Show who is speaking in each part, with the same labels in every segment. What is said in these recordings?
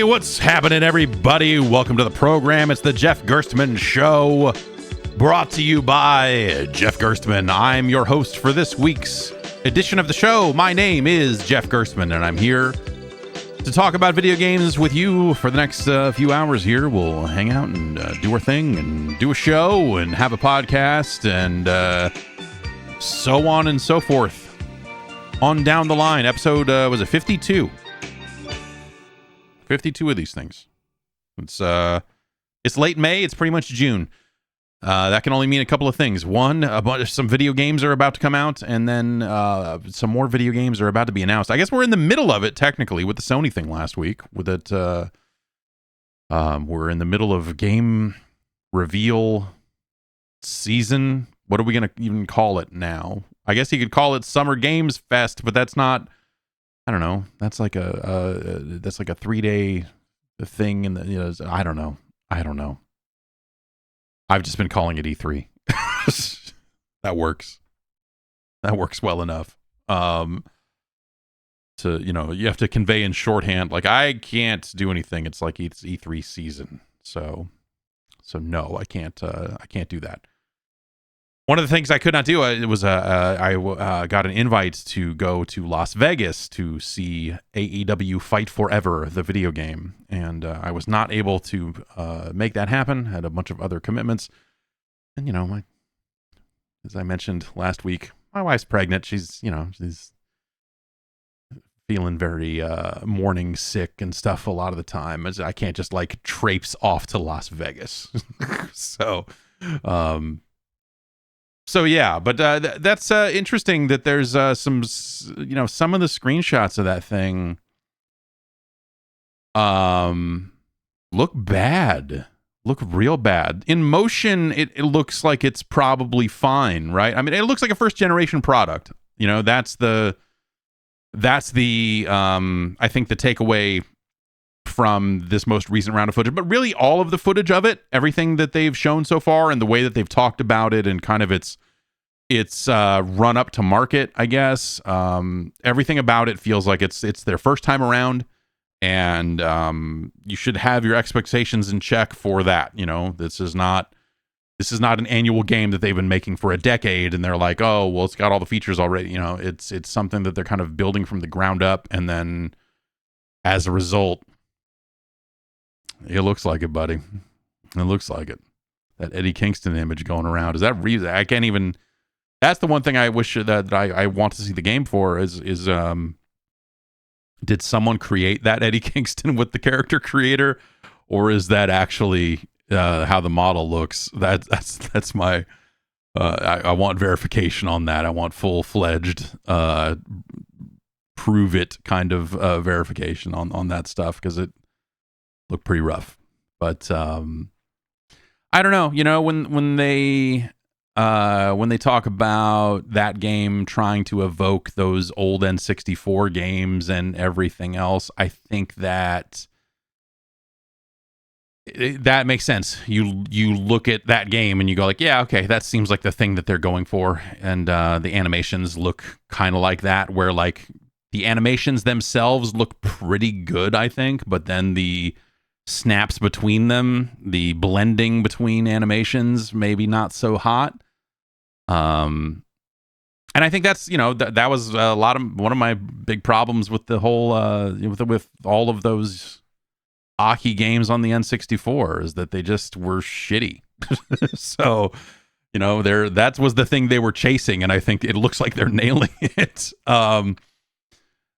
Speaker 1: Hey, what's happening, everybody? Welcome to the program. It's the Jeff Gerstmann Show, brought to you by Jeff Gerstmann. I'm your host for this week's edition of the show. My name is Jeff Gerstmann, and I'm here to talk about video games with you for the next few hours here. We'll hang out and do our thing and do a show and have a podcast and so on and so forth. On down the line, episode, was it 52? 52 of these things. It's late May. It's pretty much June. That can only mean a couple of things. One, some video games are about to come out, and then some more video games are about to be announced. I guess we're in the middle of it, technically, with the Sony thing last week. With it, we're in the middle of game reveal season. What are we going to even call it now? I guess you could call it Summer Games Fest, but that's not... I don't know. That's like a 3-day thing, and I don't know. I've just been calling it E3. That works. That works well enough. You have to convey in shorthand. Like, I can't do anything. It's like it's E3 season. So no, I can't do that. One of the things I could not do, I got an invite to go to Las Vegas to see AEW Fight Forever, the video game. And I was not able to make that happen. Had a bunch of other commitments. And, as I mentioned last week, my wife's pregnant. She's feeling very morning sick and stuff a lot of the time. I can't just traipse off to Las Vegas. So yeah, but that's interesting that there's some of the screenshots of that thing look bad, look real bad. In motion, it looks like it's probably fine, right? I mean, it looks like a first generation product. That's the I think the takeaway from this most recent round of footage, but really all of the footage of it, everything that they've shown so far and the way that they've talked about it and kind of its run up to market, I guess. Everything about it feels like it's their first time around, and you should have your expectations in check for that. This is not an annual game that they've been making for a decade and they're like, oh, well, it's got all the features already. It's something that they're kind of building from the ground up, and then as a result, it looks like it, buddy. It looks like it. That Eddie Kingston image going around. Is that reason? I can't even... That's the one thing I wish that I want to see the game for is did someone create that Eddie Kingston with the character creator, or is that actually how the model looks? That's my... I want verification on that. I want full-fledged prove it kind of verification on that stuff, because it look pretty rough. But I don't know, when they talk about that game trying to evoke those old N64 games and everything else, I think that makes sense. You look at that game and you go like, yeah, okay, that seems like the thing that they're going for. And the animations look kind of like that, where the animations themselves look pretty good, I think, but then the snaps between them, the blending between animations, maybe not so hot. And I think that's, that was one of my big problems with the whole, with all of those Aki games on the N64, is that they just were shitty. So, that was the thing they were chasing, and I think it looks like they're nailing it.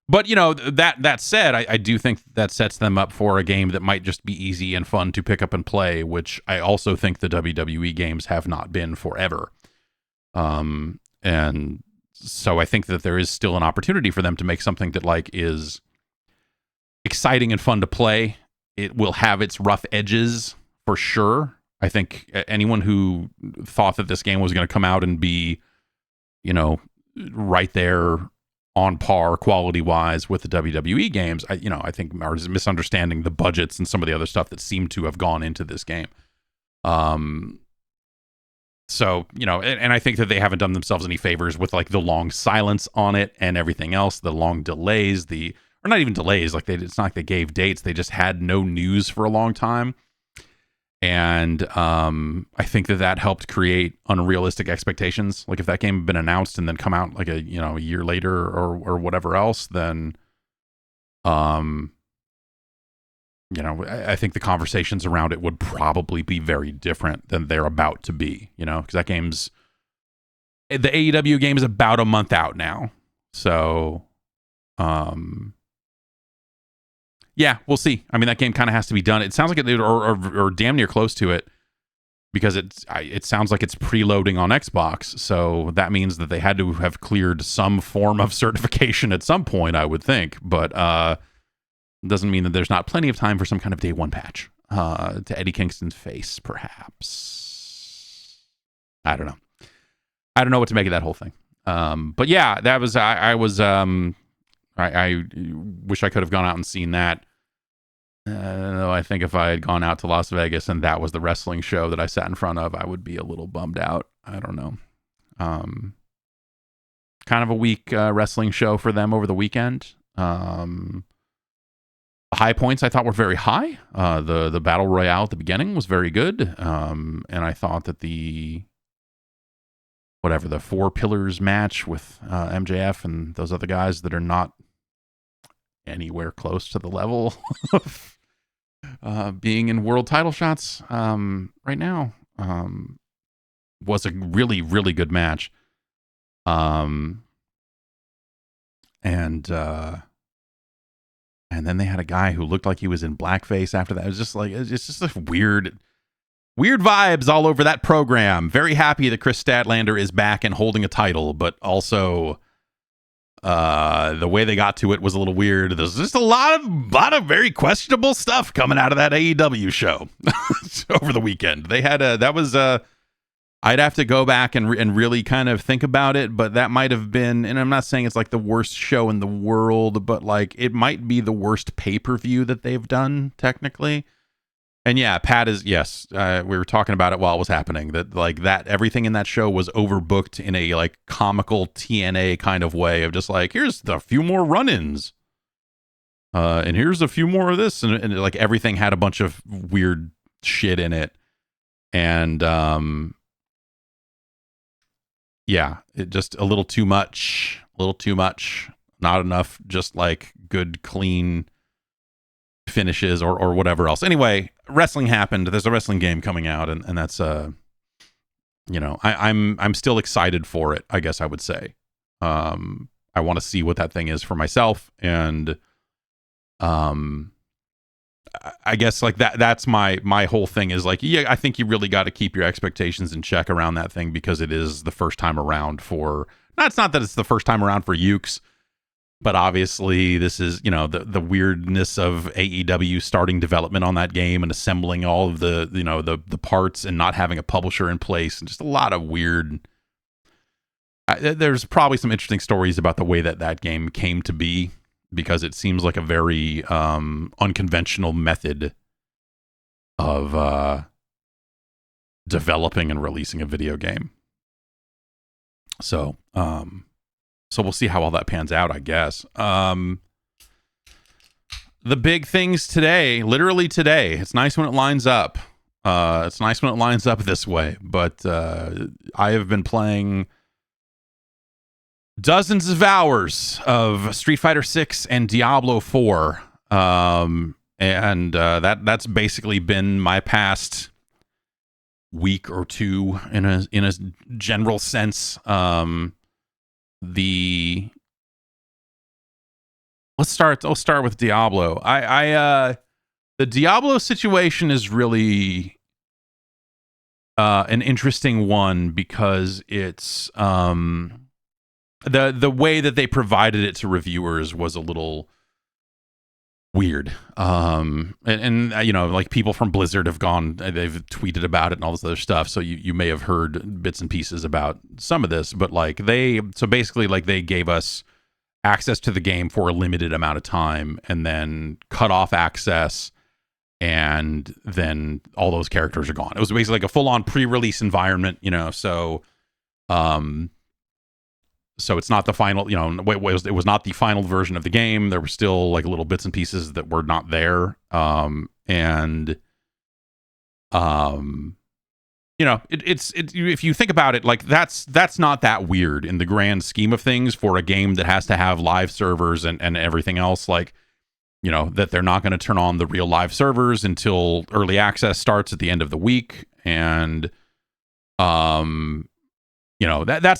Speaker 1: But, that said, I do think that sets them up for a game that might just be easy and fun to pick up and play, which I also think the WWE games have not been forever. And so I think that there is still an opportunity for them to make something that is exciting and fun to play. It will have its rough edges for sure. I think anyone who thought that this game was going to come out and be, right there on par quality-wise with the WWE games, I think are misunderstanding the budgets and some of the other stuff that seemed to have gone into this game. So, and I think that they haven't done themselves any favors with the long silence on it and everything else, the long delays, or not even delays. Like it's not like they gave dates. They just had no news for a long time. And I think that helped create unrealistic expectations. Like if that game had been announced and then come out like a year later or whatever else, then I think the conversations around it would probably be very different than they're about to be. Because that game's the AEW game is about a month out now, so yeah, we'll see. I mean, that game kind of has to be done. It sounds like it, or damn near close to it, because it sounds like it's preloading on Xbox. So that means that they had to have cleared some form of certification at some point, I would think. But doesn't mean that there's not plenty of time for some kind of day one patch to Eddie Kingston's face, perhaps. I don't know. I don't know what to make of that whole thing. But yeah, that was I wish I could have gone out and seen that. I think if I had gone out to Las Vegas and that was the wrestling show that I sat in front of, I would be a little bummed out. I don't know. Kind of a weak wrestling show for them over the weekend. The high points I thought were very high. The battle royale at the beginning was very good. And I thought that the Four Pillars match with MJF and those other guys that are not anywhere close to the level of being in world title shots right now was a really, really good match. And then they had a guy who looked like he was in blackface after that. It was just like, it's just like weird vibes all over that program. Very happy that Chris Statlander is back and holding a title, but also the way they got to it was a little weird. There's just a lot of very questionable stuff coming out of that AEW show over the weekend. They had I'd have to go back and really kind of think about it, but that might have been, and I'm not saying it's like the worst show in the world, but like it might be the worst pay-per-view that they've done technically. And yeah, Pat is, yes, we were talking about it while it was happening, that everything in that show was overbooked in a like comical TNA kind of way of just like, here's a few more run-ins. And here's a few more of this. And like everything had a bunch of weird shit in it. And yeah, it just a little too much, not enough, just like good, clean finishes or whatever else. Anyway, wrestling happened. There's a wrestling game coming out, and that's I'm still excited for it, I guess I would say. I want to see what that thing is for myself, and I guess like that's my whole thing is like, yeah, I think you really got to keep your expectations in check around that thing, because it is the first time around for, it's not that it's the first time around for Ukes, but obviously this is, the weirdness of AEW starting development on that game and assembling all of the, the parts and not having a publisher in place, and just a lot of weird. There's probably some interesting stories about the way that game came to be, because it seems like a very unconventional method of developing and releasing a video game. So we'll see how all that pans out, I guess. The big things today, literally today, it's nice when it lines up. It's nice when it lines up this way, but I have been playing dozens of hours of Street Fighter 6 and Diablo 4. And that's basically been my past week or two in a general sense. Let's start with Diablo. The Diablo situation is really an interesting one, because it's the way that they provided it to reviewers was a little weird. And like people from Blizzard have they've tweeted about it and all this other stuff. So you may have heard bits and pieces about some of this, but like they gave us access to the game for a limited amount of time and then cut off access, and then all those characters are gone. It was basically like a full on pre-release environment, so, So it's not the final, it was not the final version of the game. There were still like little bits and pieces that were not there. If you think about it, like that's not that weird in the grand scheme of things for a game that has to have live servers and everything else. Like, that they're not going to turn on the real live servers until early access starts at the end of the week. And, that's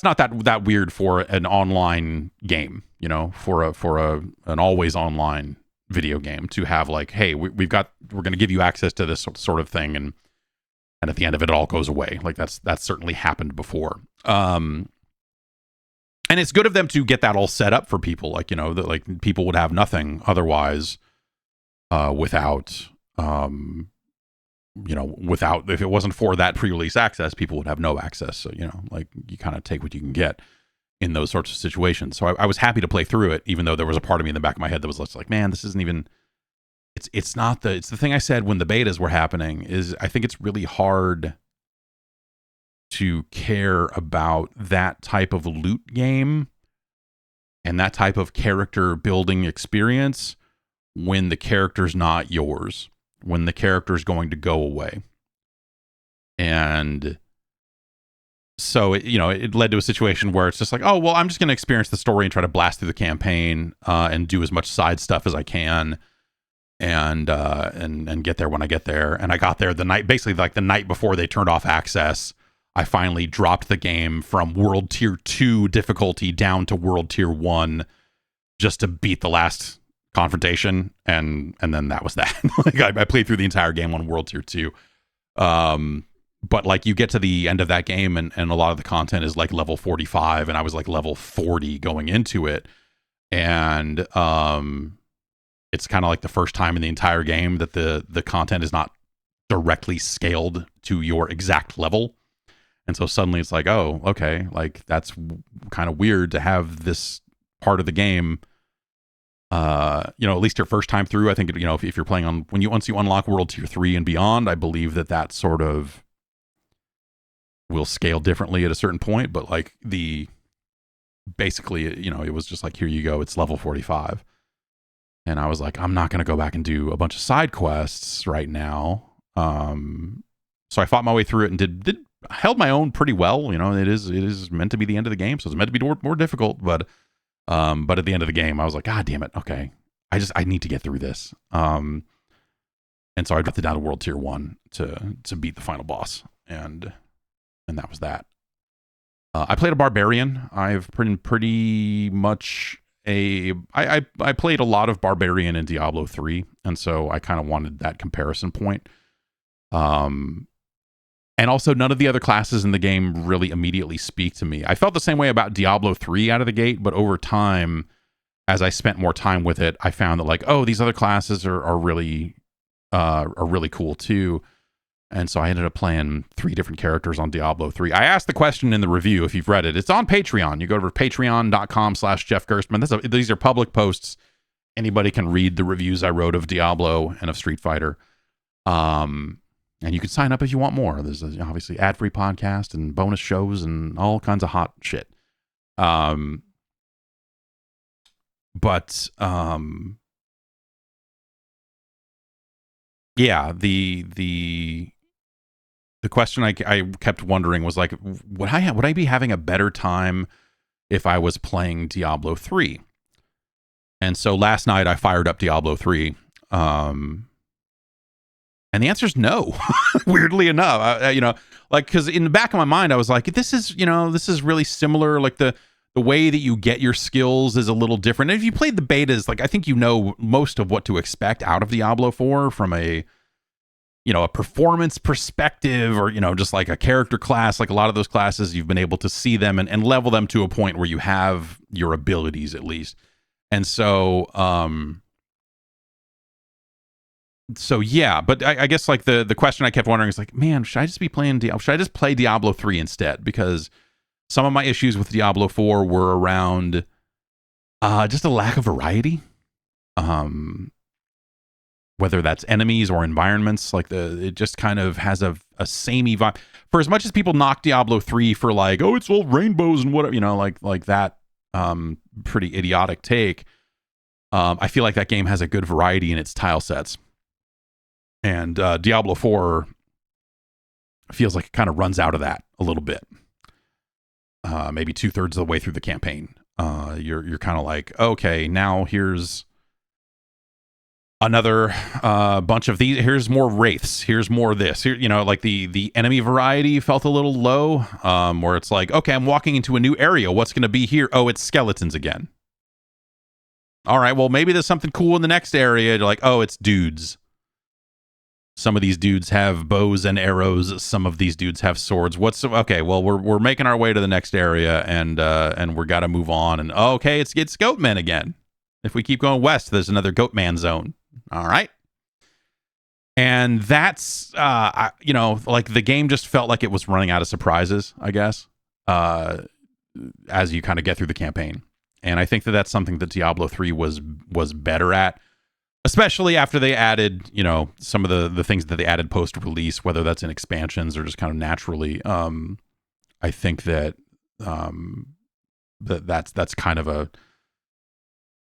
Speaker 1: not that weird for an online game, for an always online video game to have like, hey, we're going to give you access to this sort of thing. And at the end of it, it all goes away. Like that's certainly happened before. And it's good of them to get that all set up for people. Like, that like people would have nothing otherwise, without, if it wasn't for that pre-release access, people would have no access. So, like you kind of take what you can get in those sorts of situations. So I was happy to play through it, even though there was a part of me in the back of my head that was just like, man, this isn't even, it's the thing I said when the betas were happening is I think it's really hard to care about that type of loot game and that type of character building experience when the character's not yours, when the character's going to go away. And so it led to a situation where it's just like, oh, well, I'm just going to experience the story and try to blast through the campaign, and do as much side stuff as I can. And get there when I get there. And I got there the night before they turned off access. I finally dropped the game from World Tier 2 difficulty down to World Tier 1 just to beat the last confrontation. And then that was that. Like I played through the entire game on World Tier 2. But like you get to the end of that game and a lot of the content is like level 45 and I was like level 40 going into it. And it's kind of like the first time in the entire game that the content is not directly scaled to your exact level. And so suddenly it's like, oh, okay, like that's kind of weird to have this part of the game, at least your first time through. I think, if you're playing on, once you unlock World Tier 3 and beyond, I believe that sort of will scale differently at a certain point. But like basically, it was just like, here you go, it's level 45. And I was like, I'm not going to go back and do a bunch of side quests right now. So I fought my way through it and held my own pretty well. It is meant to be the end of the game, so it's meant to be more difficult. But at the end of the game, I was like, God damn it, okay, I need to get through this. And so I dropped it down to World Tier 1 to beat the final boss, and that was that. I played a barbarian. I've pretty much I played a lot of barbarian in Diablo 3, and so I kind of wanted that comparison point. And also none of the other classes in the game really immediately speak to me. I felt the same way about Diablo 3 out of the gate, but over time, as I spent more time with it, I found that like, oh, these other classes are really cool too. And so I ended up playing 3 different characters on Diablo 3. I asked the question in the review, if you've read it. It's on Patreon. You go to patreon.com/Jeff Gerstmann. These are public posts. Anybody can read the reviews I wrote of Diablo and of Street Fighter. And you can sign up if you want more. There's obviously ad-free podcast and bonus shows and all kinds of hot shit. Yeah, the question I kept wondering was like, would I be having a better time if I was playing Diablo 3? And so last night I fired up Diablo 3. And the answer is no. Weirdly enough, because in the back of my mind, I was like, this is really similar. Like the way that you get your skills is a little different. And if you played the betas, like I think most of what to expect out of Diablo 4 from a performance perspective, or just like a character class. Like a lot of those classes, you've been able to see them and level them to a point where you have your abilities at least. And so yeah, but I guess like the question I kept wondering is like, man, should I just play Diablo 3 instead? Because some of my issues with Diablo 4 were around just a lack of variety. Whether that's enemies or environments, like it just kind of has a samey vibe. For as much as people knock Diablo 3 for like, oh, it's all rainbows and whatever, like that pretty idiotic take. I feel like that game has a good variety in its tile sets. And Diablo 4 feels like it kind of runs out of that a little bit. Maybe 2/3 of the way through the campaign. You're kind of like, okay, now here's another bunch of these. Here's more wraiths. Here's more of this. Here, like the enemy variety felt a little low. Where it's like, okay, I'm walking into a new area. What's going to be here? Oh, it's skeletons again. All right, well, maybe there's something cool in the next area. You're like, oh, it's dudes. Some of these dudes have bows and arrows. Some of these dudes have swords. Okay? Well, we're making our way to the next area, and we got to move on. And okay, it's Goatmen again. If we keep going west, there's another Goatman zone. All right, and that's like the game just felt like it was running out of surprises, I guess, as you kind of get through the campaign. And I think that that's something that Diablo 3 was better at. Especially after they added, some of the things that they added post-release, whether that's in expansions or just kind of naturally. I think that that's kind of a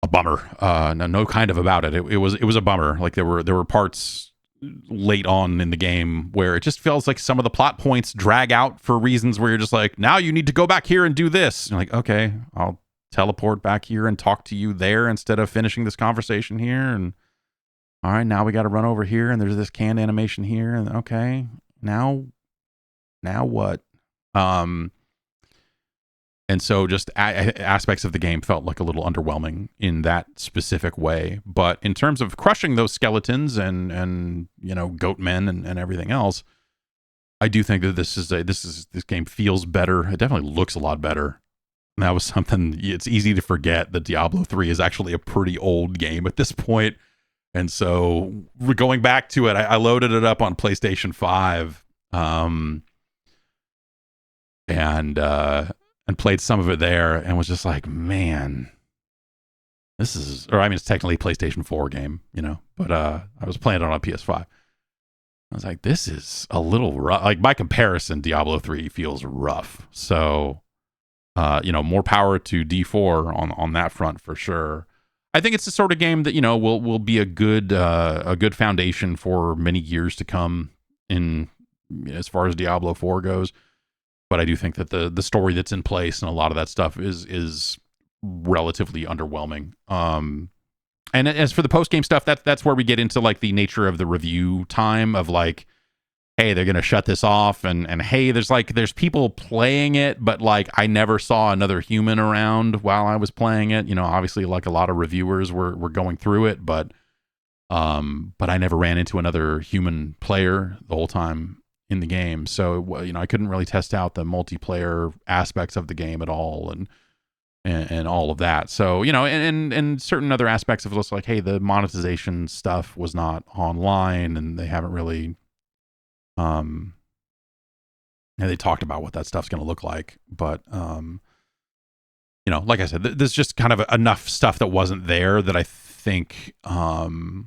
Speaker 1: bummer. No kind of about it. It was a bummer. Like there were parts late on in the game where it just feels like some of the plot points drag out for reasons where you're just like, now you need to go back here and do this. And you're like, okay, I'll teleport back here and talk to you there instead of finishing this conversation here. And all right, now we got to run over here, and there's this canned animation here, and okay, now what? And so just aspects of the game felt like a little underwhelming in that specific way. But in terms of crushing those skeletons and Goatmen and everything else, I do think that this game feels better. It definitely looks a lot better. And that was something. It's easy to forget that Diablo 3 is actually a pretty old game at this point. And so we're going back to it. I loaded it up on PlayStation 5, and played some of it there, and was just like, man, it's technically a PlayStation 4 game, but I was playing it on a PS5. I was like, this is a little rough. Like by comparison, Diablo 3 feels rough. So, more power to D4 on that front for sure. I think it's the sort of game that will be a good foundation for many years to come in as far as Diablo 4 goes. But I do think that the story that's in place and a lot of that stuff is relatively underwhelming. And as for the post game stuff, that's where we get into like the nature of the review time of like, hey, they're gonna shut this off, and hey, there's people playing it, but like I never saw another human around while I was playing it. Obviously, like a lot of reviewers were going through it, but I never ran into another human player the whole time in the game. So I couldn't really test out the multiplayer aspects of the game at all, and all of that. So and certain other aspects of it, like, hey, the monetization stuff was not online, and they haven't really. And they talked about what that stuff's going to look like, but like I said, there's just kind of enough stuff that wasn't there that I think, what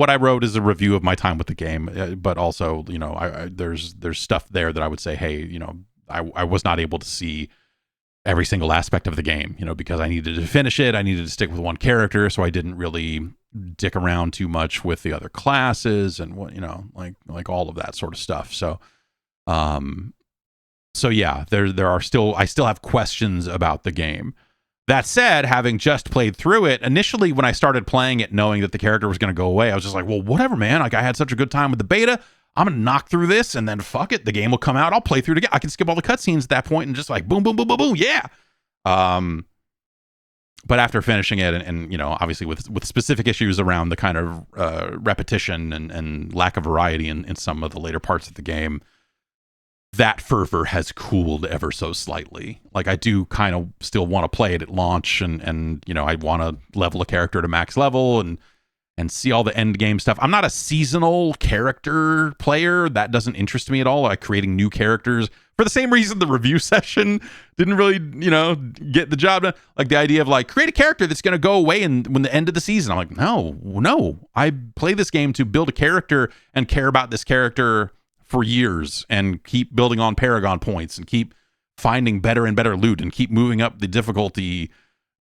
Speaker 1: I wrote is a review of my time with the game, but also, there's stuff there that I would say, hey, I was not able to see every single aspect of the game, because I needed to finish it. I needed to stick with one character, so I didn't really dick around too much with the other classes and what, like all of that sort of stuff. So, yeah, I still have questions about the game. That said, having just played through it, initially when I started playing it, knowing that the character was going to go away, I was just like, well, whatever, man. Like I had such a good time with the beta. I'm going to knock through this and then fuck it. The game will come out. I'll play through it again. I can skip all the cutscenes at that point and just like boom, boom, boom, boom, boom. Yeah. But after finishing it and obviously with specific issues around the kind of repetition and lack of variety in some of the later parts of the game, that fervor has cooled ever so slightly. Like I do kind of still want to play it at launch and I want to level a character to max level and see all the end game stuff. I'm not a seasonal character player. That doesn't interest me at all. Like creating new characters for the same reason the review session didn't really, get the job done. Like the idea of like create a character that's going to go away when the end of the season. I'm like, no. I play this game to build a character and care about this character for years and keep building on Paragon points and keep finding better and better loot and keep moving up the difficulty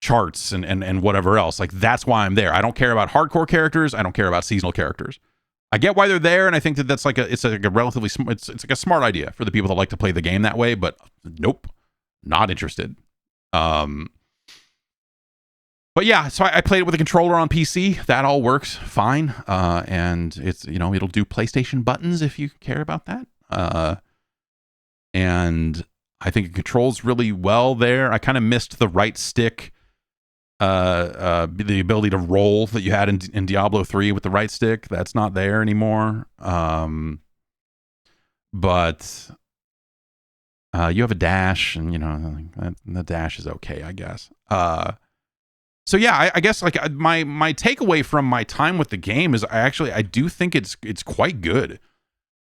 Speaker 1: charts and whatever else. Like, that's why I'm there. I don't care about hardcore characters. I don't care about seasonal characters. I get why they're there, and I think that it's like a relatively it's like a smart idea for the people that like to play the game that way. But nope, not interested. But yeah, so I played it with a controller on PC. That all works fine. And it's, it'll do PlayStation buttons if you care about that. And I think it controls really well there. I kind of missed the right stick, the ability to roll that you had in Diablo 3 with the right stick. That's not there anymore. But you have a dash, and the dash is okay, I guess. So yeah, I guess like my takeaway from my time with the game is I do think it's quite good.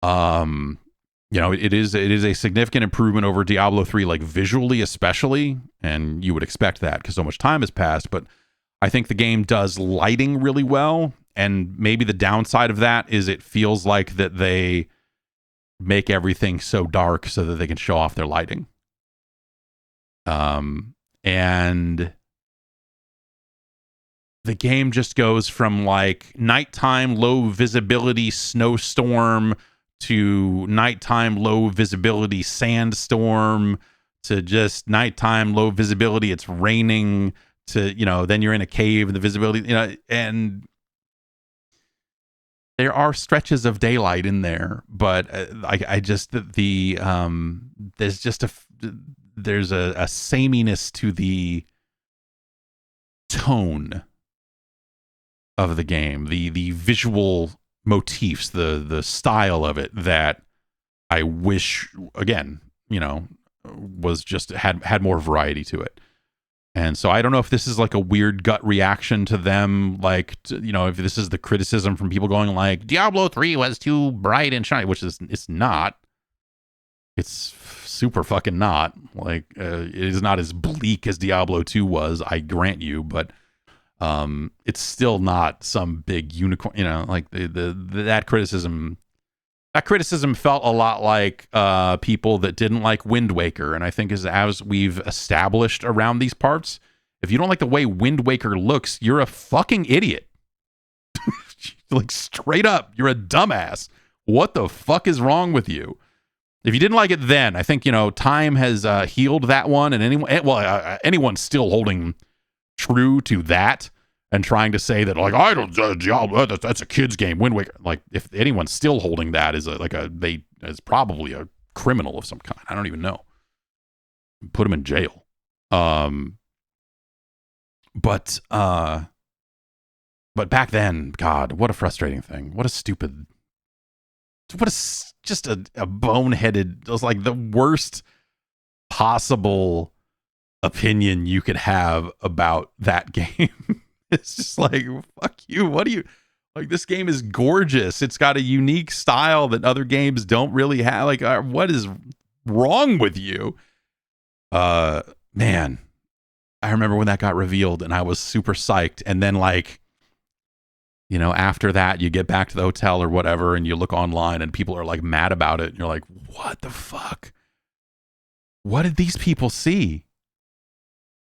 Speaker 1: It is a significant improvement over Diablo 3, like visually especially, and you would expect that because so much time has passed. But I think the game does lighting really well, and maybe the downside of that is it feels like that they make everything so dark so that they can show off their lighting. And the game just goes from like nighttime low visibility snowstorm to nighttime low visibility sandstorm to just nighttime low visibility it's raining to then you're in a cave and the visibility and there are stretches of daylight in there, but I just there's just there's a sameness to the tone of the game, the visual motifs, the style of it that I wish again, was just had more variety to it. And so I don't know if this is like a weird gut reaction to them, like if this is the criticism from people going like Diablo 3 was too bright and shiny, which it's not. It's super fucking not. Like it is not as bleak as Diablo 2 was, I grant you, but it's still not some big unicorn, like that criticism felt a lot like people that didn't like Wind Waker. And I think as we've established around these parts, if you don't like the way Wind Waker looks, you're a fucking idiot. Like straight up, you're a dumbass. What the fuck is wrong with you? If you didn't like it then, I think, time has healed that one, and anyone's still holding true to that and trying to say that like I don't Diablo, that's a kid's game, Wind Waker. Like if anyone's still holding that is probably a criminal of some kind. I don't even know. Put him in jail. But back then, God, what a frustrating thing. What a just a boneheaded. It was like the worst possible opinion you could have about that game. It's just like, fuck you. What do you like? This game is gorgeous. It's got a unique style that other games don't really have. Like, what is wrong with you? Man, I remember when that got revealed and I was super psyched. And then like, after that, you get back to the hotel or whatever, and you look online and people are like mad about it. And you're like, what the fuck? What did these people see?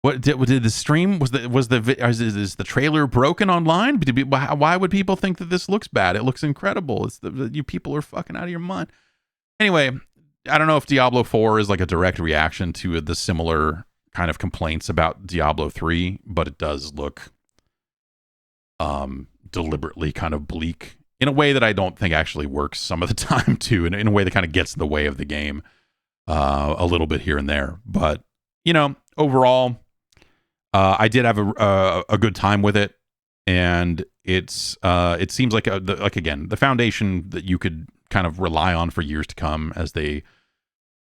Speaker 1: What did the stream is the trailer broken online? Why would people think that this looks bad? It looks incredible. You people are fucking out of your mind. Anyway, I don't know if Diablo 4 is like a direct reaction to the similar kind of complaints about Diablo 3, but it does look deliberately kind of bleak in a way that I don't think actually works some of the time too, in a way that kind of gets in the way of the game a little bit here and there. But overall, I did have a good time with it, and it seems like again the foundation that you could kind of rely on for years to come as they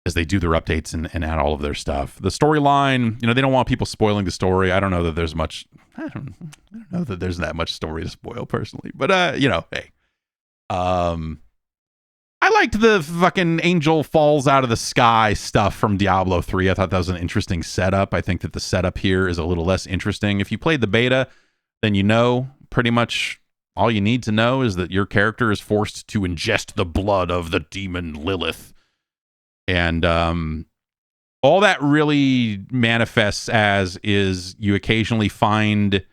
Speaker 1: do their updates and add all of their stuff. The storyline, they don't want people spoiling the story. I don't know that there's much. I don't know that there's that much story to spoil personally, but hey, I liked the fucking angel falls out of the sky stuff from Diablo 3. I thought that was an interesting setup. I think that the setup here is a little less interesting. If you played the beta, then pretty much all you need to know is that your character is forced to ingest the blood of the demon Lilith. And all that really manifests as is you occasionally find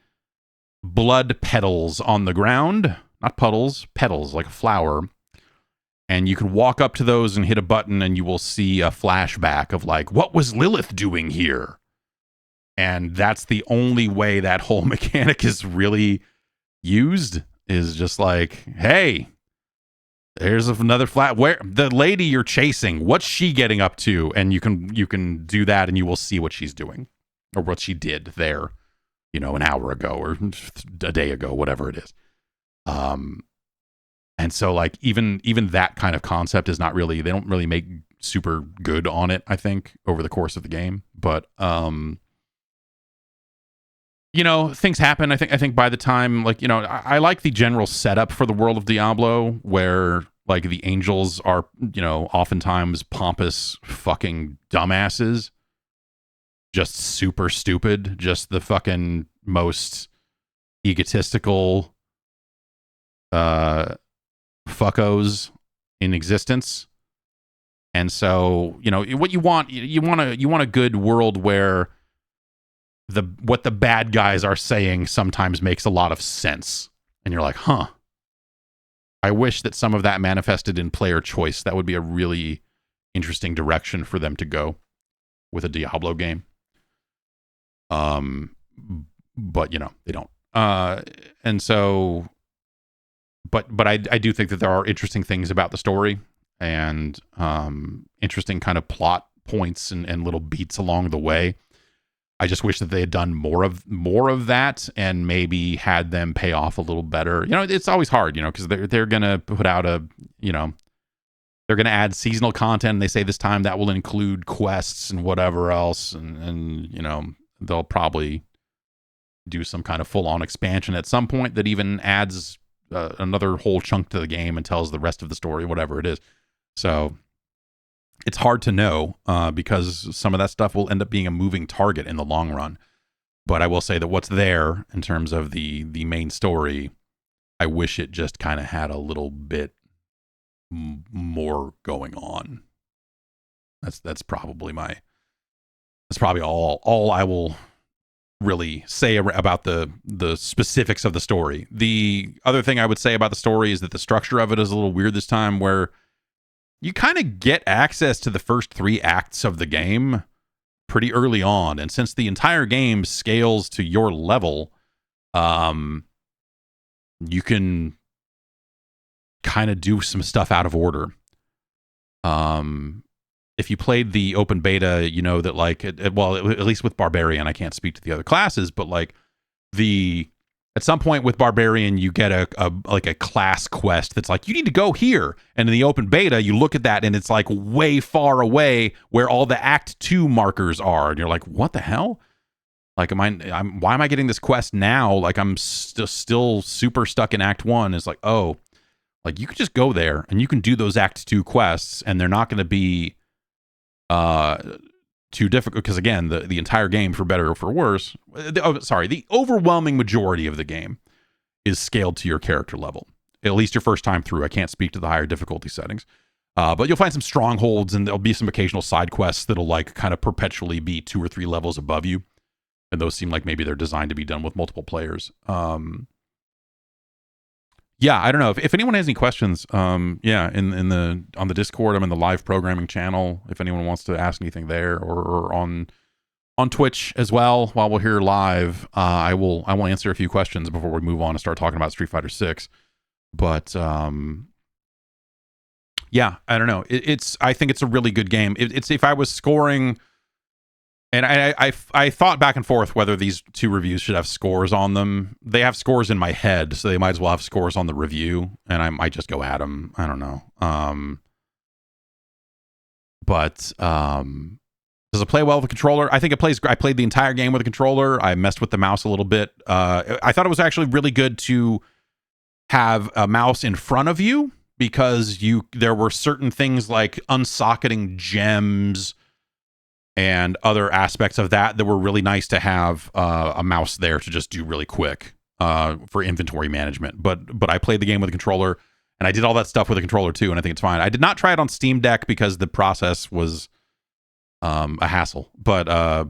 Speaker 1: blood petals on the ground, not puddles, petals like a flower. And you can walk up to those and hit a button and you will see a flashback of like, what was Lilith doing here? And that's the only way that whole mechanic is really used, is just like, hey, there's another where the lady you're chasing, what's she getting up to? And you can do that and you will see what she's doing or what she did there, an hour ago or a day ago, whatever it is. And so like even that kind of concept is not really, they don't really make super good on it, I think, over the course of the game. But things happen. I think by the time, like, I like the general setup for the world of Diablo, where like the angels are, oftentimes pompous fucking dumbasses, just super stupid, just the fucking most egotistical fuckos in existence. And so, what you want a good world where what the bad guys are saying sometimes makes a lot of sense. And you're like, huh. I wish that some of that manifested in player choice. That would be a really interesting direction for them to go with a Diablo game. But they don't. And so, but I do think that there are interesting things about the story and interesting kind of plot points and little beats along the way. I just wish that they had done more of that and maybe had them pay off a little better. It's always hard, because they're gonna put out they're gonna add seasonal content. And they say this time that will include quests and whatever else, and they'll probably do some kind of full-on expansion at some point that even adds another whole chunk to the game and tells the rest of the story, whatever it is. So it's hard to know because some of that stuff will end up being a moving target in the long run. But I will say that what's there in terms of the main story, I wish it just kind of had a little bit more going on. That's probably all I will really say about the specifics of the story. The other thing I would say about the story is that the structure of it is a little weird this time, where you kind of get access to the first 3 acts of the game pretty early on. And since the entire game scales to your level, you can kind of do some stuff out of order. If you played the open beta, you know that like, at least with Barbarian, I can't speak to the other classes, but like at some point with Barbarian, you get a class quest that's like, you need to go here. And in the open beta, you look at that and it's like way far away where all the Act 2 markers are. And you're like, what the hell? Like, why am I getting this quest now? Like, I'm still super stuck in Act 1. It's like, oh, like you could just go there and you can do those Act 2 quests and they're not going to be too difficult, because again, the entire game, for better or for worse, the overwhelming majority of the game is scaled to your character level, at least your first time through. I can't speak to the higher difficulty settings, but you'll find some strongholds and there'll be some occasional side quests that'll like kind of perpetually be 2 or 3 levels above you, and those seem like maybe they're designed to be done with multiple players. Yeah, I don't know if anyone has any questions. On the Discord, I'm in the live programming channel. If anyone wants to ask anything there, or on Twitch as well, while we're here live, I will answer a few questions before we move on and start talking about Street Fighter 6. But yeah, I don't know. I think it's a really good game. It's if I was scoring. And I thought back and forth whether these 2 reviews should have scores on them. They have scores in my head, so they might as well have scores on the review, and I might just go at them. I don't know. But does it play well with a controller? I think it plays. I played the entire game with a controller. I messed with the mouse a little bit. I thought it was actually really good to have a mouse in front of you, because there were certain things like unsocketing gems and other aspects of that were really nice to have a mouse there to just do really quick for inventory management. But I played the game with a controller, and I did all that stuff with a controller too, and I think it's fine. I did not try it on Steam Deck because the process was a hassle. But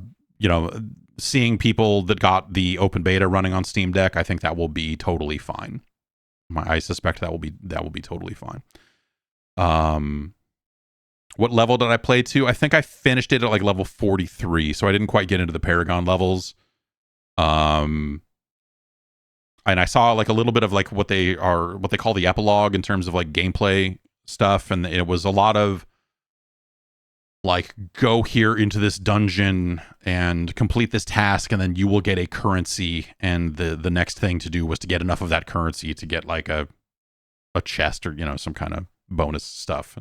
Speaker 1: seeing people that got the open beta running on Steam Deck, I think that will be totally fine. I suspect that will be totally fine. What level did I play to? I think I finished it at like level 43, so I didn't quite get into the Paragon levels. And I saw like a little bit of like what they call the epilogue in terms of like gameplay stuff, and it was a lot of like, go here into this dungeon and complete this task, and then you will get a currency, and the next thing to do was to get enough of that currency to get like a chest or some kind of bonus stuff.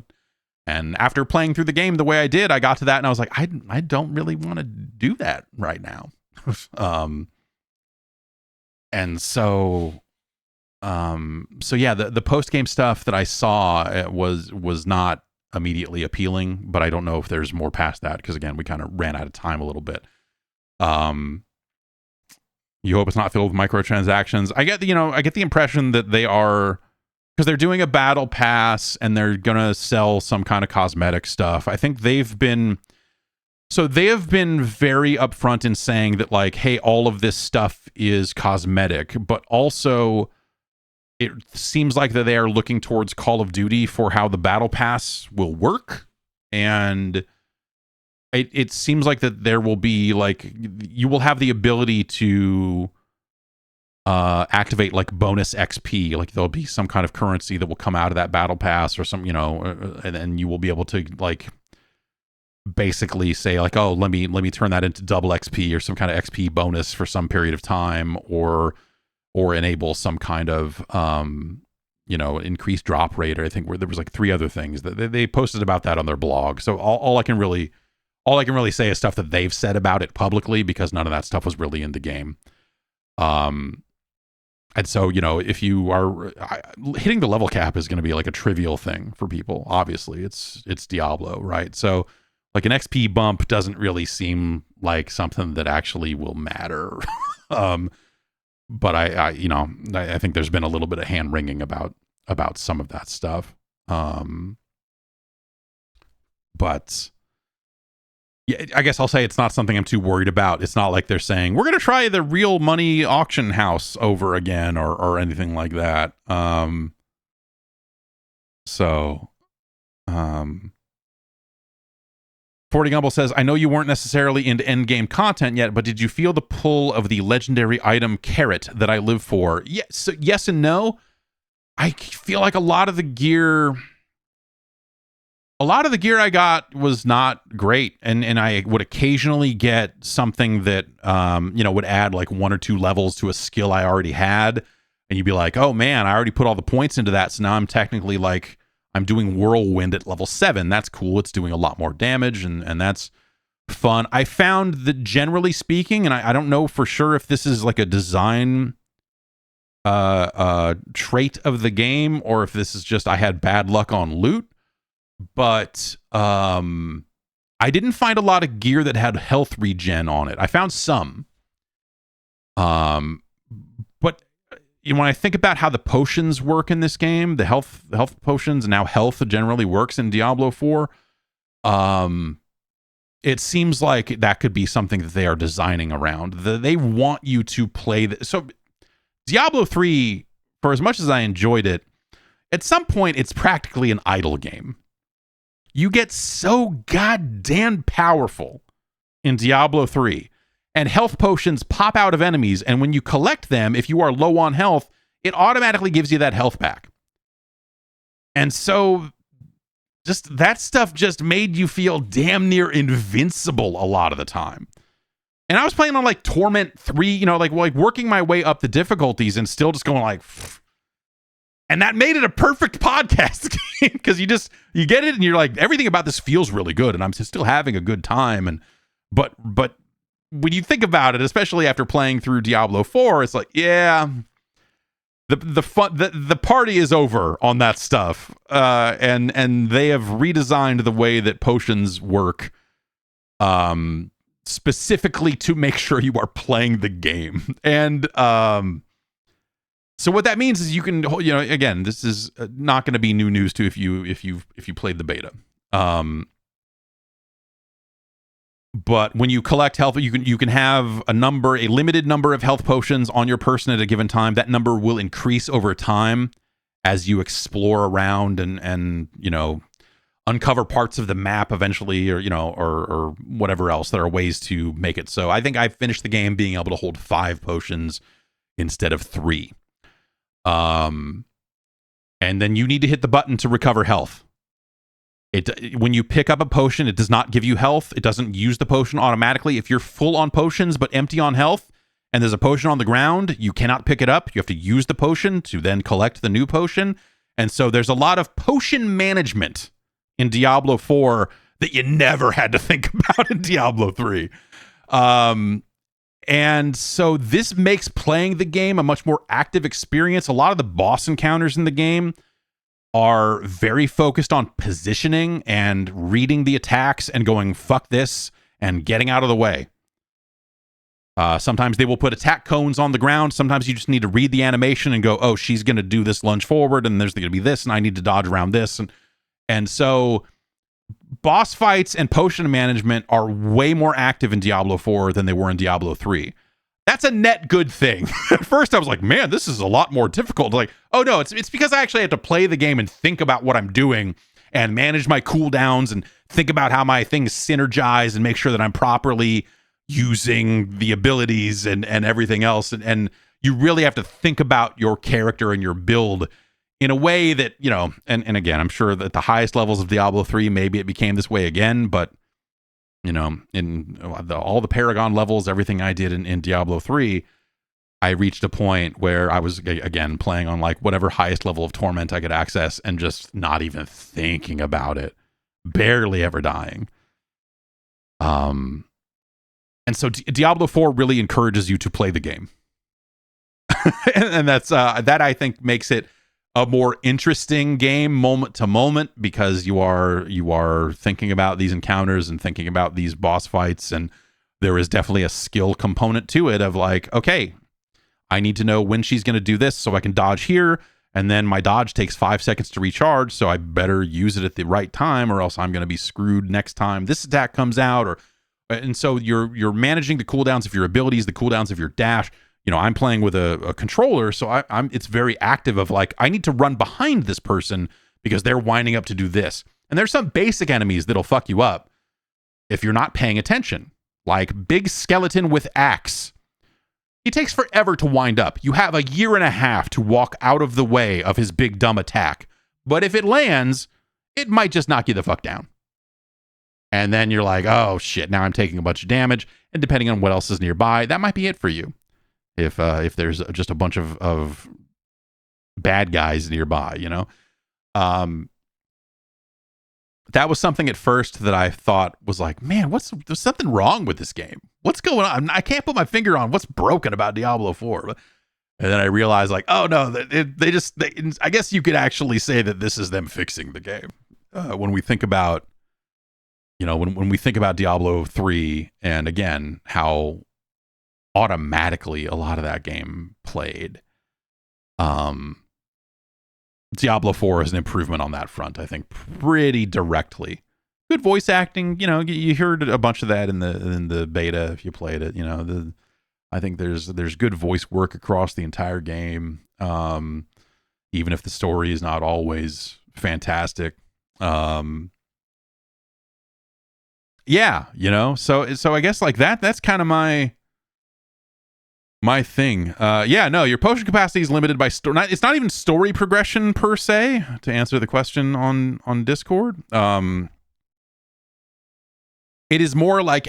Speaker 1: And after playing through the game the way I did, I got to that and I was like, I don't really want to do that right now. And so yeah, the post game stuff that I saw was not immediately appealing, but I don't know if there's more past that, because again, we kind of ran out of time a little bit. You hope it's not filled with microtransactions. I get the impression that they are, because they're doing a battle pass and they're gonna sell some kind of cosmetic stuff. I think they have been very upfront in saying that, like, hey, all of this stuff is cosmetic, but also it seems like that they are looking towards Call of Duty for how the battle pass will work. And it seems like that there will be, like, you will have the ability to activate like bonus XP. Like, there'll be some kind of currency that will come out of that battle pass or some, and then you will be able to like basically say like, oh, let me turn that into double XP or some kind of XP bonus for some period of time, or enable some kind of increased drop rate, or I think where there was like 3 other things that they posted about that on their blog. So all I can really say is stuff that they've said about it publicly, because none of that stuff was really in the game. And so, if you are hitting the level cap is going to be like a trivial thing for people. Obviously, it's Diablo, right? So like an XP bump doesn't really seem like something that actually will matter. But I think there's been a little bit of hand wringing about some of that stuff. But yeah, I guess I'll say it's not something I'm too worried about. It's not like they're saying we're going to try the real money auction house over again or anything like that. Forty Gumble says, I know you weren't necessarily into endgame content yet, but did you feel the pull of the legendary item carrot that I live for? Yes and no. I feel like a lot of the gear I got was not great, and I would occasionally get something that would add like 1 or 2 levels to a skill I already had, and you'd be like, oh man, I already put all the points into that, so now I'm technically like, I'm doing Whirlwind at level 7. That's cool. It's doing a lot more damage, and that's fun. I found that generally speaking, and I don't know for sure if this is like a design trait of the game, or if this is just I had bad luck on loot, but I didn't find a lot of gear that had health regen on it. I found some. But when I think about how the potions work in this game, the health potions and how health generally works in Diablo 4, it seems like that could be something that they are designing around. They want you to play so Diablo 3, for as much as I enjoyed it, at some point it's practically an idle game. You get so goddamn powerful in Diablo 3, and health potions pop out of enemies, and when you collect them, if you are low on health, it automatically gives you that health back. And so just that stuff just made you feel damn near invincible a lot of the time. And I was playing on like Torment 3, like working my way up the difficulties and still just going like, and that made it a perfect podcast game, because you get it and you're like, everything about this feels really good and I'm still having a good time. But when you think about it, especially after playing through Diablo 4, it's like, yeah, the fun, the party is over on that stuff. And they have redesigned the way that potions work, specifically to make sure you are playing the game. And so what that means is you can, again, this is not going to be new news to if you played the beta. But when you collect health, you can have a limited number of health potions on your person at a given time. That number will increase over time as you explore around and uncover parts of the map eventually, or whatever else. There are ways to make it so. I think I finished the game being able to hold 5 potions instead of 3. And then you need to hit the button to recover health. When you pick up a potion, it does not give you health. It doesn't use the potion automatically. If you're full on potions but empty on health, and there's a potion on the ground, you cannot pick it up. You have to use the potion to then collect the new potion. And so there's a lot of potion management in Diablo 4 that you never had to think about in Diablo 3. And so this makes playing the game a much more active experience. A lot of the boss encounters in the game are very focused on positioning and reading the attacks and going, fuck this, and getting out of the way. Sometimes they will put attack cones on the ground. Sometimes you just need to read the animation and go, oh, she's going to do this lunge forward, and there's going to be this, and I need to dodge around this. And so boss fights and potion management are way more active in Diablo 4 than they were in Diablo 3. That's a net good thing. At first I was like, man, this is a lot more difficult. Like, oh no, it's because I actually have to play the game and think about what I'm doing and manage my cooldowns and think about how my things synergize and make sure that I'm properly using the abilities and everything else. And you really have to think about your character and your build in a way that, and again, I'm sure that the highest levels of Diablo 3, maybe it became this way again, but in all the Paragon levels, everything I did in Diablo 3, I reached a point where I was, again, playing on like whatever highest level of torment I could access and just not even thinking about it, barely ever dying. And so Diablo 4 really encourages you to play the game. and that's that I think makes it a more interesting game moment to moment, because you are thinking about these encounters and thinking about these boss fights, and there is definitely a skill component to it of like, okay, I need to know when she's going to do this so I can dodge here, and then my dodge takes 5 seconds to recharge, so I better use it at the right time or else I'm going to be screwed next time this attack comes out. And so you're managing the cooldowns of your abilities, the cooldowns of your dash. I'm playing with a controller, so it's very active of like, I need to run behind this person because they're winding up to do this. And there's some basic enemies that'll fuck you up if you're not paying attention, like big skeleton with axe. He takes forever to wind up. You have a year and a half to walk out of the way of his big dumb attack. But if it lands, it might just knock you the fuck down. And then you're like, oh shit, now I'm taking a bunch of damage. And depending on what else is nearby, that might be it for you. If there's just a bunch of bad guys nearby, that was something at first that I thought was like, man, there's something wrong with this game. What's going on? I can't put my finger on what's broken about Diablo 4. And then I realized like, oh no, I guess you could actually say that this is them fixing the game. When we think about, when we think about Diablo 3, and again, how automatically a lot of that game played, Diablo 4 is an improvement on that front, I think, pretty directly. Good voice acting, you heard a bunch of that in the beta if you played it. I think there's good voice work across the entire game, even if the story is not always fantastic. Yeah, so I guess like that's kind of my thing. Your potion capacity is limited by story. It's not even story progression per se, to answer the question on Discord. It is more like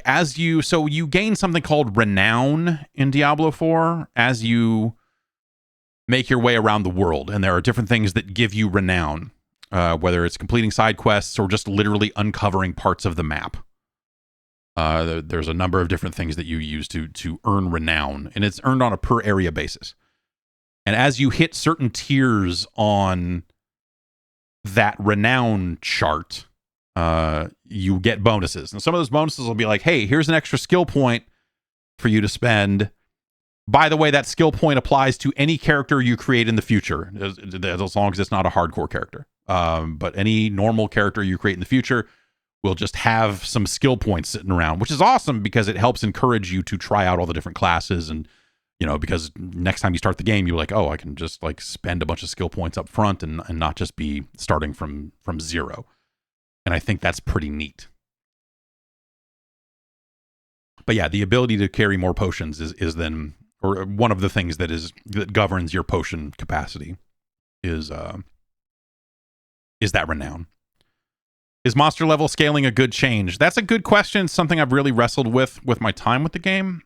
Speaker 1: so you gain something called renown in Diablo 4 as you make your way around the world, and there are different things that give you renown, whether it's completing side quests or just literally uncovering parts of the map. There's a number of different things that you use to earn renown, and it's earned on a per area basis. And as you hit certain tiers on that renown chart, you get bonuses. And some of those bonuses will be like, hey, here's an extra skill point for you to spend. By the way, that skill point applies to any character you create in the future, as long as it's not a hardcore character. But any normal character you create in the future will just have some skill points sitting around, which is awesome because it helps encourage you to try out all the different classes. And, because next time you start the game, you're like, oh, I can just like spend a bunch of skill points up front and not just be starting from zero. And I think that's pretty neat. But yeah, the ability to carry more potions is then, or one of the things that governs your potion capacity is that renown. Is monster level scaling a good change? That's a good question. It's something I've really wrestled with my time with the game.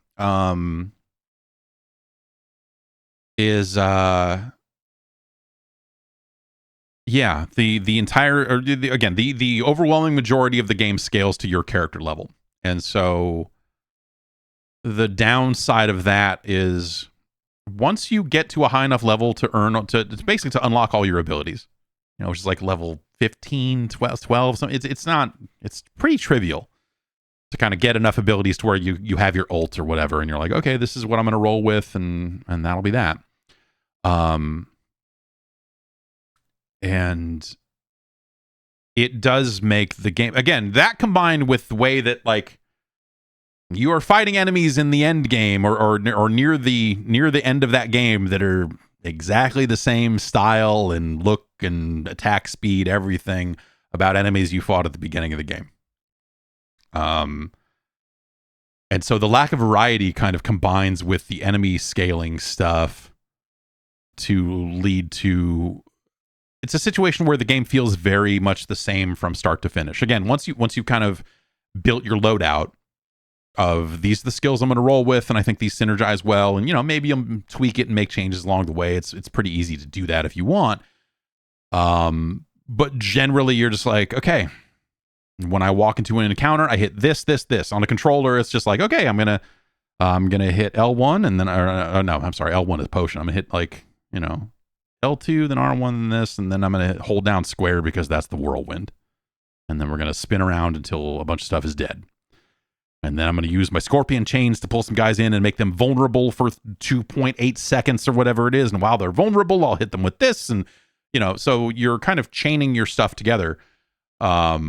Speaker 1: Yeah, the entire, or again, the overwhelming majority of the game scales to your character level. And so the downside of that is once you get to a high enough level it's basically to unlock all your abilities, which is like level 15, 12, so it's pretty trivial to kind of get enough abilities to where you have your ult or whatever, and you're like, okay, this is what I'm going to roll with, and that'll be that. And it does make the game, again, that combined with the way that like you are fighting enemies in the end game or near the end of that game that are exactly the same style and look and attack speed, everything about enemies you fought at the beginning of the game. And so the lack of variety kind of combines with the enemy scaling stuff to lead to, it's a situation where the game feels very much the same from start to finish. Again, once you kind of built your loadout of these are the skills I'm going to roll with, and I think these synergize well, and maybe you'll tweak it and make changes along the way. It's pretty easy to do that if you want. But generally you're just like, okay, when I walk into an encounter, I hit this. On a controller, it's just like, okay, I'm gonna hit L1 and then L1 is potion. I'm gonna hit like, L2, then R1, then this, and then I'm gonna hold down square because that's the whirlwind. And then we're gonna spin around until a bunch of stuff is dead. And then I'm going to use my scorpion chains to pull some guys in and make them vulnerable for 2.8 seconds or whatever it is. And while they're vulnerable, I'll hit them with this. And, so you're kind of chaining your stuff together. But,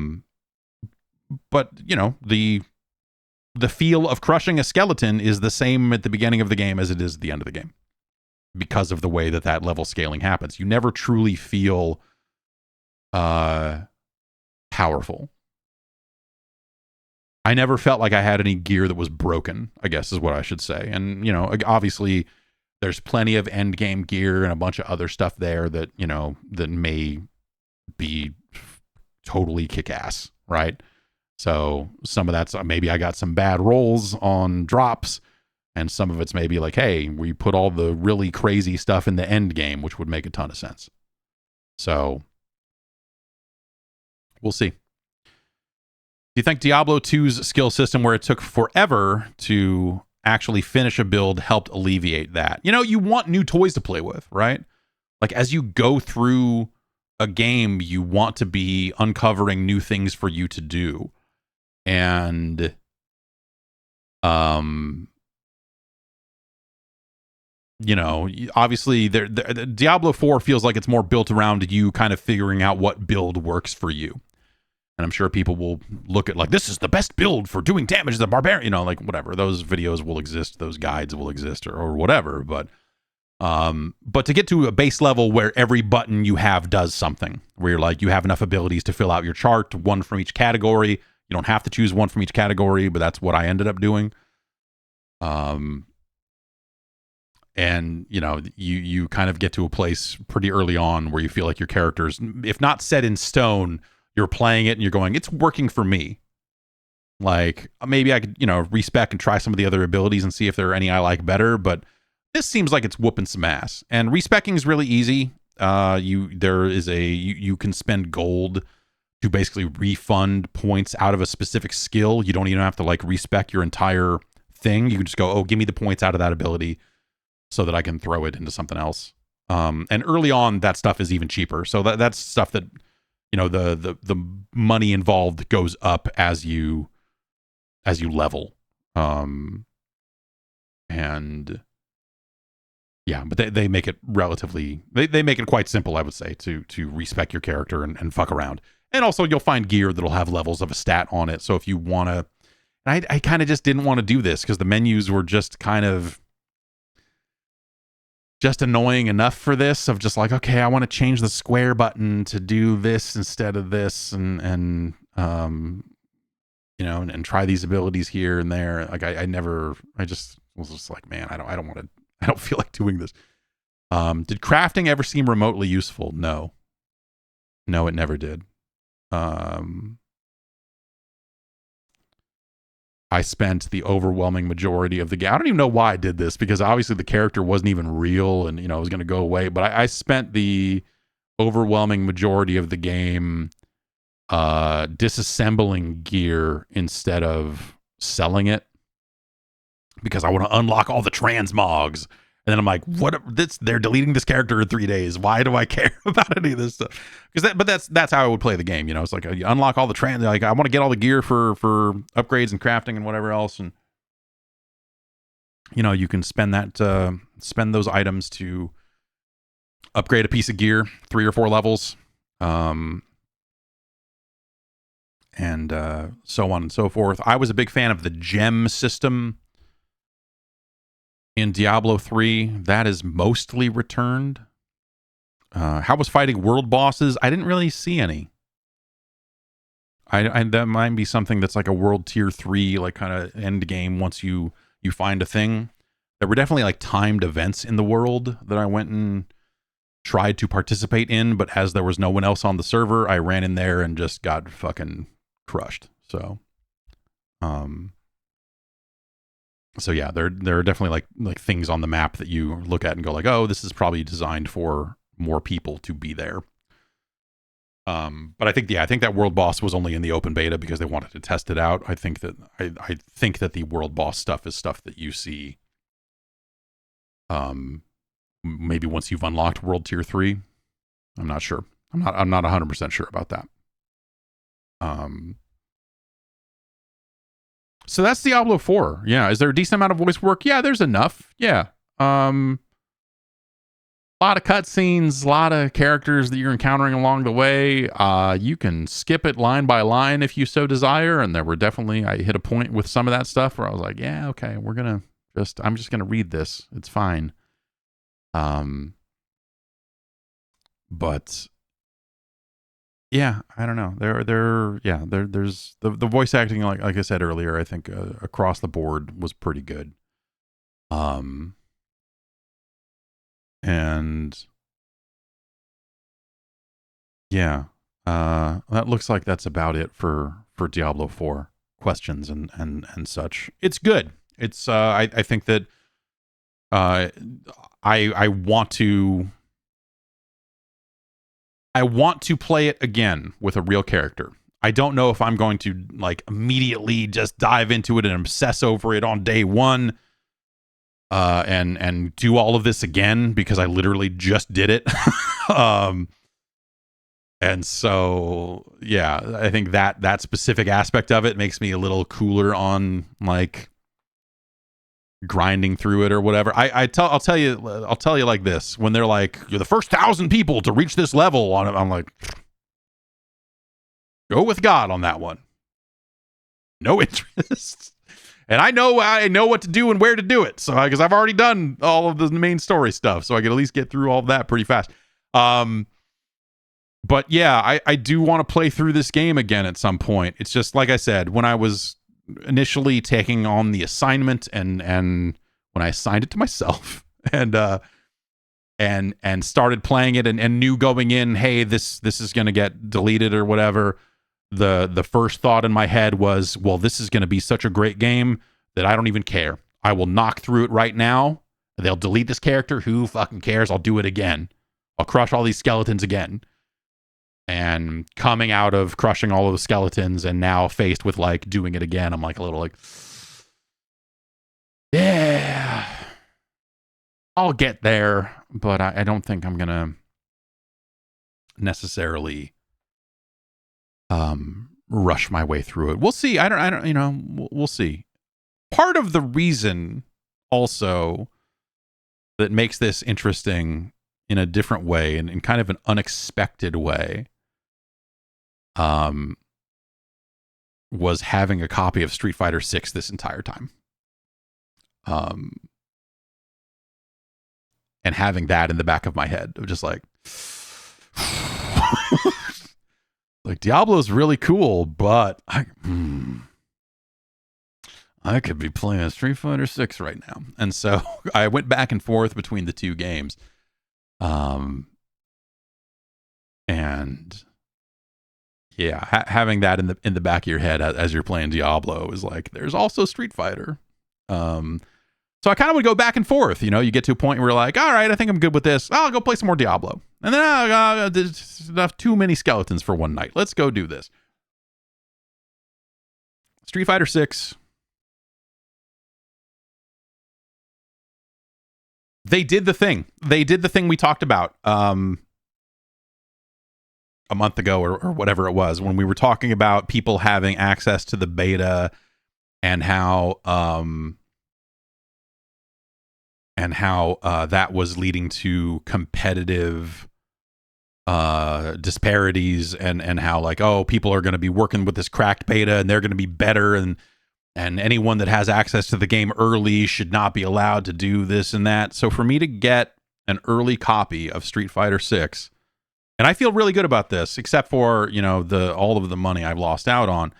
Speaker 1: the feel of crushing a skeleton is the same at the beginning of the game as it is at the end of the game because of the way that level scaling happens. You never truly feel powerful. I never felt like I had any gear that was broken, I guess is what I should say. And, obviously there's plenty of end game gear and a bunch of other stuff there that, that may be totally kick ass, right? So some of that's maybe I got some bad rolls on drops, and some of it's maybe like, hey, we put all the really crazy stuff in the end game, which would make a ton of sense. So we'll see. Do you think Diablo 2's skill system, where it took forever to actually finish a build, helped alleviate that? You want new toys to play with, right? Like as you go through a game, you want to be uncovering new things for you to do. And obviously the Diablo 4 feels like it's more built around you kind of figuring out what build works for you. And I'm sure people will look at like, this is the best build for doing damage as a barbarian, like whatever. Those videos will exist, those guides will exist or whatever. But to get to a base level where every button you have does something, where you're like, you have enough abilities to fill out your chart, one from each category. You don't have to choose one from each category, but that's what I ended up doing. And you kind of get to a place pretty early on where you feel like your character's, if not set in stone, you're playing it and you're going, it's working for me. Like maybe I could, respec and try some of the other abilities and see if there are any I like better, but this seems like it's whooping some ass. And respecking is really easy. You can spend gold to basically refund points out of a specific skill. You don't even have to like respec your entire thing. You can just go, oh, give me the points out of that ability so that I can throw it into something else. And early on, that stuff is even cheaper. So that's stuff that, the money involved goes up as you level. And Yeah, but they make it relatively, they make it quite simple, I would say, to respec your character and fuck around. And also you'll find gear that'll have levels of a stat on it. So if you want to, I kind of just didn't want to do this because the menus were just kind of just annoying enough for this, of just like, okay, I want to change the square button to do this instead of this, and you know, and try these abilities here and there. Like I just was just like, man, I don't want to, I don't feel like doing this. Did crafting ever seem remotely useful? No, it never did. I spent the overwhelming majority of the game. I don't even know why I did this, because obviously the character wasn't even real, and you know, it was going to go away. But I spent the overwhelming majority of the game disassembling gear instead of selling it, because I want to unlock all the transmogs. And then I'm like, what? They're deleting this character in 3 days. Why do I care about any of this stuff? But that's how I would play the game. You know, it's like you unlock all the like I want to get all the gear for upgrades and crafting and whatever else, and you know, you can spend those items to upgrade a piece of gear 3 or 4 levels, and so on and so forth. I was a big fan of the gem system in Diablo 3. That is mostly returned. How was fighting world bosses? I didn't really see any. I that might be something that's like a world tier 3, like kind of end game once you find a thing. There were definitely like timed events in the world that I went and tried to participate in, but as there was no one else on the server, I ran in there and just got fucking crushed. So yeah, there are definitely like things on the map that you look at and go like, oh, this is probably designed for more people to be there. But I think that world boss was only in the open beta because they wanted to test it out. I think that the world boss stuff is stuff that you see maybe once you've unlocked world tier 3. I'm not sure. I'm not 100% sure about that. So that's Diablo 4. Yeah. Is there a decent amount of voice work? Yeah, there's enough. Yeah. A lot of cutscenes, a lot of characters that you're encountering along the way. You can skip it line by line if you so desire. And there were definitely, I hit a point with some of that stuff where I was like, yeah, okay, I'm just going to read this. It's fine. But yeah, I don't know. There's the voice acting, like I said earlier, I think across the board was pretty good. And yeah, that looks like that's about it for Diablo 4 questions and such. It's good. It's I think that I want to play it again with a real character. I don't know if I'm going to like immediately just dive into it and obsess over it on day one, and do all of this again, because I literally just did it. And so yeah, I think that specific aspect of it makes me a little cooler on like grinding through it or whatever. I'll tell you like this: when they're like, you're the first 1,000 people to reach this level on it, I'm like, go with God on that one. No interest. And I know what to do and where to do it. So because I've already done all of the main story stuff, so I can at least get through all of that pretty fast. But yeah, I do want to play through this game again at some point. It's just like I said, when I was initially taking on the assignment and when I assigned it to myself and started playing it and knew going in, hey, this is going to get deleted or whatever, the first thought in my head was, well, this is going to be such a great game that I don't even care. I will knock through it right now. They'll delete this character. Who fucking cares? I'll do it again. I'll crush all these skeletons again. And coming out of crushing all of the skeletons and now faced with like doing it again, I'm like a little like, yeah, I'll get there, but I don't think I'm gonna necessarily rush my way through it. We'll see. I don't we'll see. Part of the reason also that makes this interesting in a different way and in kind of an unexpected way was having a copy of Street Fighter 6 this entire time. And having that in the back of my head of just like like Diablo is really cool, but I could be playing Street Fighter 6 right now. And so I went back and forth between the two games. And yeah, having that in the back of your head as you're playing Diablo is like, there's also Street Fighter. So I kind of would go back and forth. You know, you get to a point where you're like, all right, I think I'm good with this. I'll go play some more Diablo. And then there's enough too many skeletons for one night. Let's go do this. Street Fighter 6. They did the thing. They did the thing we talked about a month ago or whatever it was when we were talking about people having access to the beta and how that was leading to competitive disparities and how like, oh, people are going to be working with this cracked beta and they're going to be better and anyone that has access to the game early should not be allowed to do this and that. So for me to get an early copy of Street Fighter 6, and I feel really good about this, except for, you know, all of the money I've lost out on,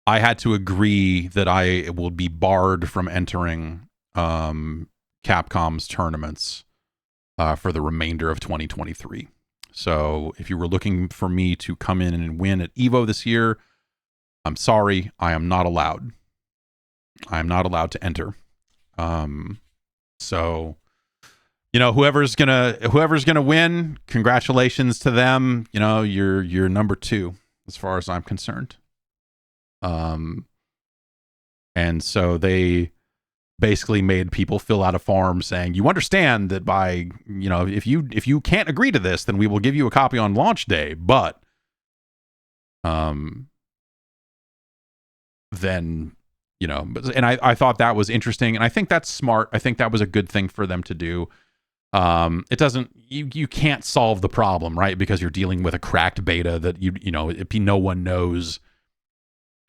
Speaker 1: I had to agree that I will be barred from entering Capcom's tournaments for the remainder of 2023. So if you were looking for me to come in and win at EVO this year, I'm sorry, I am not allowed. I am not allowed to enter. So, you know, whoever's gonna win, congratulations to them. You know, you're number 2 as far as I'm concerned. And so they basically made people fill out a form saying, you understand that by, you know, if you can't agree to this, then we will give you a copy on launch day. But then, you know, and I thought that was interesting, and I think that's smart. I think that was a good thing for them to do. It doesn't, you can't solve the problem, right? Because you're dealing with a cracked beta that you know, no one knows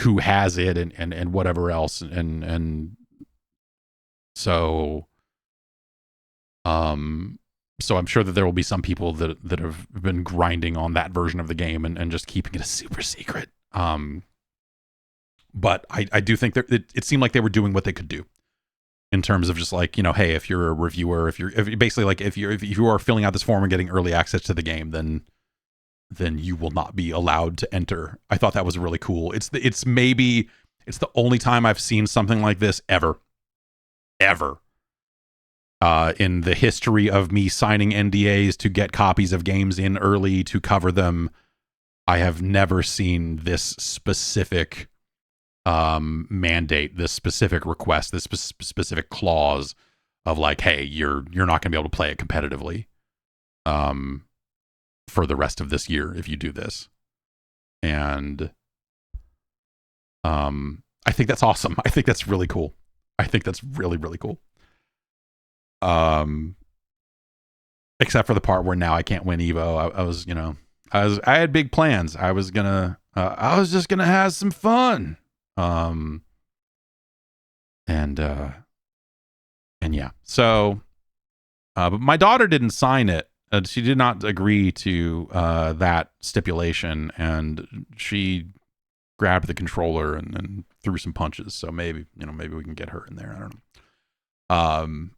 Speaker 1: who has it and whatever else. And so I'm sure that there will be some people that have been grinding on that version of the game and just keeping it a super secret. But I do think that it seemed like they were doing what they could do in terms of just like, you know, hey, if you're a reviewer, if basically like if you are filling out this form and getting early access to the game, then you will not be allowed to enter. I thought that was really cool. It's the only time I've seen something like this ever in the history of me signing NDAs to get copies of games in early to cover them. I have never seen this specific mandate, this specific request, this specific clause of like, hey, you're not going to be able to play it competitively for the rest of this year if you do this. And I think that's awesome. I think that's really cool. I think that's really, really cool. Except for the part where now I can't win EVO. I had big plans. I was just gonna have some fun. And yeah. So, but my daughter didn't sign it. She did not agree to that stipulation, and she grabbed the controller and threw some punches. So maybe we can get her in there. I don't know.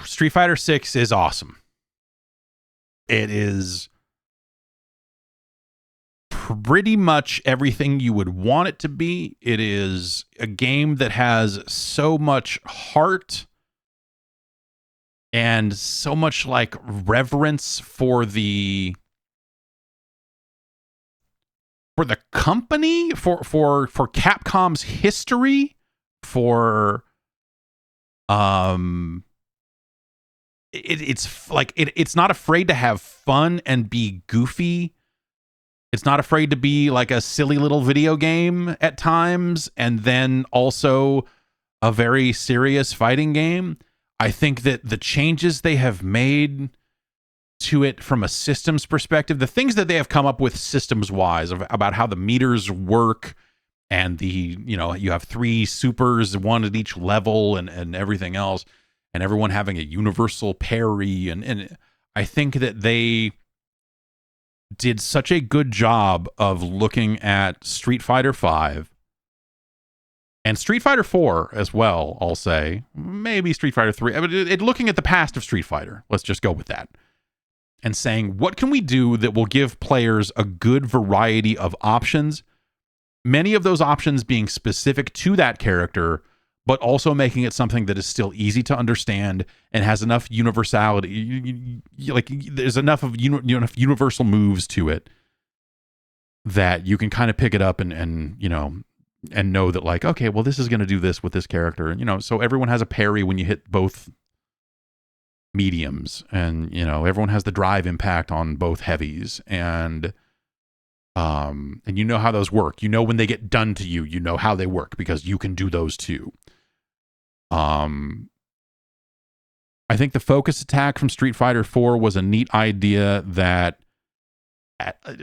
Speaker 1: Street Fighter 6 is awesome. It is pretty much everything you would want it to be. It is a game that has so much heart and so much like reverence for the company, for Capcom's history, for it's like it's not afraid to have fun and be goofy. It's not afraid to be like a silly little video game at times, and then also a very serious fighting game. I think that the changes they have made to it from a systems perspective, the things that they have come up with systems wise about how the meters work, and you have 3 supers, 1 at each level, and everything else, and everyone having a universal parry, and I think that they did such a good job of looking at Street Fighter V and Street Fighter 4 as well, I'll say. Maybe Street Fighter 3. I mean, looking at the past of Street Fighter, let's just go with that. And saying, what can we do that will give players a good variety of options? Many of those options being specific to that character, but also making it something that is still easy to understand and has enough universality. There's enough of universal moves to it that you can kind of pick it up and know that, like, okay, well, this is going to do this with this character. And, so everyone has a parry when you hit both mediums, and, everyone has the drive impact on both heavies, and you know how those work. When they get done to you, how they work because you can do those too. I think the focus attack from Street Fighter 4 was a neat idea that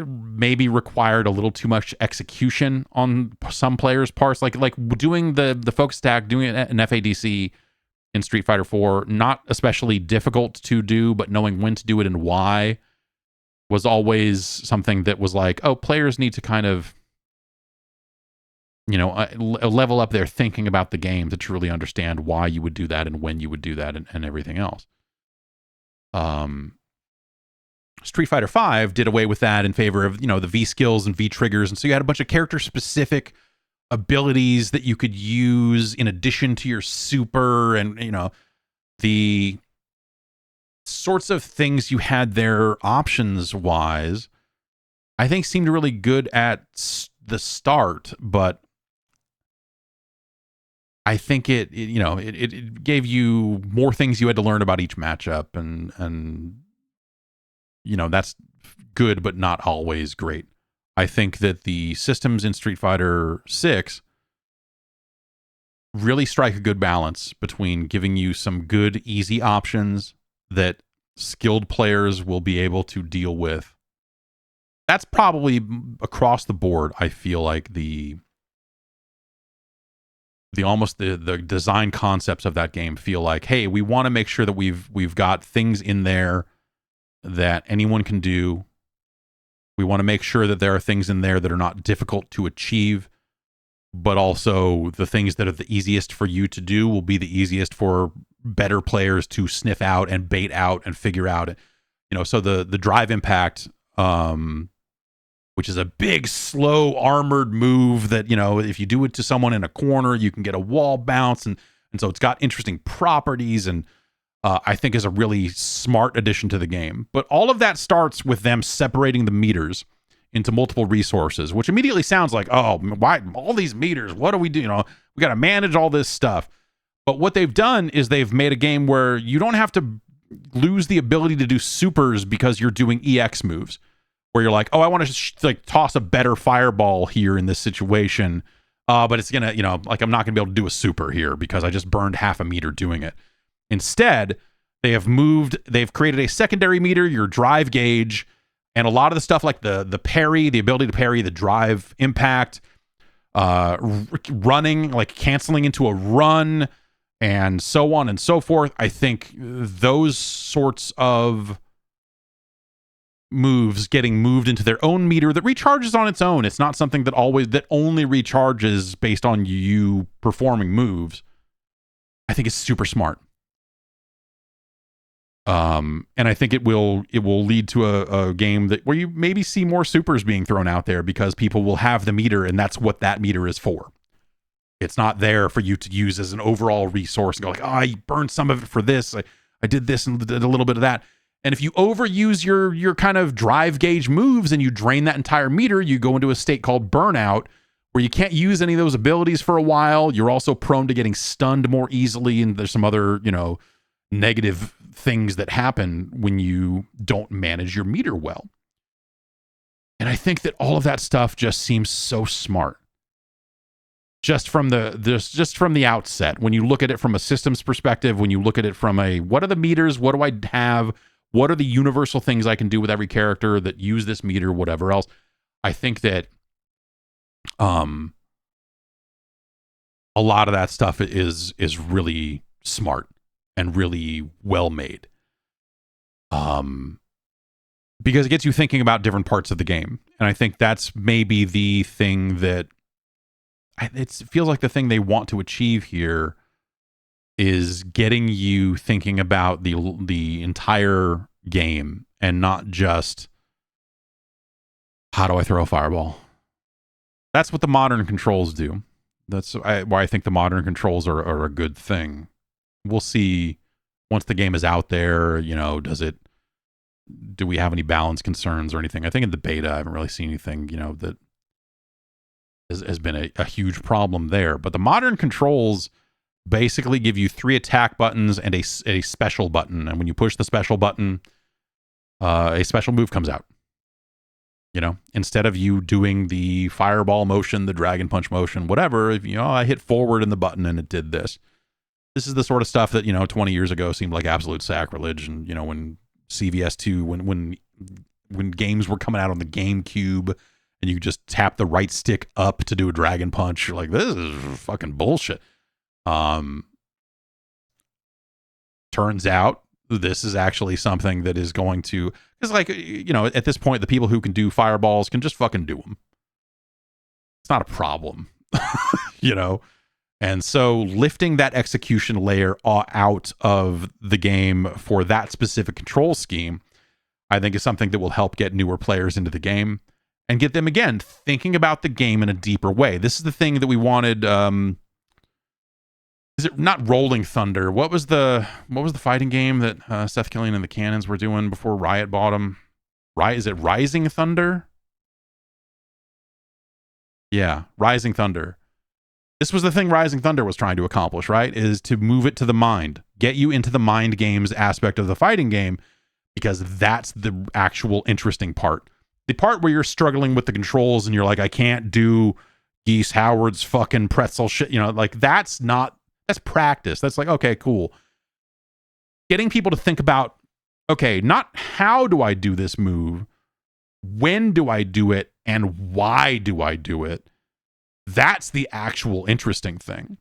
Speaker 1: maybe required a little too much execution on some players' parts. Like doing the focus attack, doing an FADC in Street Fighter 4, not especially difficult to do, but knowing when to do it and why was always something that was like, oh, players need to kind of, level up their thinking about the game to truly understand why you would do that and when you would do that and everything else. Street Fighter V did away with that in favor of, the V skills and V triggers. And so you had a bunch of character specific abilities that you could use in addition to your super, and, the sorts of things you had there options wise, I think seemed really good at the start, but I think it gave you more things you had to learn about each matchup, and that's good, but not always great. I think that the systems in Street Fighter 6 really strike a good balance between giving you some good, easy options that skilled players will be able to deal with. That's probably across the board. I feel like the design concepts of that game feel like, hey, we want to make sure that we've got things in there that anyone can do. We want to make sure that there are things in there that are not difficult to achieve, but also the things that are the easiest for you to do will be the easiest for better players to sniff out and bait out and figure out. So the drive impact, which is a big, slow, armored move that, if you do it to someone in a corner, you can get a wall bounce. And so it's got interesting properties, and I think is a really smart addition to the game. But all of that starts with them separating the meters into multiple resources, which immediately sounds like, oh, why all these meters? What do we do? We got to manage all this stuff. But what they've done is they've made a game where you don't have to lose the ability to do supers because you're doing EX moves, where you're like, oh, I want to toss a better fireball here in this situation, but it's gonna, I'm not gonna be able to do a super here because I just burned half a meter doing it. Instead, they've created a secondary meter, your drive gauge, and a lot of the stuff like the parry, the ability to parry, the drive impact, running, like canceling into a run, and so on and so forth. I think those sorts of moves getting moved into their own meter that recharges on its own. It's not something that only recharges based on you performing moves. I think it's super smart. And I think it will lead to a game where you maybe see more supers being thrown out there because people will have the meter, and that's what that meter is for. It's not there for you to use as an overall resource and go like, oh, I burned some of it for this. I did this and did a little bit of that. And if you overuse your kind of drive gauge moves and you drain that entire meter, you go into a state called burnout, where you can't use any of those abilities for a while. You're also prone to getting stunned more easily, and there's some other, negative things that happen when you don't manage your meter well. And I think that all of that stuff just seems so smart. just from the outset, when you look at it from a systems perspective, when you look at it from a what are the meters, what do I have, what are the universal things I can do with every character that use this meter, whatever else, I think that a lot of that stuff is really smart and really well made. Because it gets you thinking about different parts of the game. And I think that's maybe the thing that it feels like the thing they want to achieve here is getting you thinking about the entire game and not just how do I throw a fireball. That's what the modern controls do. That's why I think the modern controls are a good thing. We'll see once the game is out there, do we have any balance concerns or anything? I think in the beta, I haven't really seen anything, that has been a huge problem there. But the modern controls basically give you 3 attack buttons and a special button. And when you push the special button, a special move comes out. Instead of you doing the fireball motion, the dragon punch motion, whatever, I hit forward in the button and it did this. This is the sort of stuff that, 20 years ago seemed like absolute sacrilege. And, when CVS2, when games were coming out on the GameCube and you just tap the right stick up to do a dragon punch, you're like, this is fucking bullshit. Turns out this is actually something that is going to, because at this point, the people who can do fireballs can just fucking do them. It's not a problem, And so lifting that execution layer out of the game for that specific control scheme, I think is something that will help get newer players into the game and get them, again, thinking about the game in a deeper way. This is the thing that we wanted. Is it not Rolling Thunder? What was the fighting game that Seth Killian and the Cannons were doing before Riot bought them? Is it Rising Thunder? Yeah, Rising Thunder. This was the thing Rising Thunder was trying to accomplish, right? Is to move it to the mind, get you into the mind games aspect of the fighting game, because that's the actual interesting part. The part where you're struggling with the controls and you're like, I can't do Geese Howard's fucking pretzel shit, that's practice. That's like, okay, cool. Getting people to think about, okay, not how do I do this move, when do I do it, and why do I do it? That's the actual interesting thing.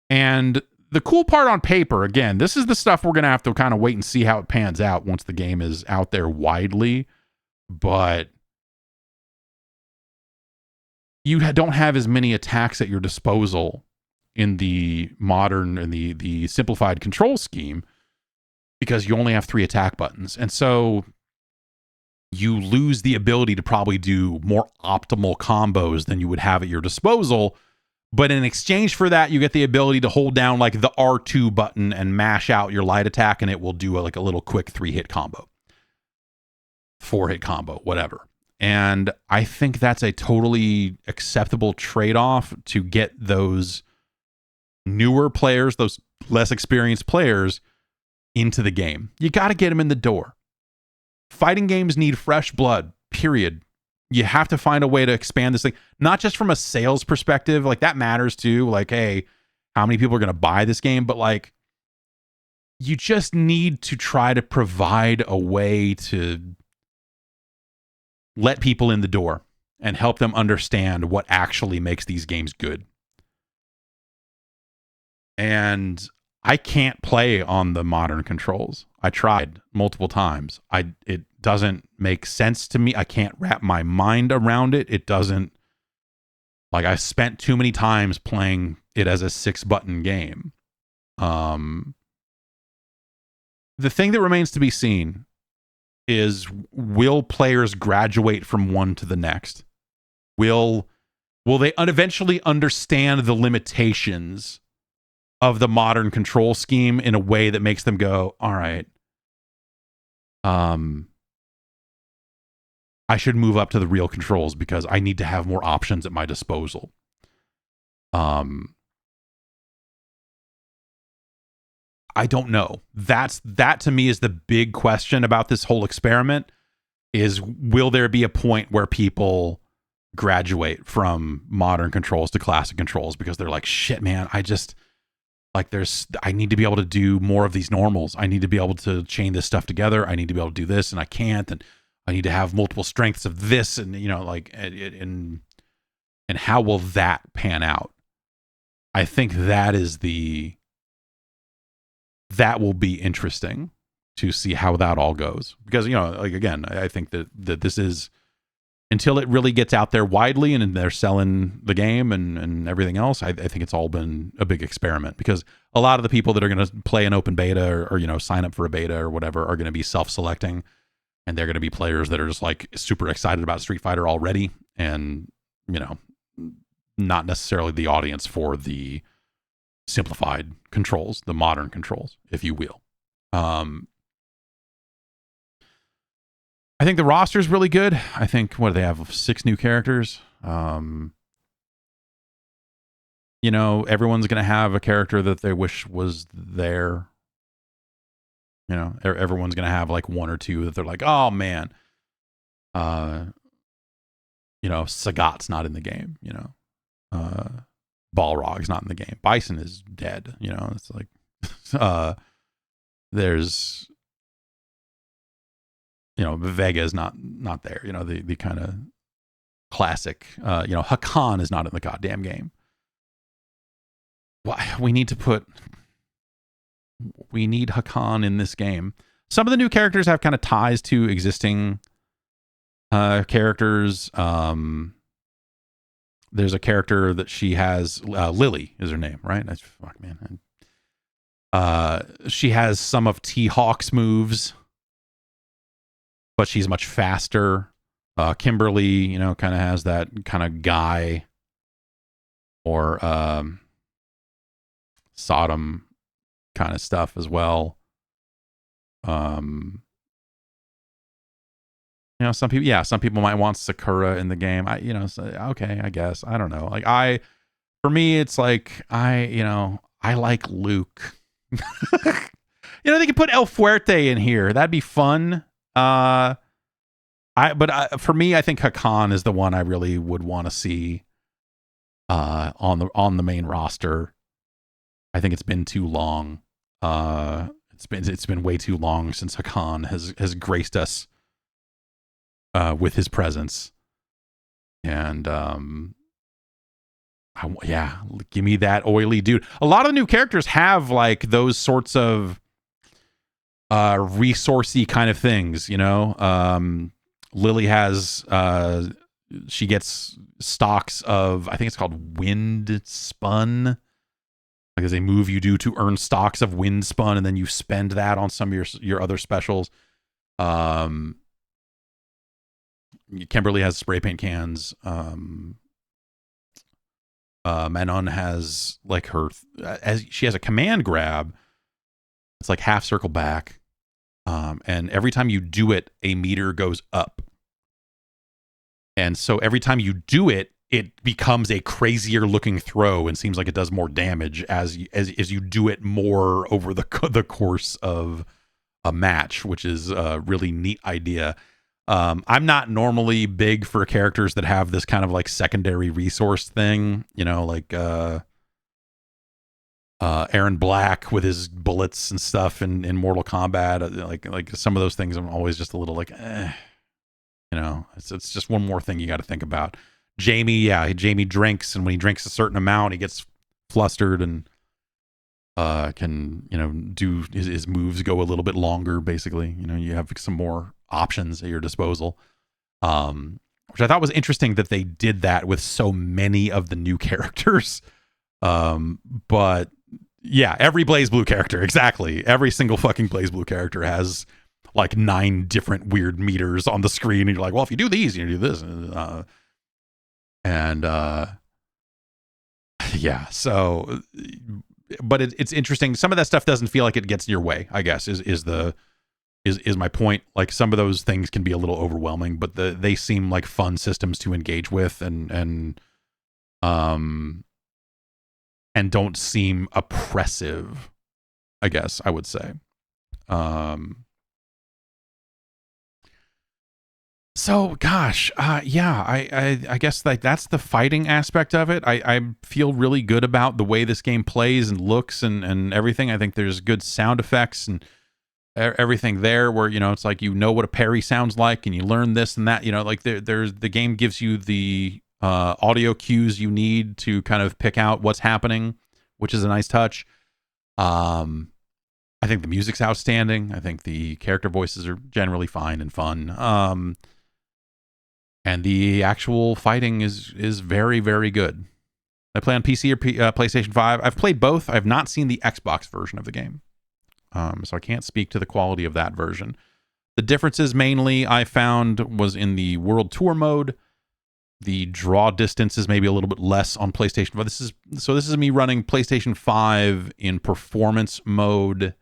Speaker 1: And the cool part on paper, again, this is the stuff we're going to have to kind of wait and see how it pans out once the game is out there widely. But you don't have as many attacks at your disposal in the modern and the simplified control scheme because you only have 3 attack buttons. And so you lose the ability to probably do more optimal combos than you would have at your disposal. But in exchange for that, you get the ability to hold down like the R2 button and mash out your light attack, and it will do a little quick 3-hit combo, 4-hit combo, whatever. And I think that's a totally acceptable trade-off to get those newer players, those less experienced players, into the game. You got to get them in the door. Fighting games need fresh blood, period. You have to find a way to expand this thing, not just from a sales perspective, that matters too. Hey, how many people are going to buy this game? But you just need to try to provide a way to let people in the door and help them understand what actually makes these games good. And I can't play on the modern controls. I tried multiple times. It doesn't make sense to me. I can't wrap my mind around it. It doesn't, I spent too many times playing it as a 6-button game. The thing that remains to be seen is, will players graduate from one to the next? Will they eventually understand the limitations of the modern control scheme in a way that makes them go, all right, I should move up to the real controls because I need to have more options at my disposal. I don't know. That to me is the big question about this whole experiment, is will there be a point where people graduate from modern controls to classic controls because they're like, shit, man, I just like I need to be able to do more of these normals. I need to be able to chain this stuff together. I need to be able to do this, and I can't. And I need to have multiple strengths of this, and like, and how will that pan out? I think that will be interesting to see how that all goes, because like, again, I think that this is, until it really gets out there widely and they're selling the game and everything else, I think it's all been a big experiment, because a lot of the people that are going to play an open beta or sign up for a beta or whatever are going to be self-selecting, and they're going to be players that are just like super excited about Street Fighter already, and not necessarily the audience for the simplified controls, the modern controls, if you will. I think the roster is really good. I think, what do they have? 6 new characters. Everyone's going to have a character that they wish was there. Everyone's going to have like 1 or 2 that they're like, oh man, Sagat's not in the game. Balrog's not in the game. Bison is dead. It's like, there's, Vega's not there. The kind of classic, Hakan is not in the goddamn game. Why? We need Hakan in this game. Some of the new characters have kind of ties to existing characters. There's a character that she has, Lily is her name, right? Fuck, man. She has some of T-Hawk's moves, but she's much faster. Kimberly, kind of has that kind of guy or Sodom kind of stuff as well. Some people might want Sakura in the game. Okay, I guess. I don't know. Like, for me, it's like, I like Luke. They could put El Fuerte in here. That'd be fun. For me, I think Hakan is the one I really would want to see on the main roster. I think it's been too long. It's been way too long since Hakan has graced us with his presence. And give me that oily dude. A lot of the new characters have like those sorts of resourcey kind of things, Lily has she gets stocks of, I think it's called wind spun. Like, there's a move you do to earn stocks of wind spun, and then you spend that on some of your other specials. Kimberly has spray paint cans. Manon has like as she has a command grab. It's like half circle back. And every time you do it, a meter goes up. And so every time you do it, it becomes a crazier looking throw and seems like it does more damage as you do it more over the course of a match, which is a really neat idea. I'm not normally big for characters that have this kind of like secondary resource thing, like Aaron Black with his bullets and stuff in Mortal Kombat. Like some of those things, I'm always just a little like, it's just one more thing you got to think about. Jamie drinks, and when he drinks a certain amount, he gets flustered and can do his moves go a little bit longer. Basically, you have some more options at your disposal, which I thought was interesting that they did that with so many of the new characters. But yeah, every BlazBlue character, exactly. Every single fucking BlazBlue character has like 9 different weird meters on the screen, and you're like, well, if you do these, you do this, yeah. So, but it's interesting. Some of that stuff doesn't feel like it gets in your way, I guess, is my point. Like, some of those things can be a little overwhelming, but they seem like fun systems to engage with, and don't seem oppressive, I guess I would say. So, gosh, yeah, I guess like that's the fighting aspect of it. I feel really good about the way this game plays and looks and everything. I think there's good sound effects and everything there where, you know, it's like, you know what a parry sounds like and you learn this and that, you know, like there's the game gives you the audio cues you need to kind of pick out what's happening, which is a nice touch. I think the music's outstanding. I think the character voices are generally fine and fun. And the actual fighting is very, very good. I play on PC or PlayStation 5. I've played both. I've not seen the Xbox version of the game. So I can't speak to the quality of that version. The differences mainly I found was in the World Tour mode. The draw distance is maybe a little bit less on PlayStation 5. This is me running PlayStation 5 in performance mode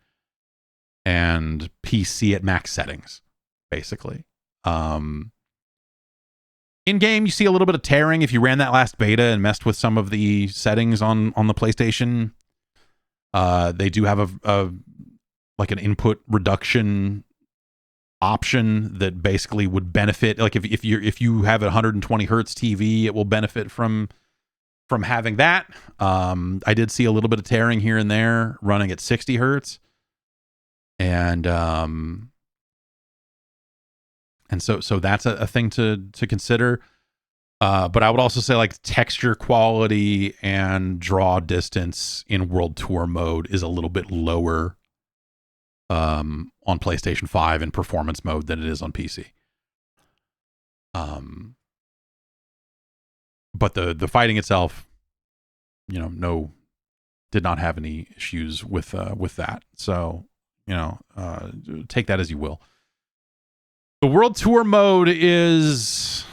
Speaker 1: and PC at max settings, basically. In game, you see a little bit of tearing if you ran that last beta and messed with some of the settings on the PlayStation. They do have a like an input reduction option that basically would benefit. Like if you have a 120 hertz TV, it will benefit from having that. I did see a little bit of tearing here and there running at 60 hertz, and so that's a thing to consider. But I would also say like texture quality and draw distance in World Tour mode is a little bit lower on PlayStation 5 in performance mode than it is on PC. But the fighting itself, you know, did not have any issues with that. So, you know, take that as you will. The World Tour mode is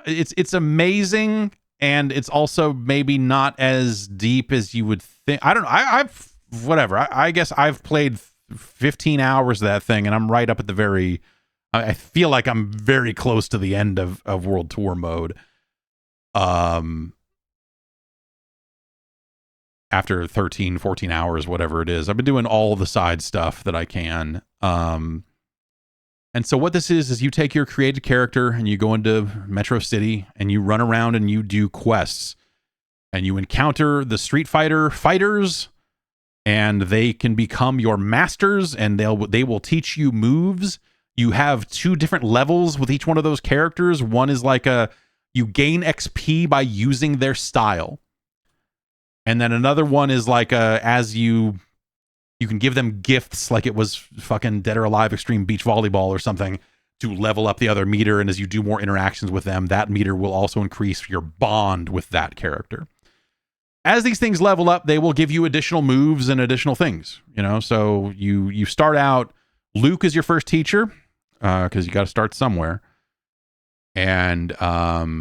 Speaker 1: it's amazing, and it's also maybe not as deep as you would think. I don't know. I've whatever. I guess I've played 15 hours of that thing, and I'm right up at the very. I feel like I'm very close to the end of World Tour mode. After 13, 14 hours, whatever it is, I've been doing all the side stuff that I can. And so what this is you take your created character and you go into Metro City and you run around and you do quests and you encounter the Street Fighter fighters, and they can become your masters, and they will teach you moves. You have 2 different levels with each one of those characters. One is like you gain XP by using their style. And then another one is like as you can give them gifts, like it was fucking Dead or Alive Extreme Beach Volleyball or something, to level up the other meter. And as you do more interactions with them, that meter will also increase your bond with that character. As these things level up, they will give you additional moves and additional things, you know? So you start out, Luke is your first teacher, because you got to start somewhere. And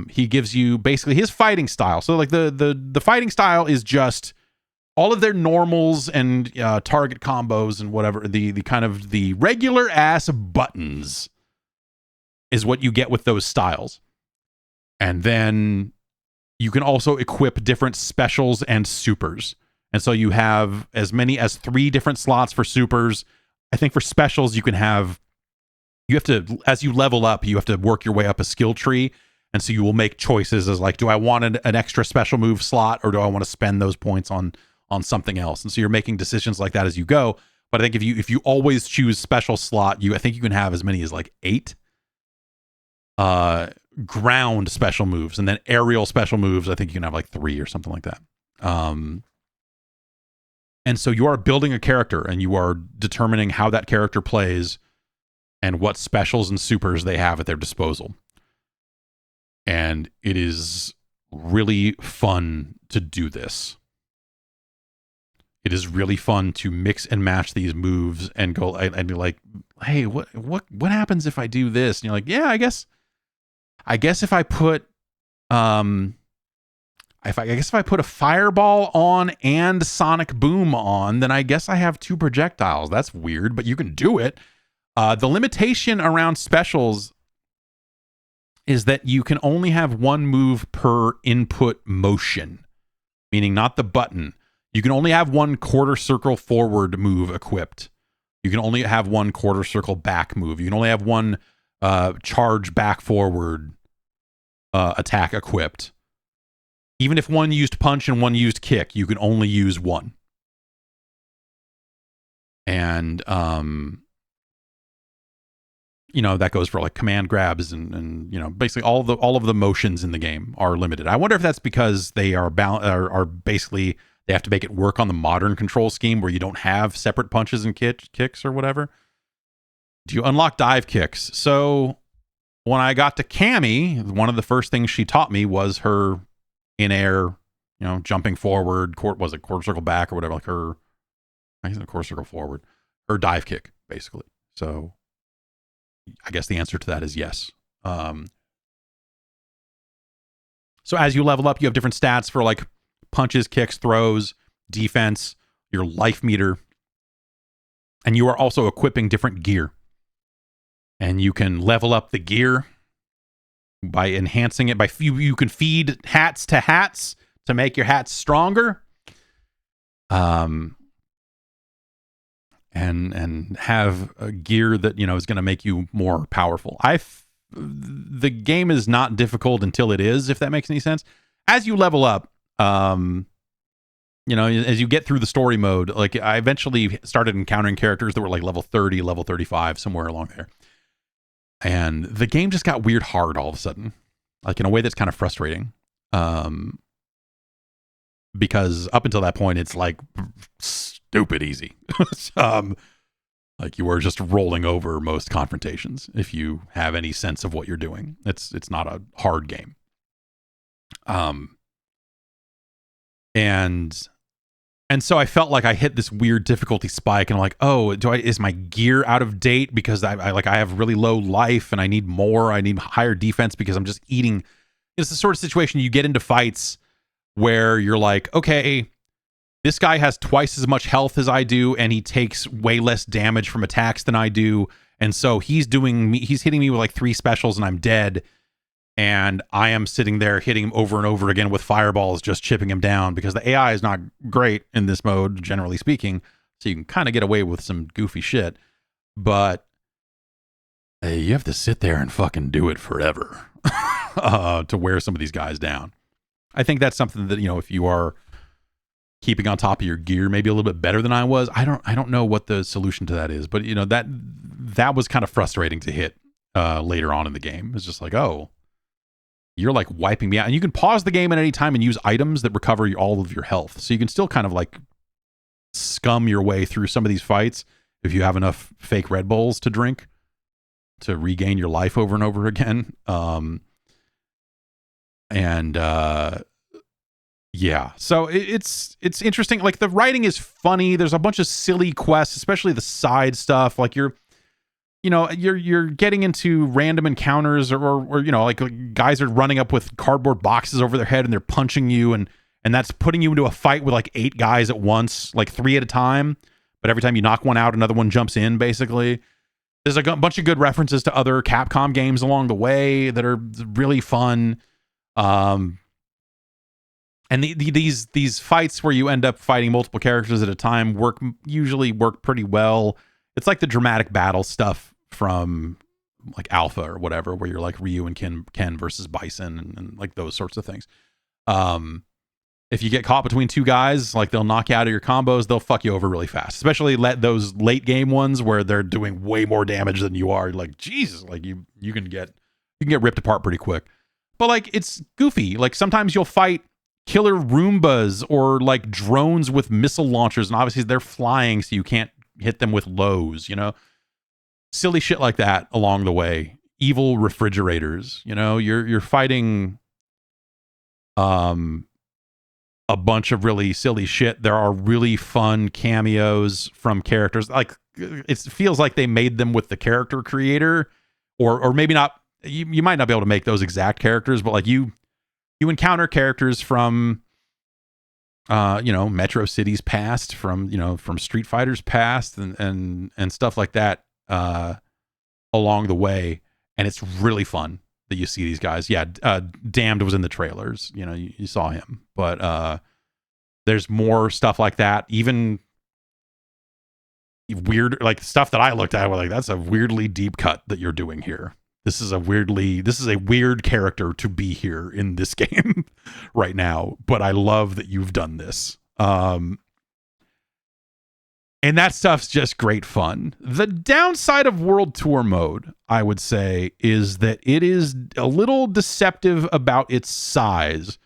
Speaker 1: he gives you basically his fighting style. So like the fighting style is just all of their normals and target combos and whatever. The kind of the regular ass buttons is what you get with those styles. And then you can also equip different specials and supers. And so you have as many as 3 different slots for supers. I think for specials, you have to, as you level up, you have to work your way up a skill tree. And so you will make choices as like, do I want an extra special move slot, or do I want to spend those points on something else? And so you're making decisions like that as you go. But I think if you always choose special slot, I think you can have as many as like 8 ground special moves, and then aerial special moves. I think you can have like 3 or something like that. And so you are building a character, and you are determining how that character plays and what specials and supers they have at their disposal. And it is really fun to do this. It is really fun to mix and match these moves and go and be like, hey, what happens if I do this? And you're like, yeah, I guess if I put if I put a fireball on and sonic boom on, then I guess I have 2 projectiles. That's weird, but you can do it. The limitation around specials is that you can only have 1 move per input motion, meaning not the button. You can only have 1 quarter circle forward move equipped. You can only have one quarter circle back move. You can only have one charge back forward attack equipped. Even if one used punch and one used kick, you can only use one. And that goes for like command grabs and basically all of the motions in the game are limited. I wonder if that's because they are basically they have to make it work on the modern control scheme where you don't have separate punches and kicks or whatever. Do you unlock dive kicks? So when I got to Cammy, one of the first things she taught me was her in-air, jumping forward, quarter circle back or whatever, like her, I guess quarter circle forward, her dive kick, basically. So I guess the answer to that is yes. So as you level up, you have different stats for like punches, kicks, throws, defense, your life meter, and you are also equipping different gear. And you can level up the gear by enhancing it. You can feed hats to make your hats stronger. And have a gear that is going to make you more powerful. The game is not difficult until it is, if that makes any sense. As you level up, as you get through the story mode, like I eventually started encountering characters that were like level 30, level 35, somewhere along there. And the game just got weird hard all of a sudden, like in a way that's kind of frustrating. Because up until that point, it's like stupid easy. Like you are just rolling over most confrontations if you have any sense of what you're doing. It's not a hard game. And so I felt like I hit this weird difficulty spike, and I'm like, oh, is my gear out of date because I have really low life and I need higher defense because I'm just eating. It's the sort of situation you get into fights where you're like, okay, this guy has twice as much health as I do, and he takes way less damage from attacks than I do. And so he's hitting me with like 3 specials and I'm dead. And I am sitting there hitting him over and over again with fireballs, just chipping him down because the AI is not great in this mode, generally speaking. So you can kind of get away with some goofy shit. But you have to sit there and fucking do it forever to wear some of these guys down. I think that's something that, if you are keeping on top of your gear maybe a little bit better than I was. I don't know what the solution to that is, but that was kind of frustrating to hit later on in the game. It's just like, oh, you're like wiping me out. And you can pause the game at any time and use items that recover all of your health. So you can still kind of like scum your way through some of these fights if you have enough fake Red Bulls to drink to regain your life over and over again. Yeah, so it's interesting. Like the writing is funny. There's a bunch of silly quests, especially the side stuff. Like you're getting into random encounters or like guys are running up with cardboard boxes over their head and they're punching you and that's putting you into a fight with like 8 guys at once, like 3 at a time. But every time you knock one out, another one jumps in, basically. There's a bunch of good references to other Capcom games along the way that are really fun. And these fights where you end up fighting multiple characters at a time usually work pretty well. It's like the dramatic battle stuff from like Alpha or whatever, where you're like Ryu and Ken versus Bison and like those sorts of things. If you get caught between 2 guys, like they'll knock you out of your combos, they'll fuck you over really fast. Especially those late game ones where they're doing way more damage than you are. Like, Jesus, like you can get ripped apart pretty quick. But like it's goofy. Like sometimes you'll fight killer Roombas or like drones with missile launchers, and obviously they're flying, so you can't hit them with lows, silly shit like that along the way. Evil refrigerators, you're fighting a bunch of really silly shit. There are really fun cameos from characters. Like it feels like they made them with the character creator, or maybe not. You might not be able to make those exact characters, but like you encounter characters from Metro City's past, from Street Fighter's past and stuff like that along the way, and it's really fun that you see these guys. Yeah, Damned was in the trailers, you saw him, but there's more stuff like that. Even weird, like stuff that I looked at, was like, that's a weirdly deep cut that you're doing here. This is a weird character to be here in this game right now, but I love that you've done this. And that stuff's just great fun. The downside of World Tour mode, I would say, is that it is a little deceptive about its size.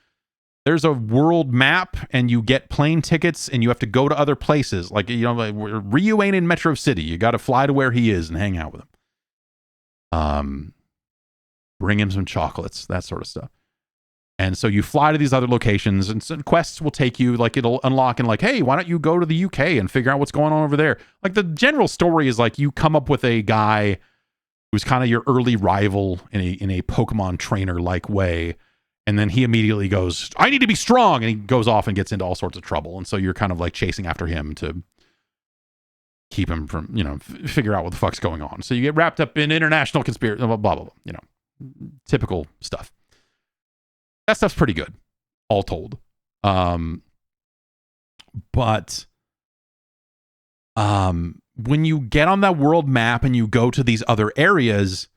Speaker 1: There's a world map, and you get plane tickets, and you have to go to other places. Like, you know, like Ryu ain't in Metro City. You got to fly to where he is and hang out with him. Bring him some chocolates, that sort of stuff. And so you fly to these other locations, and some quests will take you, like it'll unlock and like, hey, why don't you go to the UK and figure out what's going on over there? Like the general story is like you come up with a guy who's kind of your early rival in a Pokemon trainer like way, and then he immediately goes, I need to be strong, and he goes off and gets into all sorts of trouble. And so you're kind of like chasing after him to keep him from, you know, figure out what the fuck's going on. So you get wrapped up in international conspiracy, blah, blah, blah, you know, typical stuff. That stuff's pretty good, all told. But when you get on that world map and you go to these other areas,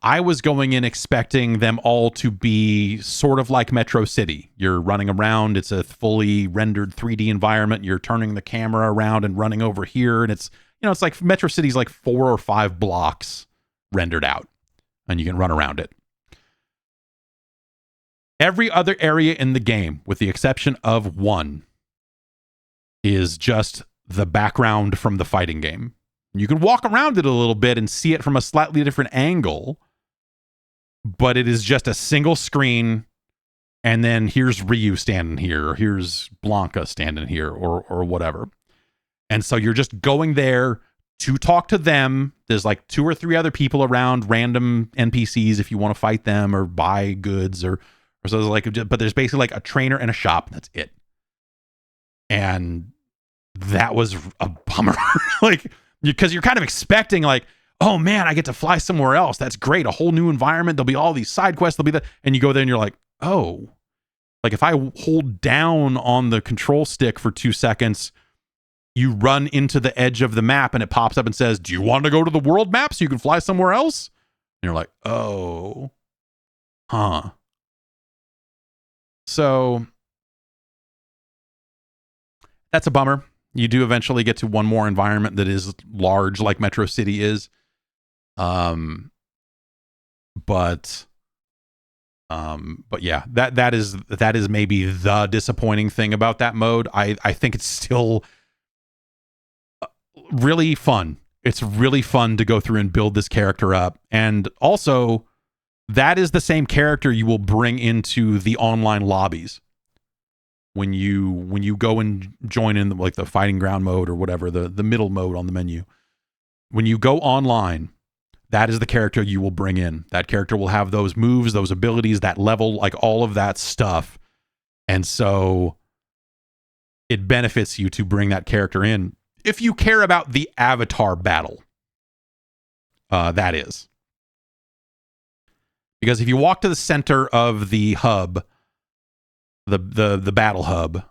Speaker 1: I was going in expecting them all to be sort of like Metro City. You're running around. It's a fully rendered 3D environment. You're turning the camera around and running over here. And it's, you know, it's like Metro City's like 4 or 5 blocks rendered out, and you can run around it. Every other area in the game, with the exception of one, is just the background from the fighting game. You can walk around it a little bit and see it from a slightly different angle, but it is just a single screen, and then here's Ryu standing here, or here's Blanca standing here, or whatever. And so you're just going there to talk to them. There's like 2 or 3 other people around, random NPCs if you want to fight them or buy goods or so. There's like, but there's basically like a trainer and a shop. And that's it. And that was a bummer. Like, because you're kind of expecting like, oh man, I get to fly somewhere else. That's great. A whole new environment. There'll be all these side quests. There'll be that. And you go there and you're like, oh, like if I hold down on the control stick for 2 seconds, you run into the edge of the map and it pops up and says, do you want to go to the world map so you can fly somewhere else? And you're like, oh, huh. So that's a bummer. You do eventually get to one more environment that is large like Metro City is. But yeah, that is maybe the disappointing thing about that mode. I think it's still really fun. It's really fun to go through and build this character up. And also, that is the same character you will bring into the online lobbies when you go and join in like the fighting ground mode or whatever, the middle mode on the menu. When you go online, that is the character you will bring in. That character will have those moves, those abilities, that level, like all of that stuff. And so it benefits you to bring that character in if you care about the avatar battle. That is. Because if you walk to the center of the hub, the battle hub,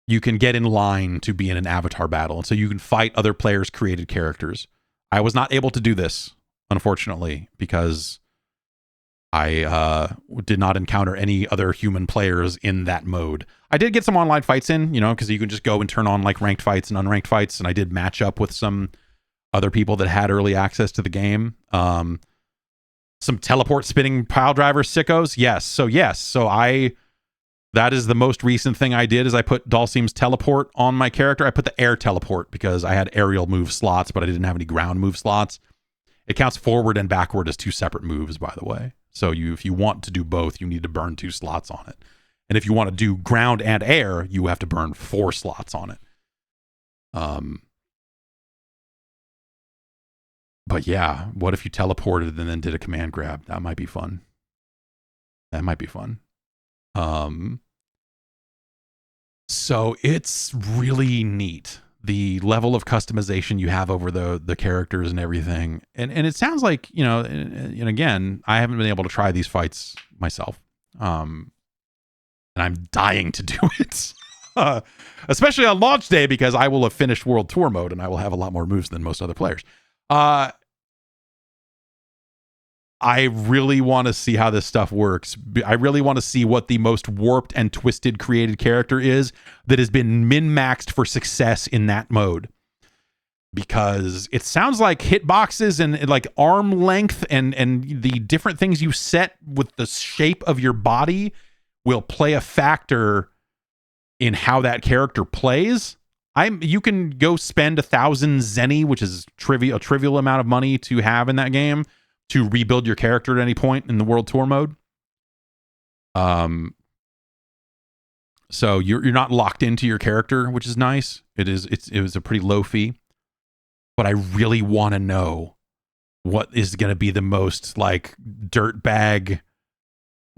Speaker 1: you can get in line to be in an avatar battle. And so you can fight other players' created characters. I was not able to do this, unfortunately, because I did not encounter any other human players in that mode. I did get some online fights in, because you can just go and turn on like ranked fights and unranked fights. And I did match up with some other people that had early access to the game. Some teleport spinning pile driver sickos. Yes. So that is the most recent thing I did is I put Dalsim's teleport on my character. I put the air teleport because I had aerial move slots, but I didn't have any ground move slots. It counts forward and backward as 2 separate moves, by the way. So if you want to do both, you need to burn 2 slots on it. And if you want to do ground and air, you have to burn 4 slots on it. But yeah, what if you teleported and then did a command grab? That might be fun. So it's really neat, the level of customization you have over the characters and everything. And it sounds like, and again, I haven't been able to try these fights myself. And I'm dying to do it. Especially on launch day, because I will have finished World Tour mode and I will have a lot more moves than most other players. I really want to see how this stuff works. I really want to see what the most warped and twisted created character is that has been min-maxed for success in that mode. Because it sounds like hitboxes and like arm length and the different things you set with the shape of your body will play a factor in how that character plays. You can go spend 1,000 zenny, which is a trivial amount of money to have in that game, to rebuild your character at any point in the World Tour mode. So you're not locked into your character, which is nice. It was a pretty low fee. But I really want to know what is going to be the most like dirtbag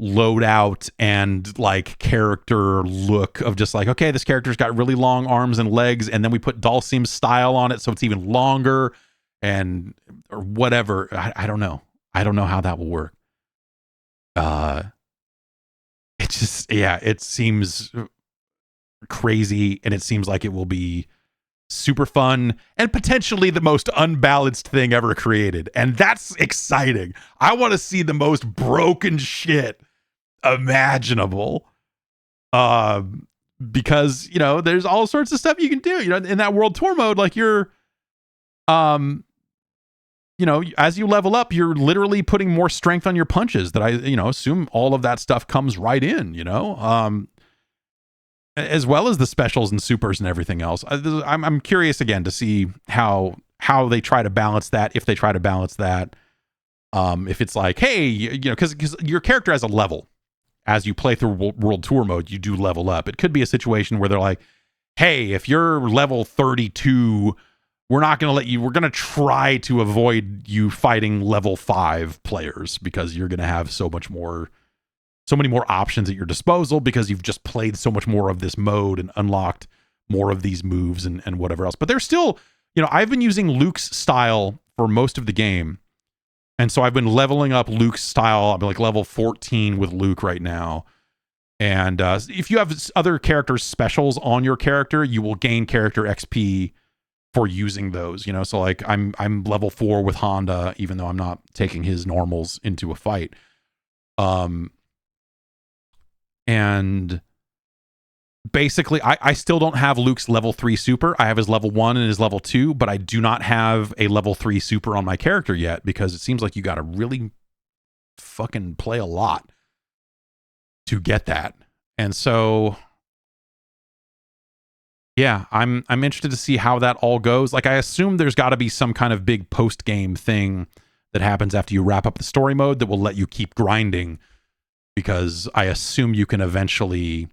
Speaker 1: loadout and like character look of just like, okay, this character's got really long arms and legs, and then we put Dhalsim's style on it so it's even longer or whatever. I don't know. I don't know how that will work. It's just, yeah, it seems crazy, and it seems like it will be super fun and potentially the most unbalanced thing ever created, and that's exciting. I want to see the most broken shit imaginable, because there's all sorts of stuff you can do in that World Tour mode. Like you're as you level up, you're literally putting more strength on your punches that I assume all of that stuff comes right in, as well as the specials and supers and everything else. I'm curious again to see how they try to balance that, if they try to balance that. If it's like, hey, because your character has a level. As you play through World Tour mode, you do level up. It could be a situation where they're like, hey, if you're level 32, we're not going to let you, we're going to try to avoid you fighting level 5 players because you're going to have so many more options at your disposal because you've just played so much more of this mode and unlocked more of these moves and whatever else. But there's still, I've been using Luke's style for most of the game. And so I've been leveling up Luke's style. I'm like level 14 with Luke right now. And if you have other characters' specials on your character, you will gain character XP for using those, So like I'm level 4 with Honda, even though I'm not taking his normals into a fight. And basically, I still don't have Luke's level 3 super. I have his level 1 and his level 2, but I do not have a level 3 super on my character yet because it seems like you got to really fucking play a lot to get that. And so, yeah, I'm interested to see how that all goes. Like, I assume there's got to be some kind of big post-game thing that happens after you wrap up the story mode that will let you keep grinding, because I assume you can eventually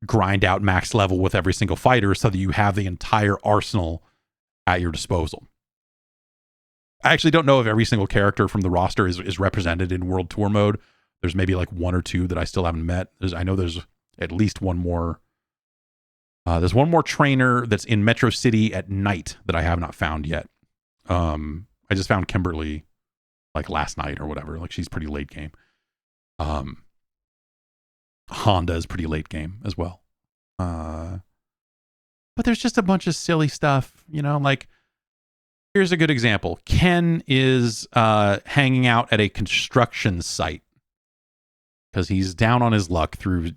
Speaker 1: grind out max level with every single fighter so that you have the entire arsenal at your disposal. I actually don't know if every single character from the roster is represented in World Tour mode. There's maybe like 1 or 2 that I still haven't met. I know there's at least one more. There's one more trainer that's in Metro City at night that I have not found yet. I just found Kimberly like last night or whatever. Like, she's pretty late game. Honda is pretty late game as well. But there's just a bunch of silly stuff, like, here's a good example. Ken is hanging out at a construction site because he's down on his luck through,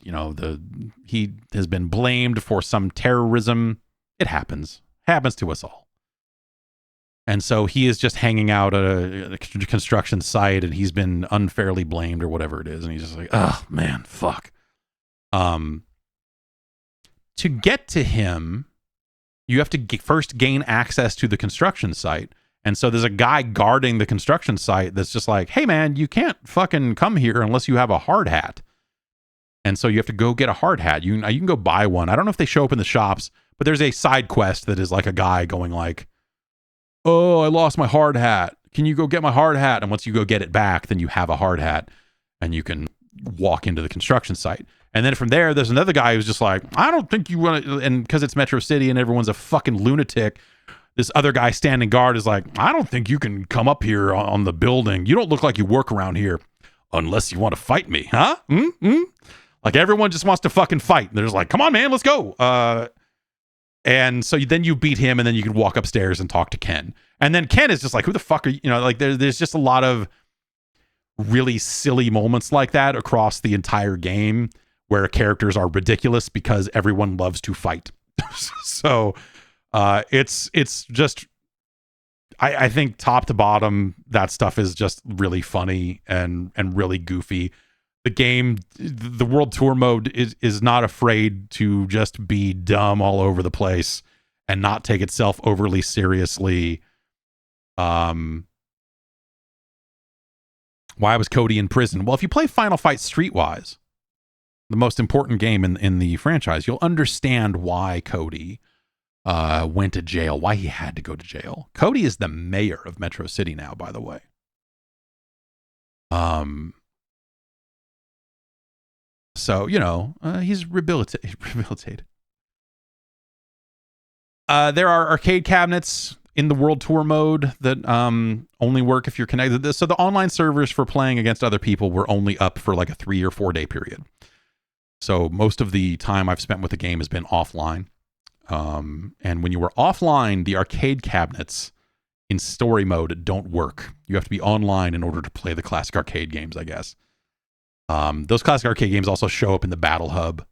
Speaker 1: he has been blamed for some terrorism. It happens to us all. And so he is just hanging out at a construction site, and he's been unfairly blamed or whatever it is. And he's just like, oh man, fuck. To get to him, you have to first gain access to the construction site. And so there's a guy guarding the construction site that's just like, hey man, you can't fucking come here unless you have a hard hat. And so you have to go get a hard hat. You can go buy one. I don't know if they show up in the shops, but there's a side quest that is like a guy going like, oh, I lost my hard hat. Can you go get my hard hat? And once you go get it back, then you have a hard hat and you can walk into the construction site. And then from there, there's another guy who's just like, I don't think you want to, and because it's Metro City and everyone's a fucking lunatic, this other guy standing guard is like, I don't think you can come up here on the building. You don't look like you work around here unless you want to fight me, huh? Like everyone just wants to fucking fight. And they're just like, come on, man, let's go. And so then you beat him, and then you can walk upstairs and talk to Ken. And then Ken is just like, who the fuck are you? You know, like there's just a lot of really silly moments like that across the entire game where characters are ridiculous because everyone loves to fight. So it's just, I think top to bottom, that stuff is just really funny and really goofy. The game, the World Tour mode is not afraid to just be dumb all over the place and not take itself overly seriously. Why was Cody in prison? Well, if you play Final Fight Streetwise, the most important game in the franchise, you'll understand why Cody went to jail, why he had to go to jail. Cody is the mayor of Metro City now, by the way. So, you know, he's rehabilitated. There are arcade cabinets in the World Tour mode that only work if you're connected. So the online servers for playing against other people were only up for like a 3 or 4 day period. So most of the time I've spent with the game has been offline. And when you were offline, the arcade cabinets in story mode don't work. You have to be online in order to play the classic arcade games, I guess. Those classic arcade games also show up in the Battle Hub.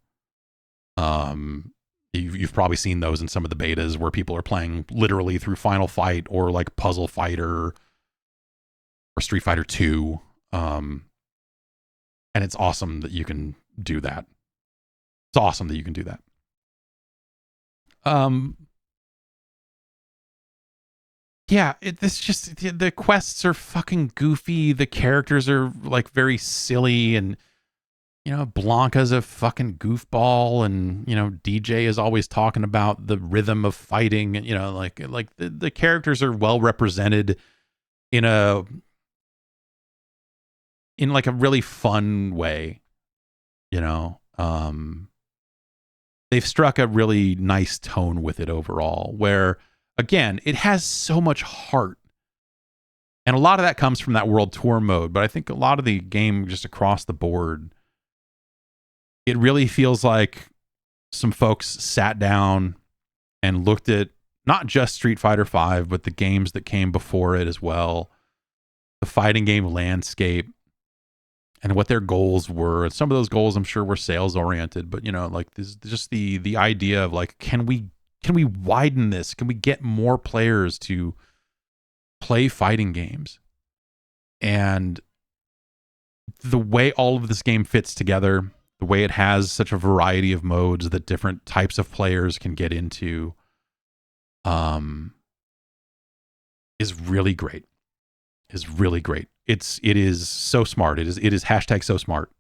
Speaker 1: You've probably seen those in some of the betas where people are playing literally through Final Fight or like Puzzle Fighter or Street Fighter 2. And it's awesome that you can do that. It's awesome that you can do that. Yeah, this just, the quests are fucking goofy. The characters are like very silly, and you know, Blanca's a fucking goofball, and you know, DJ is always talking about the rhythm of fighting, and you know, like the characters are well represented in like a really fun way, you know. They've struck a really nice tone with it overall, where again, it has so much heart. And a lot of that comes from that World Tour mode, but I think a lot of the game just across the board, it really feels like some folks sat down and looked at not just Street Fighter V, but the games that came before it as well, the fighting game landscape, and what their goals were. And some of those goals, I'm sure, were sales oriented, but you know, like this, just the idea of like, can we widen this? Can we get more players to play fighting games? And the way all of this game fits together, the way it has such a variety of modes that different types of players can get into, is really great. It is so smart. It is hashtag so smart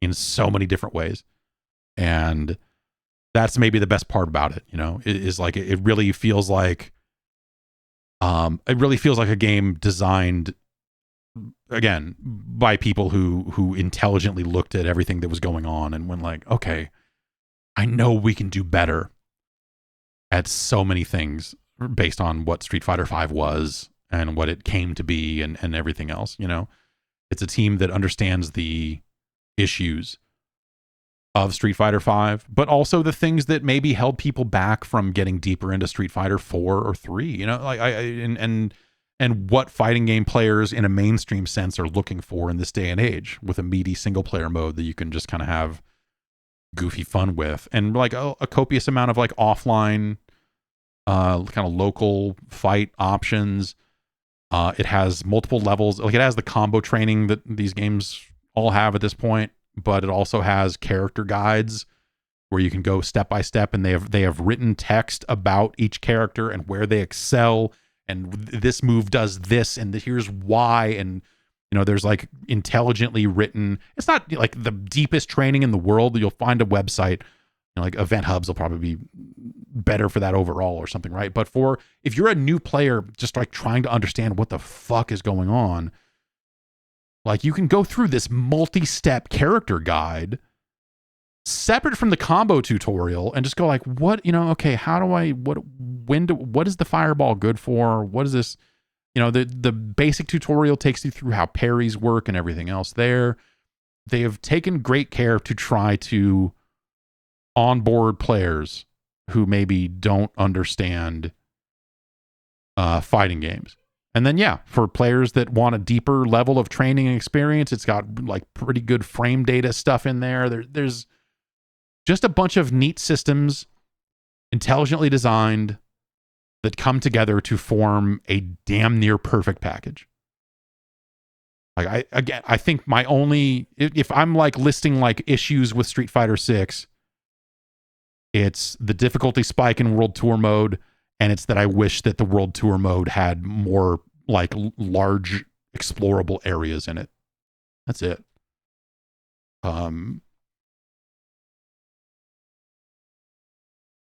Speaker 1: in so many different ways. And that's maybe the best part about it, you know. It is like, it really feels like a game designed again by people who intelligently looked at everything that was going on and went like, okay, I know we can do better at so many things based on what Street Fighter V was and what it came to be and everything else, you know. It's a team that understands the issues of Street Fighter V, but also the things that maybe held people back from getting deeper into Street Fighter 4 or 3, you know, like and what fighting game players in a mainstream sense are looking for in this day and age, with a meaty single player mode that you can just kind of have goofy fun with, and like a copious amount of like offline kind of local fight options. It has multiple levels. Like, it has the combo training that these games all have at this point, but it also has character guides where you can go step by step, and they have written text about each character and where they excel, and this move does this, and here's why. And you know, there's like intelligently written, it's not like the deepest training in the world. You'll find a website, you know, like Event Hubs will probably be better for that overall or something, right? But for, if you're a new player just like trying to understand what the fuck is going on, like, you can go through this multi-step character guide separate from the combo tutorial and just go like, what, you know, okay, how do I, what is the fireball good for? What is this? You know, the basic tutorial takes you through how parries work and everything else there. they have taken great care to try to onboard players who maybe don't understand fighting games. And then, yeah, for players that want a deeper level of training and experience, it's got like pretty good frame data stuff in there. There's just a bunch of neat systems, intelligently designed, that come together to form a damn near perfect package. Like I think my only, if I'm like listing like issues with Street Fighter 6, it's the difficulty spike in World Tour mode, and it's that I wish that the World Tour mode had more like large explorable areas in it. That's it.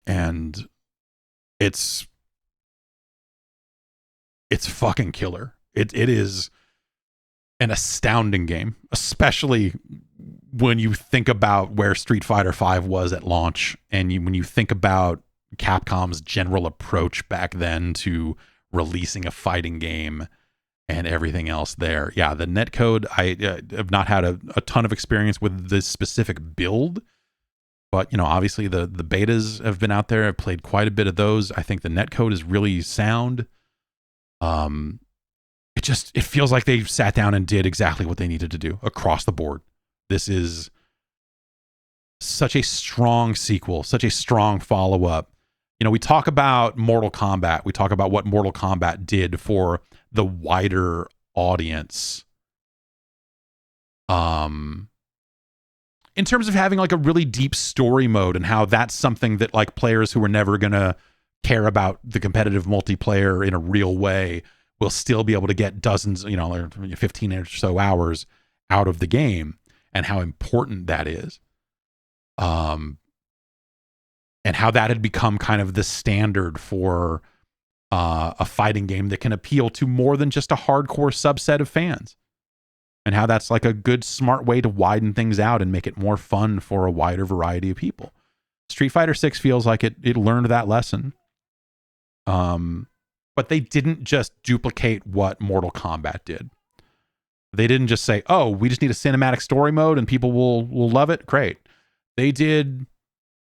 Speaker 1: And it's fucking killer. It is an astounding game, especially when you think about where Street Fighter V was at launch, and when you think about Capcom's general approach back then to releasing a fighting game and everything else there. Yeah, the netcode, I have not had a ton of experience with this specific build, but you know, obviously the betas have been out there. I've played quite a bit of those. I think the netcode is really sound. It feels like they sat down and did exactly what they needed to do across the board. This is such a strong sequel, such a strong follow-up. You know, we talk about Mortal Kombat. We talk about what Mortal Kombat did for the wider audience. In terms of having like a really deep story mode, and how that's something that like players who are never going to care about the competitive multiplayer in a real way will still be able to get dozens, you know, 15 or so hours out of the game, and how important that is. And how that had become kind of the standard for a fighting game that can appeal to more than just a hardcore subset of fans. And how that's like a good, smart way to widen things out and make it more fun for a wider variety of people. Street Fighter 6 feels like it learned that lesson. But they didn't just duplicate what Mortal Kombat did. They didn't just say, oh, we just need a cinematic story mode and people will love it. Great. They did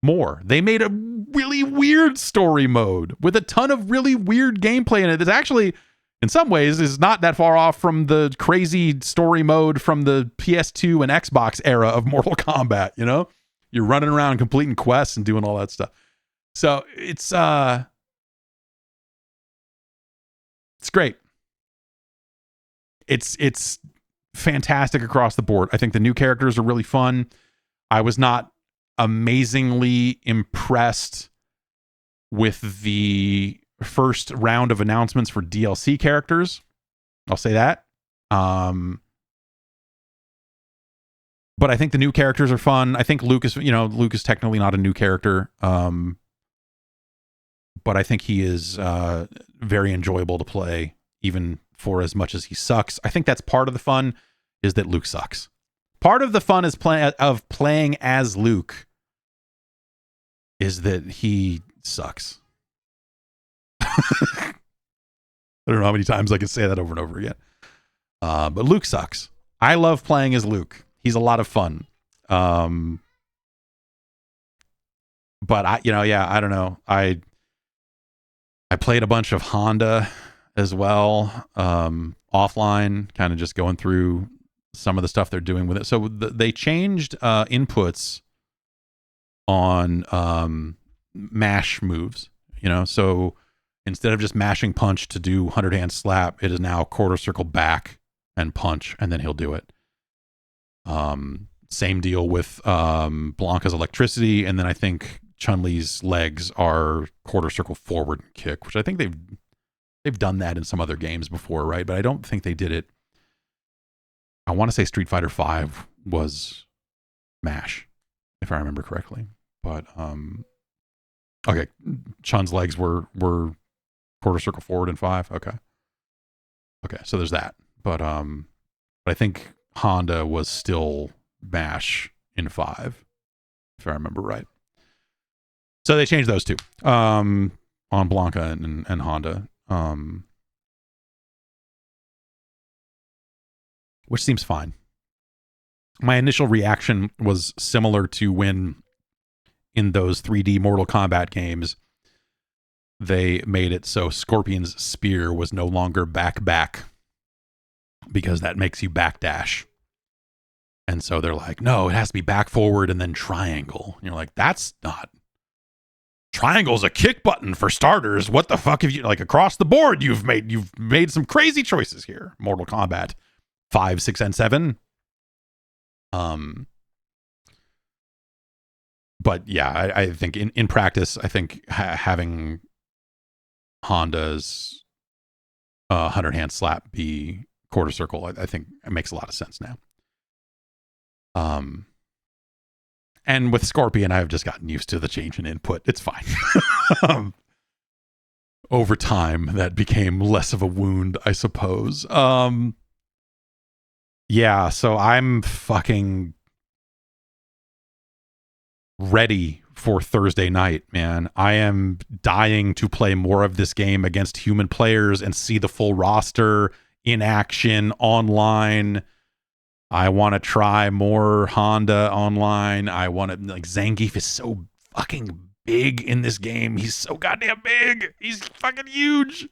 Speaker 1: more. They made a really weird story mode with a ton of really weird gameplay in it. That's actually, in some ways, is not that far off from the crazy story mode from the PS2 and Xbox era of Mortal Kombat. You know, you're running around completing quests and doing all that stuff. So it's great. It's fantastic across the board. I think the new characters are really fun. I was not amazingly impressed with the first round of announcements for DLC characters. I'll say that. But I think the new characters are fun. I think Luke is technically not a new character. But I think he is very enjoyable to play, even for as much as he sucks. I think that's part of the fun, is that Luke sucks. Part of the fun is playing as Luke is that he sucks. I don't know how many times I can say that over and over again. But Luke sucks. I love playing as Luke. He's a lot of fun. But I don't know. I played a bunch of Honda as well, offline, kind of just going through some of the stuff they're doing with it. So they changed inputs on mash moves, you know, so instead of just mashing punch to do 100-hand slap, it is now quarter circle back and punch, and then he'll do it. Same deal with Blanca's electricity, and then I think Chun-Li's legs are quarter circle forward kick, which I think they've done that in some other games before, right? But I don't think they did it. I want to say Street Fighter V was mash, if I remember correctly. But okay, Chun's legs were quarter circle forward in 5. Okay, so there's that. But I think Honda was still mash in 5, if I remember right. So they changed those two on Blanca and Honda, which seems fine. my initial reaction was similar to when in those 3D Mortal Kombat games, they made it so Scorpion's spear was no longer back because that makes you backdash. And so they're like, no, it has to be back forward and then triangle. And you're like, that's not. Triangle's a kick button for starters. What the fuck have you, like, across the board, you've made some crazy choices here. Mortal Kombat 5, 6, and 7. But yeah, I think in practice, I think having Honda's 100 hand slap be quarter circle, I think it makes a lot of sense now. And with Scorpion, I've just gotten used to the change in input. It's fine. Over time, that became less of a wound, I suppose. Yeah, so I'm fucking ready for Thursday night, man. I am dying to play more of this game against human players and see the full roster in action online. I want to try more Honda online. I want to, like, Zangief is so fucking big in this game. He's so goddamn big. He's fucking huge.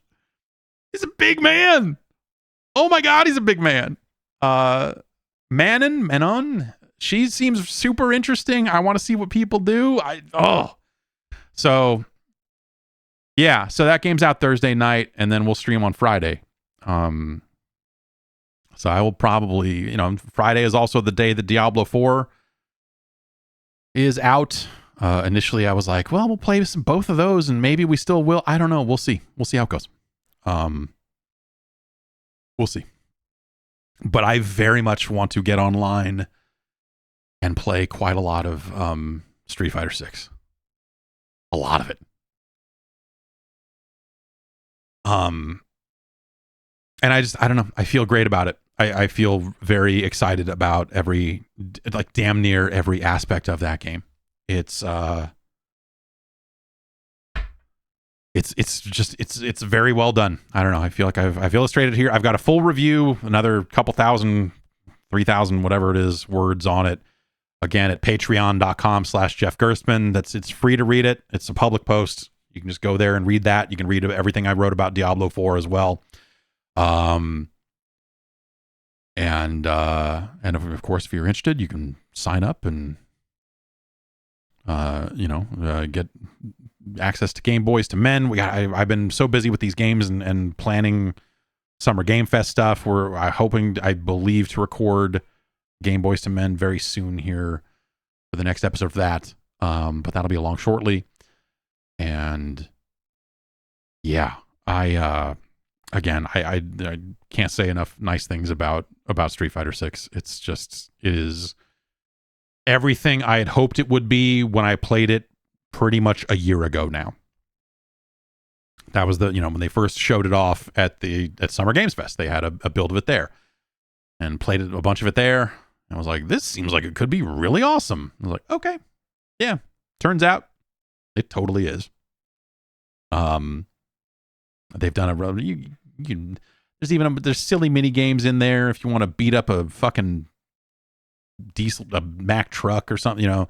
Speaker 1: He's a big man. Oh my God, he's a big man. Manon, she seems super interesting. I want to see what people do. So yeah, so that game's out Thursday night, and then we'll stream on Friday. So I will probably, Friday is also the day that Diablo 4 is out. Initially, I was like, well, we'll play both of those, and maybe we still will. I don't know. We'll see. We'll see how it goes. We'll see. But I very much want to get online and play quite a lot of Street Fighter 6. A lot of it. And I don't know. I feel great about it. I feel very excited about damn near every aspect of that game. It's very well done. I don't know. I feel like I've illustrated here. I've got a full review, another couple thousand, 3,000, whatever it is, words on it. Again, at patreon.com/Jeff Gerstmann. It's free to read it. It's a public post. You can just go there and read that. You can read everything I wrote about Diablo 4 as well. And of course, if you're interested, you can sign up and get access to Game Boys to Men. I've been so busy with these games and planning Summer Game Fest stuff. We're I believe to record Game Boys to Men very soon here for the next episode of that. But that'll be along shortly. And yeah, I can't say enough nice things about Street Fighter 6. It is everything I had hoped it would be when I played it pretty much a year ago now. That was when they first showed it off at Summer Games Fest. They had a build of it there and played a bunch of it there. I was like, this seems like it could be really awesome. I was like, okay, yeah. Turns out it totally is. They've done there's silly mini games in there if you want to beat up a fucking a Mack truck or something.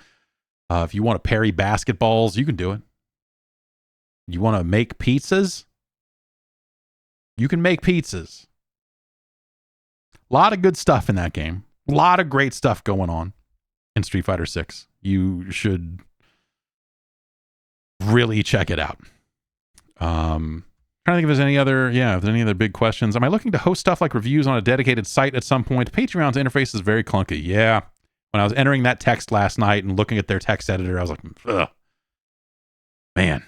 Speaker 1: If you want to parry basketballs, you can do it. You want to make pizzas? You can make pizzas. A lot of good stuff in that game. A lot of great stuff going on in Street Fighter 6. You should really check it out. Trying to think if there's any other big questions. Am I looking to host stuff like reviews on a dedicated site at some point? Patreon's interface is very clunky. Yeah. When I was entering that text last night and looking at their text editor, I was like, ugh. Man.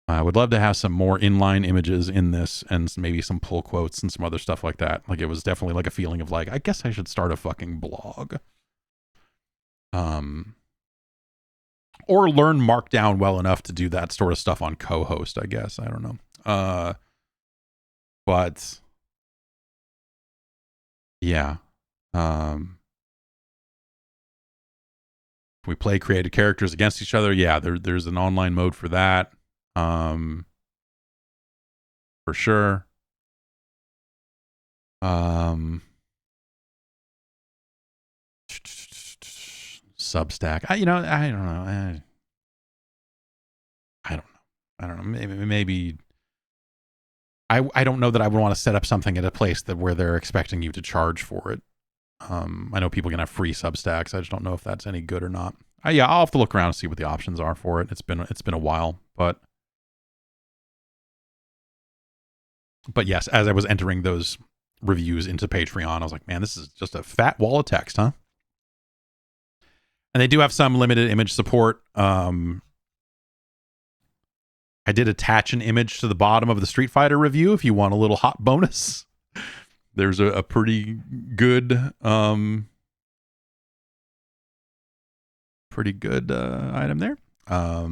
Speaker 1: I would love to have some more inline images in this and maybe some pull quotes and some other stuff like that. Like, it was definitely like a feeling of like, I guess I should start a fucking blog. Or learn Markdown well enough to do that sort of stuff on co-host, I guess. I don't know. But yeah. We play created characters against each other. Yeah, there's an online mode for that. For sure. Substack. I don't know. I don't know. Maybe I don't know that I would want to set up something at a place where they're expecting you to charge for it. I know people can have free Substacks. I just don't know if that's any good or not. I'll have to look around and see what the options are for it. It's been a while, but yes, as I was entering those reviews into Patreon, I was like, man, this is just a fat wall of text, huh? And they do have some limited image support. I did attach an image to the bottom of the Street Fighter review if you want a little hot bonus. There's a pretty good item there. How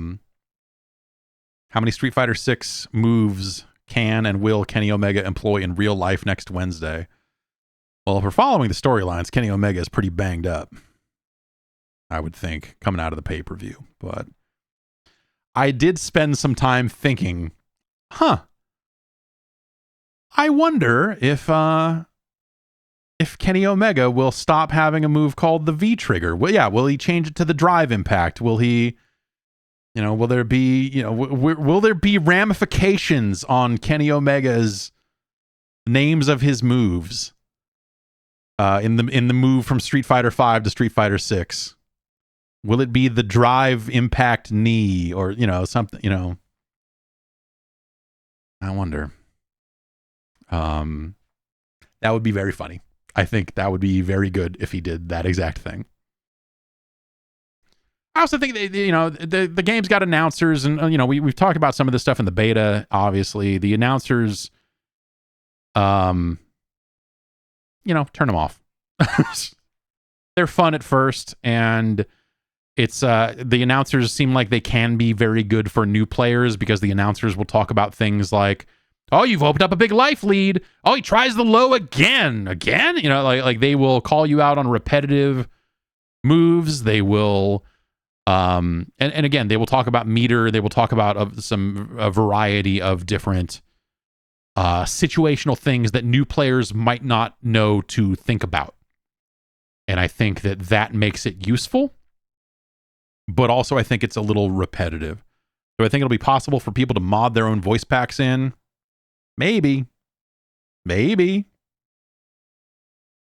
Speaker 1: many Street Fighter 6 moves can and will Kenny Omega employ in real life next Wednesday? Well, if we're following the storylines, Kenny Omega is pretty banged up, I would think, coming out of the pay-per-view. But I did spend some time thinking, I wonder if Kenny Omega will stop having a move called the V trigger. Well, yeah, will he change it to the drive impact? Will he, will there be, will there be ramifications on Kenny Omega's names of his moves in the move from Street Fighter V to Street Fighter 6? Will it be the drive impact knee or, something, I wonder. That would be very funny. I think that would be very good if he did that exact thing. I also think the game's got announcers, and we've talked about some of this stuff in the beta. Obviously, the announcers, turn them off. They're fun at first, and it's the announcers seem like they can be very good for new players because the announcers will talk about things like, oh, you've opened up a big life lead. Oh, he tries the low again. Like they will call you out on repetitive moves. They will, and again, they will talk about meter. They will talk about a variety of different situational things that new players might not know to think about. And I think that makes it useful, but also I think it's a little repetitive. So I think it'll be possible for people to mod their own voice packs in. Maybe.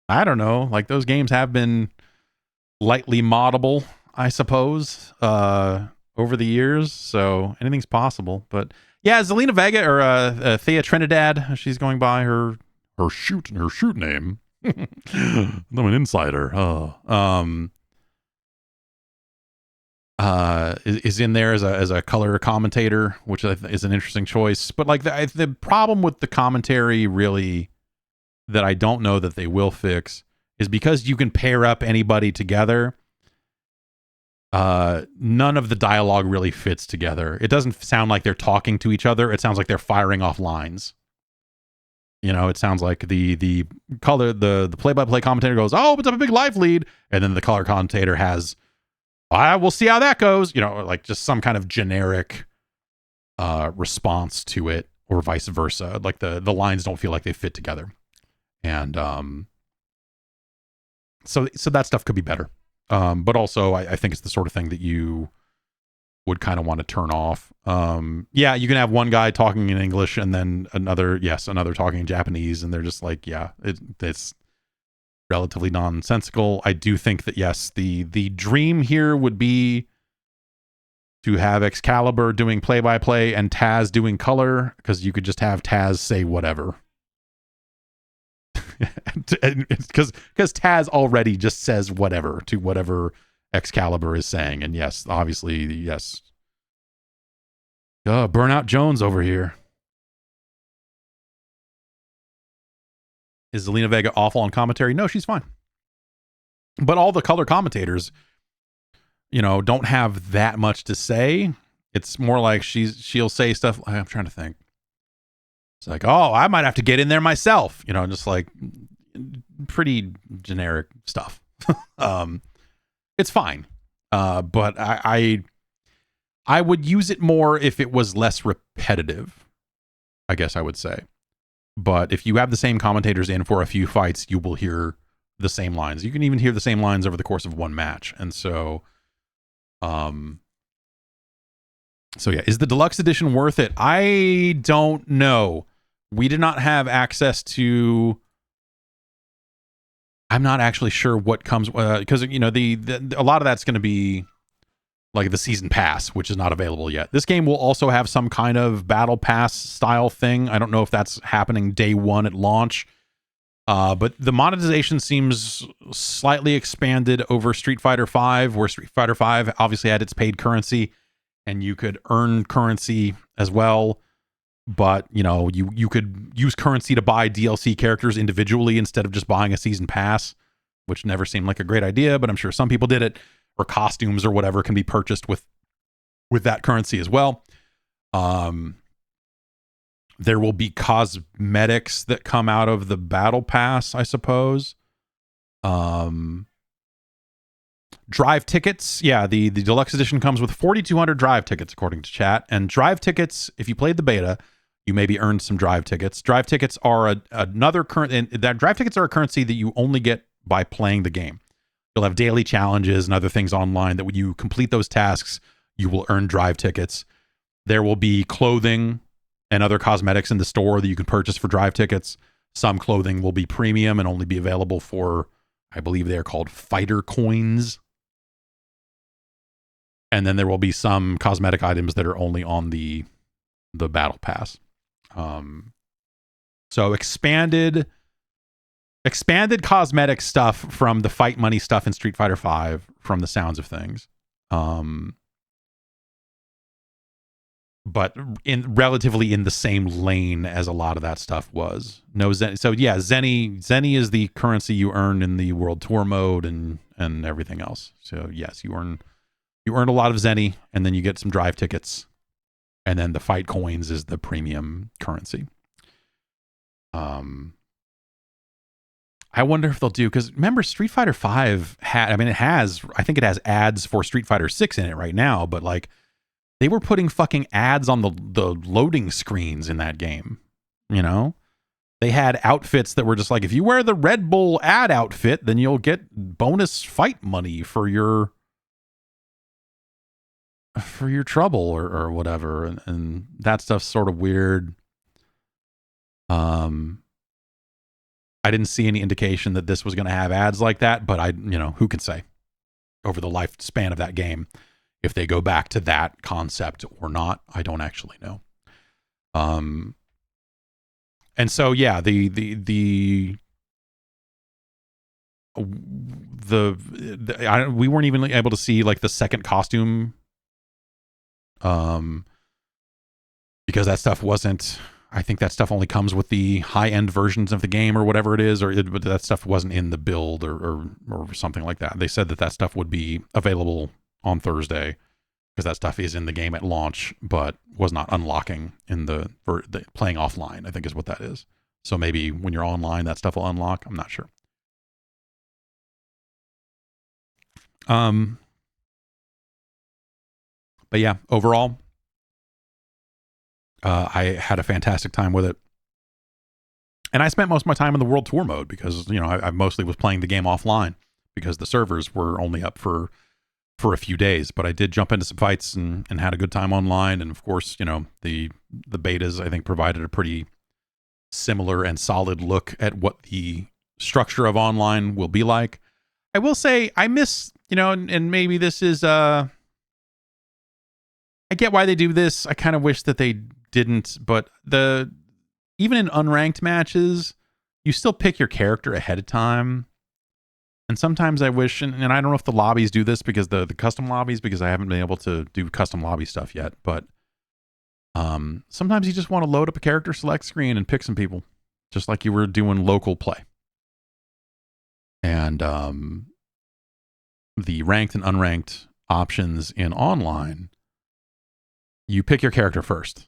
Speaker 1: I don't know. Like, those games have been lightly moddable, I suppose, over the years. So anything's possible. But yeah, Zelina Vega or Thea Trinidad, she's going by her shoot name. I'm an insider. Is in there as a color commentator, which is an interesting choice. But like the problem with the commentary, really, that I don't know that they will fix, is because you can pair up anybody together. None of the dialogue really fits together. It doesn't sound like they're talking to each other. It sounds like they're firing off lines. It sounds like the play-by-play commentator goes, "Oh, it's a big life lead," and then the color commentator has, "We'll see how that goes," like just some kind of generic response to it, or vice versa. Like the lines don't feel like they fit together, and so that stuff could be better. But also, I think it's the sort of thing that you would kind of want to turn off. Yeah, you can have one guy talking in English and then another talking in Japanese, and they're just like, yeah, it's relatively nonsensical. I do think that, yes, the dream here would be to have Excalibur doing play-by-play and Taz doing color, because you could just have Taz say whatever. Because Taz already just says whatever to whatever Excalibur is saying. And yes, obviously, yes. Burnout Jones over here. Is Zelina Vega awful on commentary? No, she's fine. But all the color commentators, don't have that much to say. It's more like she'll say stuff. I'm trying to think. It's like, oh, I might have to get in there myself. Just like pretty generic stuff. It's fine. But I would use it more if it was less repetitive, I guess I would say. But if you have the same commentators in for a few fights, you will hear the same lines. You can even hear the same lines over the course of one match. And so yeah, is the deluxe edition worth it? I don't know. We did not have access to. I'm not actually sure what comes because you know the a lot of that's going to be like the season pass, which is not available yet. This game will also have some kind of battle pass style thing. I don't know if that's happening day one at launch. But the monetization seems slightly expanded over Street Fighter V, where Street Fighter V obviously had its paid currency, and you could earn currency as well. But, you know, you could use currency to buy DLC characters individually instead of just buying a season pass, which never seemed like a great idea, but I'm sure some people did it. Or costumes or whatever can be purchased with that currency as well. There will be cosmetics that come out of the battle pass, I suppose. Drive tickets. Yeah, the deluxe edition comes with 4,200 drive tickets, according to chat. And drive tickets, if you played the beta, you maybe earned some drive tickets. Drive tickets are another drive tickets are a currency that you only get by playing the game. You'll have daily challenges and other things online that when you complete those tasks, you will earn drive tickets. There will be clothing and other cosmetics in the store that you can purchase for drive tickets. Some clothing will be premium and only be available for, I believe they're called fighter coins. And then there will be some cosmetic items that are only on the battle pass. So expanded cosmetic stuff from the fight money stuff in Street Fighter V, from the sounds of things. But relatively in the same lane as a lot of that stuff was. No, so yeah, Zenny is the currency you earn in the World Tour mode and everything else. So yes, you earn a lot of Zenny, and then you get some drive tickets, and then the fight coins is the premium currency. I wonder if they'll do, because remember Street Fighter V I think it has ads for Street Fighter 6 in it right now, but like they were putting fucking ads on the loading screens in that game. You know, they had outfits that were just like, if you wear the Red Bull ad outfit, then you'll get bonus fight money for your trouble or whatever. And that stuff's sort of weird. I didn't see any indication that this was going to have ads like that, but who can say over the lifespan of that game if they go back to that concept or not. I don't actually know. And so yeah, we weren't even able to see like the second costume, because that stuff wasn't. I think that stuff only comes with the high-end versions of the game or whatever it is, but that stuff wasn't in the build or something like that. They said that stuff would be available on Thursday because that stuff is in the game at launch, but was not unlocking in the playing offline, I think is what that is. So maybe when you're online, that stuff will unlock. I'm not sure. But yeah, overall, I had a fantastic time with it. And I spent most of my time in the World Tour mode because, I mostly was playing the game offline because the servers were only up for a few days. But I did jump into some fights and had a good time online. And of course, the betas, I think, provided a pretty similar and solid look at what the structure of online will be like. I will say I miss, and maybe this is, I get why they do this. I kind of wish that they didn't, but even in unranked matches, you still pick your character ahead of time. And sometimes I wish, and I don't know if the lobbies do this because the custom lobbies, because I haven't been able to do custom lobby stuff yet, but sometimes you just want to load up a character select screen and pick some people, just like you were doing local play. And the ranked and unranked options in online, you pick your character first.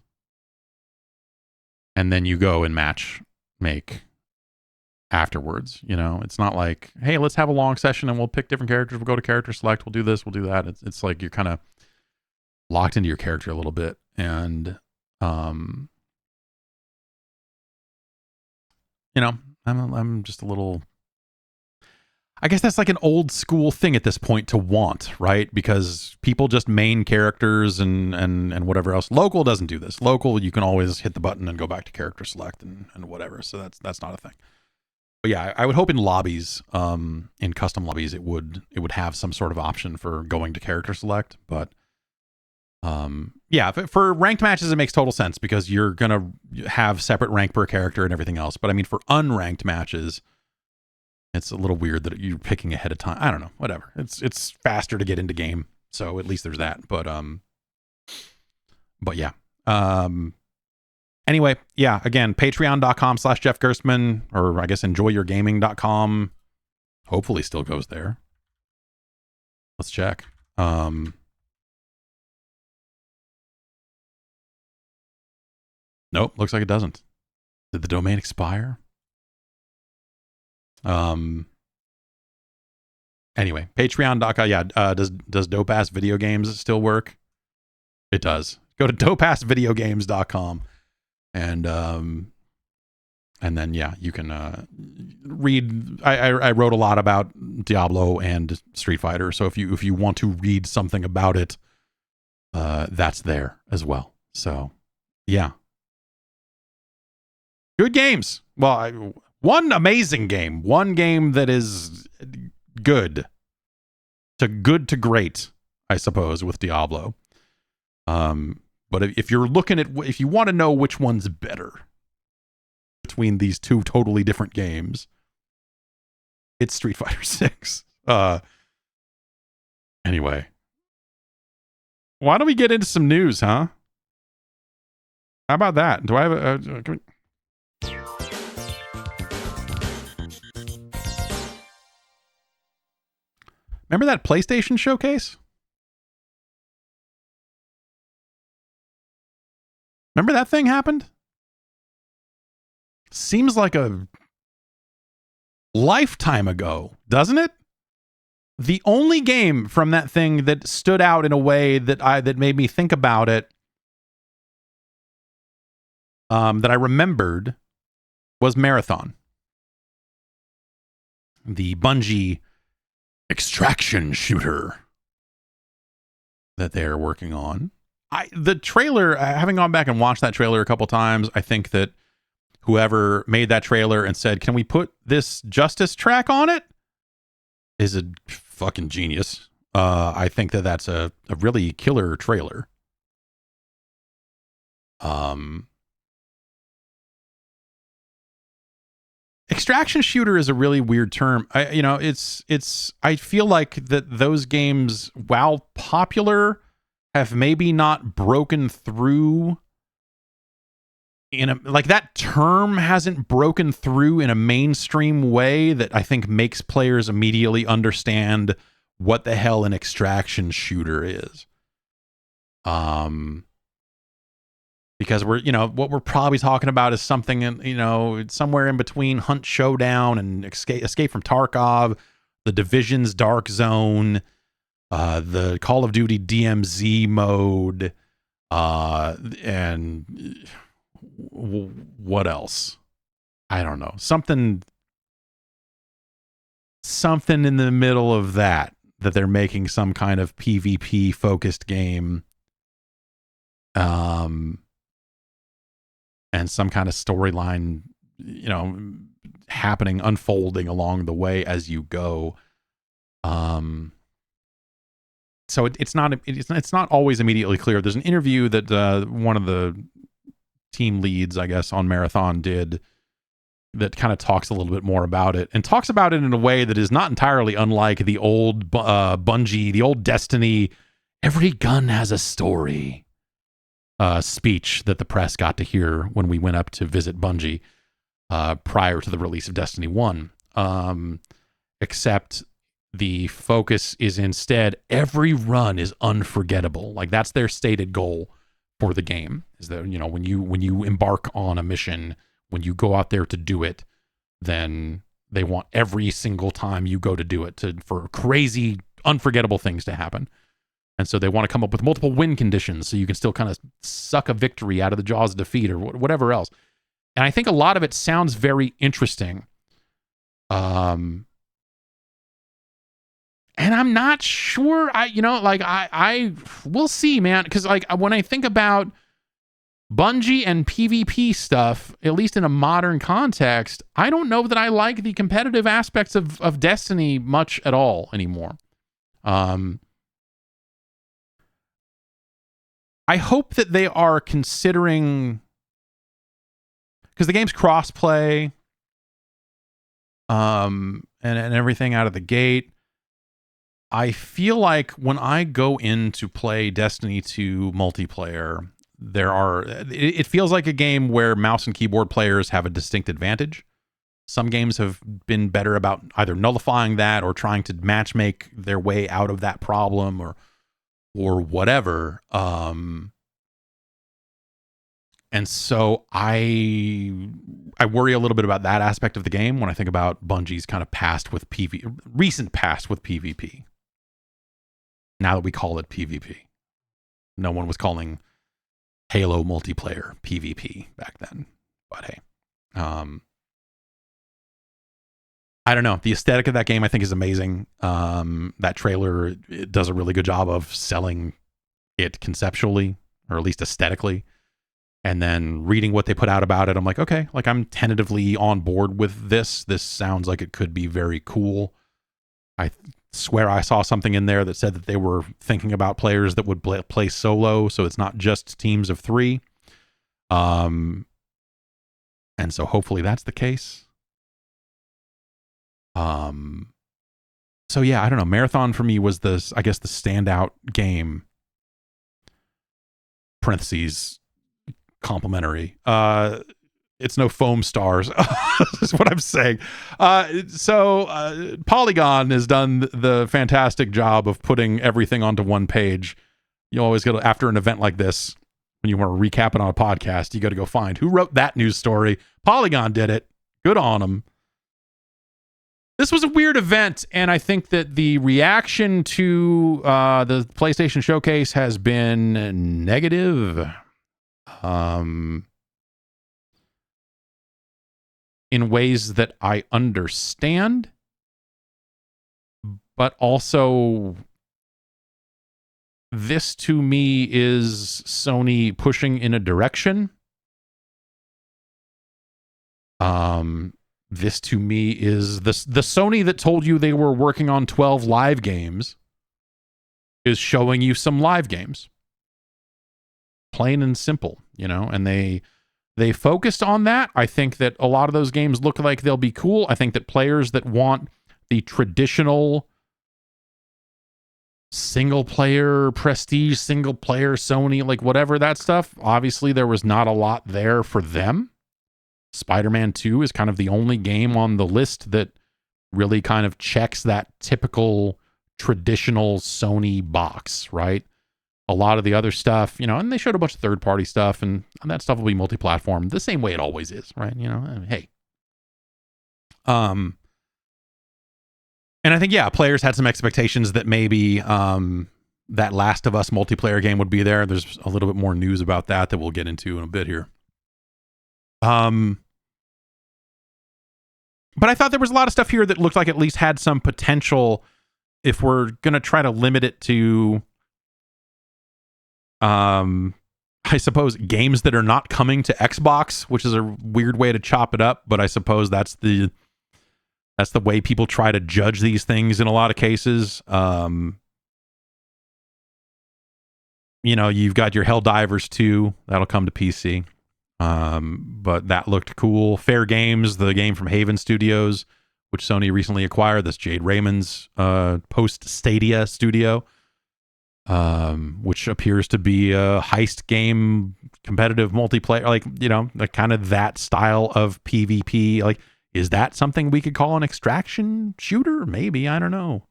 Speaker 1: And then you go and match make afterwards. It's not like, hey, let's have a long session and we'll pick different characters. We'll go to character select. We'll do this. We'll do that. It's like you're kind of locked into your character a little bit. And, I'm just a little, I guess that's like an old school thing at this point to want, right? Because people just main characters and whatever else. Local doesn't do this. Local, you can always hit the button and go back to character select and whatever. So that's not a thing. But yeah, I would hope in lobbies, in custom lobbies, it would have some sort of option for going to character select. But yeah, for ranked matches, it makes total sense because you're gonna have separate rank per character and everything else. But I mean, for unranked matches, it's a little weird that you're picking ahead of time. I don't know, whatever. It's faster to get into game, so at least there's that. But yeah. Anyway, yeah, again, patreon.com/Jeff Gerstmann, or I guess enjoyyourgaming.com. Hopefully still goes there. Let's check. Nope, looks like it doesn't. Did the domain expire? Anyway, patreon.com. Yeah, does Dope Ass Video Games still work? It does. Go to dopeassvideogames.com and then yeah, you can read. I wrote a lot about Diablo and Street Fighter, so if you want to read something about it, that's there as well. So yeah, good games. Well, one amazing game, one game that is good to great, I suppose, with Diablo. But if you're looking at, if you want to know which one's better between these two totally different games, it's Street Fighter 6. Anyway, why don't we get into some news, huh? How about that? Do I have a... Remember that PlayStation showcase? Remember that thing happened? Seems like a lifetime ago, doesn't it? The only game from that thing that stood out in a way that made me think about it, that I remembered, was Marathon. The Bungie extraction shooter that they're working on. The trailer, having gone back and watched that trailer a couple times, I think that whoever made that trailer and said, "Can we put this Justice track on it?" is a fucking genius. I think that that's a really killer trailer. Extraction shooter is a really weird term. I feel like that those games, while popular, have maybe not broken through like that term hasn't broken through in a mainstream way that I think makes players immediately understand what the hell an extraction shooter is. Because what we're probably talking about is something somewhere in between Hunt Showdown and Escape from Tarkov, the Division's Dark Zone, the Call of Duty DMZ mode, and what else? I don't know. Something in the middle of that they're making some kind of PvP focused game. And some kind of storyline, unfolding along the way as you go. So it's not always immediately clear. There's an interview that one of the team leads, I guess, on Marathon did that kind of talks a little bit more about it, and talks about it in a way that is not entirely unlike the old Bungie, the old Destiny, every gun has a story speech that the press got to hear when we went up to visit Bungie prior to the release of Destiny 1. Except the focus is instead every run is unforgettable. Like that's their stated goal for the game, is that when you embark on a mission, when you go out there to do it, then they want every single time you go to do it for crazy unforgettable things to happen. And so they want to come up with multiple win conditions so you can still kind of suck a victory out of the jaws of defeat or whatever else. And I think a lot of it sounds very interesting. And I'm not sure. I we'll see, man. Because like when I think about Bungie and PvP stuff, at least in a modern context, I don't know that I like the competitive aspects of Destiny much at all anymore. I hope that they are considering, because the game's crossplay, and everything out of the gate. I feel like when I go in to play Destiny 2 multiplayer, it feels like a game where mouse and keyboard players have a distinct advantage. Some games have been better about either nullifying that or trying to matchmake their way out of that problem or whatever. And so I worry a little bit about that aspect of the game when I think about Bungie's kind of recent past with PvP. Now that we call it PvP. No one was calling Halo multiplayer PvP back then. But hey. I don't know. The aesthetic of that game I think is amazing. That trailer, it does a really good job of selling it conceptually, or at least aesthetically. And then reading what they put out about it, I'm like, okay, like I'm tentatively on board with this. This sounds like it could be very cool. I swear I saw something in there that said that they were thinking about players that would play solo, so it's not just teams of 3. And so hopefully that's the case. So yeah, I don't know. Marathon for me was the standout game. Parentheses, complimentary. It's no foam stars. Is what I'm saying. So Polygon has done the fantastic job of putting everything onto one page. You always go after an event like this, when you want to recap it on a podcast, you got to go find who wrote that news story. Polygon did it. Good on them. This was a weird event, and I think that the reaction to the PlayStation Showcase has been negative. In ways that I understand, but also this to me is Sony pushing in a direction. This to me is the Sony that told you they were working on 12 live games is showing you some live games. Plain and simple, and they focused on that. I think that a lot of those games look like they'll be cool. I think that players that want the traditional single player prestige, single player Sony, like whatever that stuff, obviously there was not a lot there for them. Spider-Man 2 is kind of the only game on the list that really kind of checks that typical traditional Sony box, right? A lot of the other stuff, and they showed a bunch of third-party stuff, and that stuff will be multi-platform the same way it always is, right? Hey. And I think, yeah, players had some expectations that maybe that Last of Us multiplayer game would be there. There's a little bit more news about that we'll get into in a bit here. But I thought there was a lot of stuff here that looked like at least had some potential if we're going to try to limit it to, I suppose, games that are not coming to Xbox, which is a weird way to chop it up, but I suppose that's the way people try to judge these things in a lot of cases. You've got your Helldivers 2, that'll come to PC. But that looked cool. Fair Games, the game from Haven Studios, which Sony recently acquired, that's Jade Raymond's post-Stadia studio, which appears to be a heist game, competitive multiplayer, like kind of that style of PvP. Like, is that something we could call an extraction shooter? Maybe, I don't know.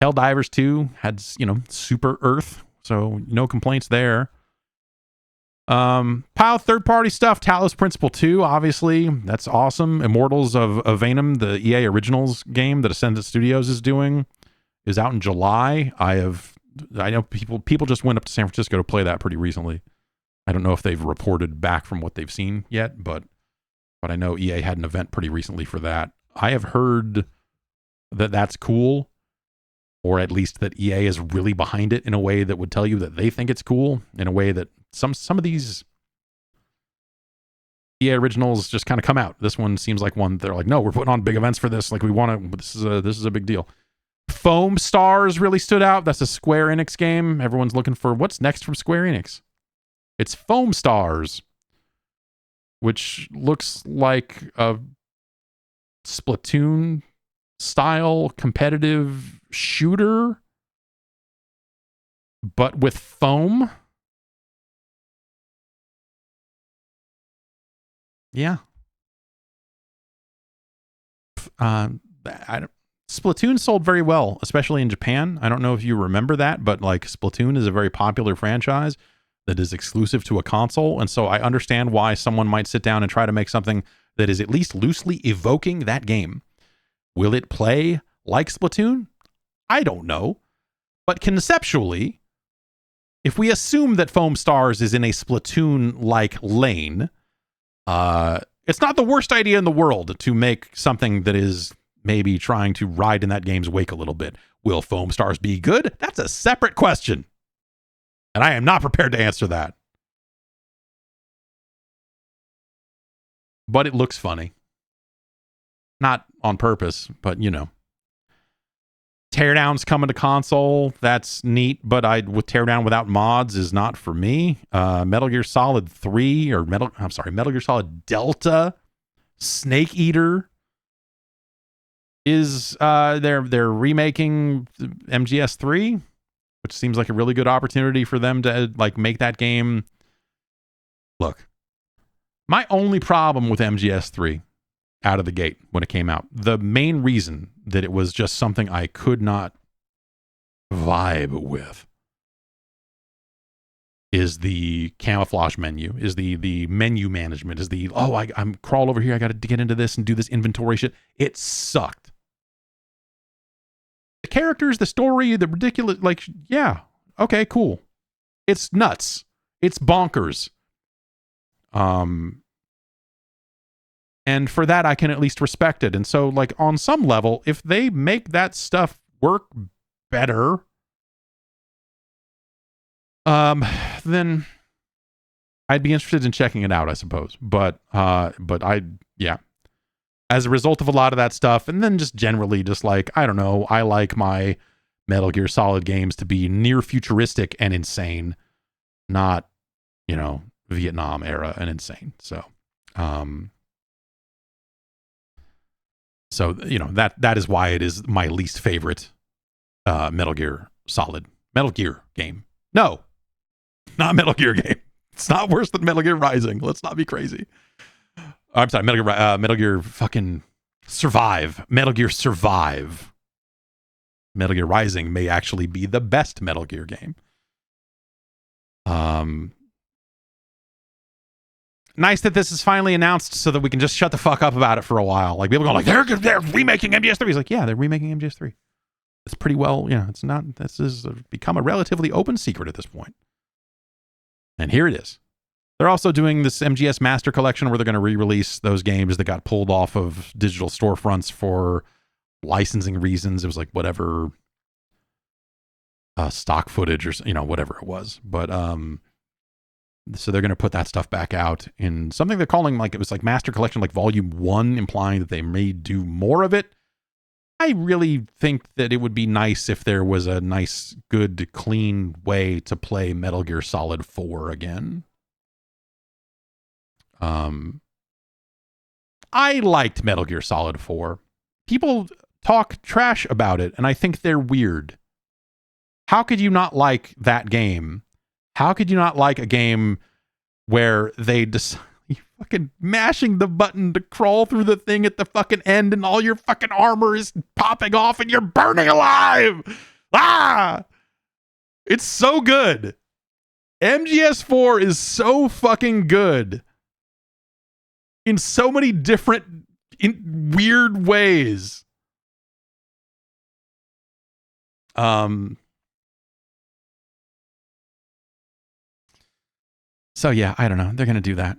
Speaker 1: Helldivers 2 had, Super Earth, so no complaints there. Pile third-party stuff. Talos Principle 2, obviously, that's awesome. Immortals of Vanum, the EA Originals game that Ascendant Studios is doing, is out in July. I know people just went up to San Francisco to play that pretty recently. I don't know if they've reported back from what they've seen yet, but I know EA had an event pretty recently for that. I have heard that that's cool. or at least that EA is really behind it in a way that would tell you that they think it's cool, in a way that some of these EA originals just kind of come out. This one seems like one they're like, no, we're putting on big events for this. Like, we want to. This is a big deal. Foam Stars really stood out. That's a Square Enix game. Everyone's looking for what's next from Square Enix. It's Foam Stars, which looks like a Splatoon style competitive shooter, but with foam. Yeah. Splatoon sold very well, especially in Japan. I don't know if you remember that, but like Splatoon is a very popular franchise that is exclusive to a console. And so I understand why someone might sit down and try to make something that is at least loosely evoking that game. Will it play like Splatoon? I don't know. But conceptually, if we assume that Foam Stars is in a Splatoon-like lane, it's not the worst idea in the world to make something that is maybe trying to ride in that game's wake a little bit. Will Foam Stars be good? That's a separate question. And I am not prepared to answer that. But it looks funny. Not on purpose, but you know. Teardown's coming to console. That's neat, but with Teardown without mods is not for me. Metal Gear Solid 3 or Metal Gear Solid Delta Snake Eater is they're remaking MGS3, which seems like a really good opportunity for them to like make that game. Look, my only problem with MGS3 out of the gate when it came out, the main reason that it was just something I could not vibe with, is the camouflage menu, is the menu management, is I'm crawl over here, I got to get into this and do this inventory shit. It sucked. The characters, the story, the ridiculous, like, yeah, okay, cool. It's nuts. It's bonkers. And for that, I can at least respect it. And so, like, on some level, if they make that stuff work better, then I'd be interested in checking it out, I suppose. But yeah. As a result of a lot of that stuff, and then just generally just like, I don't know, I like my Metal Gear Solid games to be near futuristic and insane, not, you know, Vietnam era and insane. So, you know, that is why it is my least favorite Metal Gear game. No, not Metal Gear game. It's not worse than Metal Gear Rising. Let's not be crazy. I'm sorry, Metal Gear fucking Survive. Metal Gear Survive. Metal Gear Rising may actually be the best Metal Gear game. Nice that this is finally announced so that we can just shut the fuck up about it for a while. Like, people go like, they're remaking MGS3. He's like, yeah, they're remaking MGS3. It's pretty well, you know, it's not, this has become a relatively open secret at this point. And here it is. They're also doing this MGS Master Collection where they're going to re-release those games that got pulled off of digital storefronts for licensing reasons. It was like whatever stock footage or, you know, whatever it was. But so they're going to put that stuff back out in something they're calling, like, it was like Master Collection, like Volume 1, implying that they may do more of it. I really think that it would be nice if there was a nice, good, clean way to play Metal Gear Solid 4 again. I liked Metal Gear Solid 4. People talk trash about it, and I think they're weird. How could you not like that game? How could you not like a game where they decide fucking mashing the button to crawl through the thing at the fucking end and all your fucking armor is popping off and you're burning alive? Ah! It's so good. MGS4 is so fucking good in so many different weird ways. So yeah, I don't know. They're going to do that.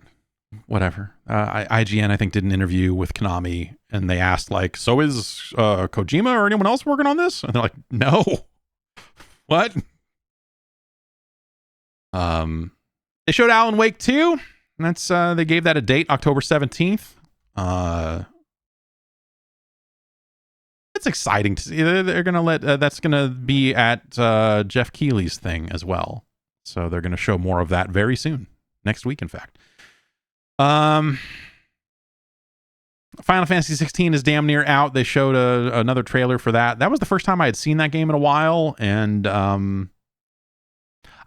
Speaker 1: whatever. IGN, I think, did an interview with Konami, and they asked, like, so is Kojima or anyone else working on this? And they're like, no. What? They showed Alan Wake 2. And that's they gave that a date, October 17th. It's exciting to see. They're gonna let that's gonna be at Jeff Keighley's thing as well. So they're gonna show more of that very soon, next week, in fact. Final Fantasy 16 is damn near out. They showed another trailer for that. That was the first time I had seen that game in a while, and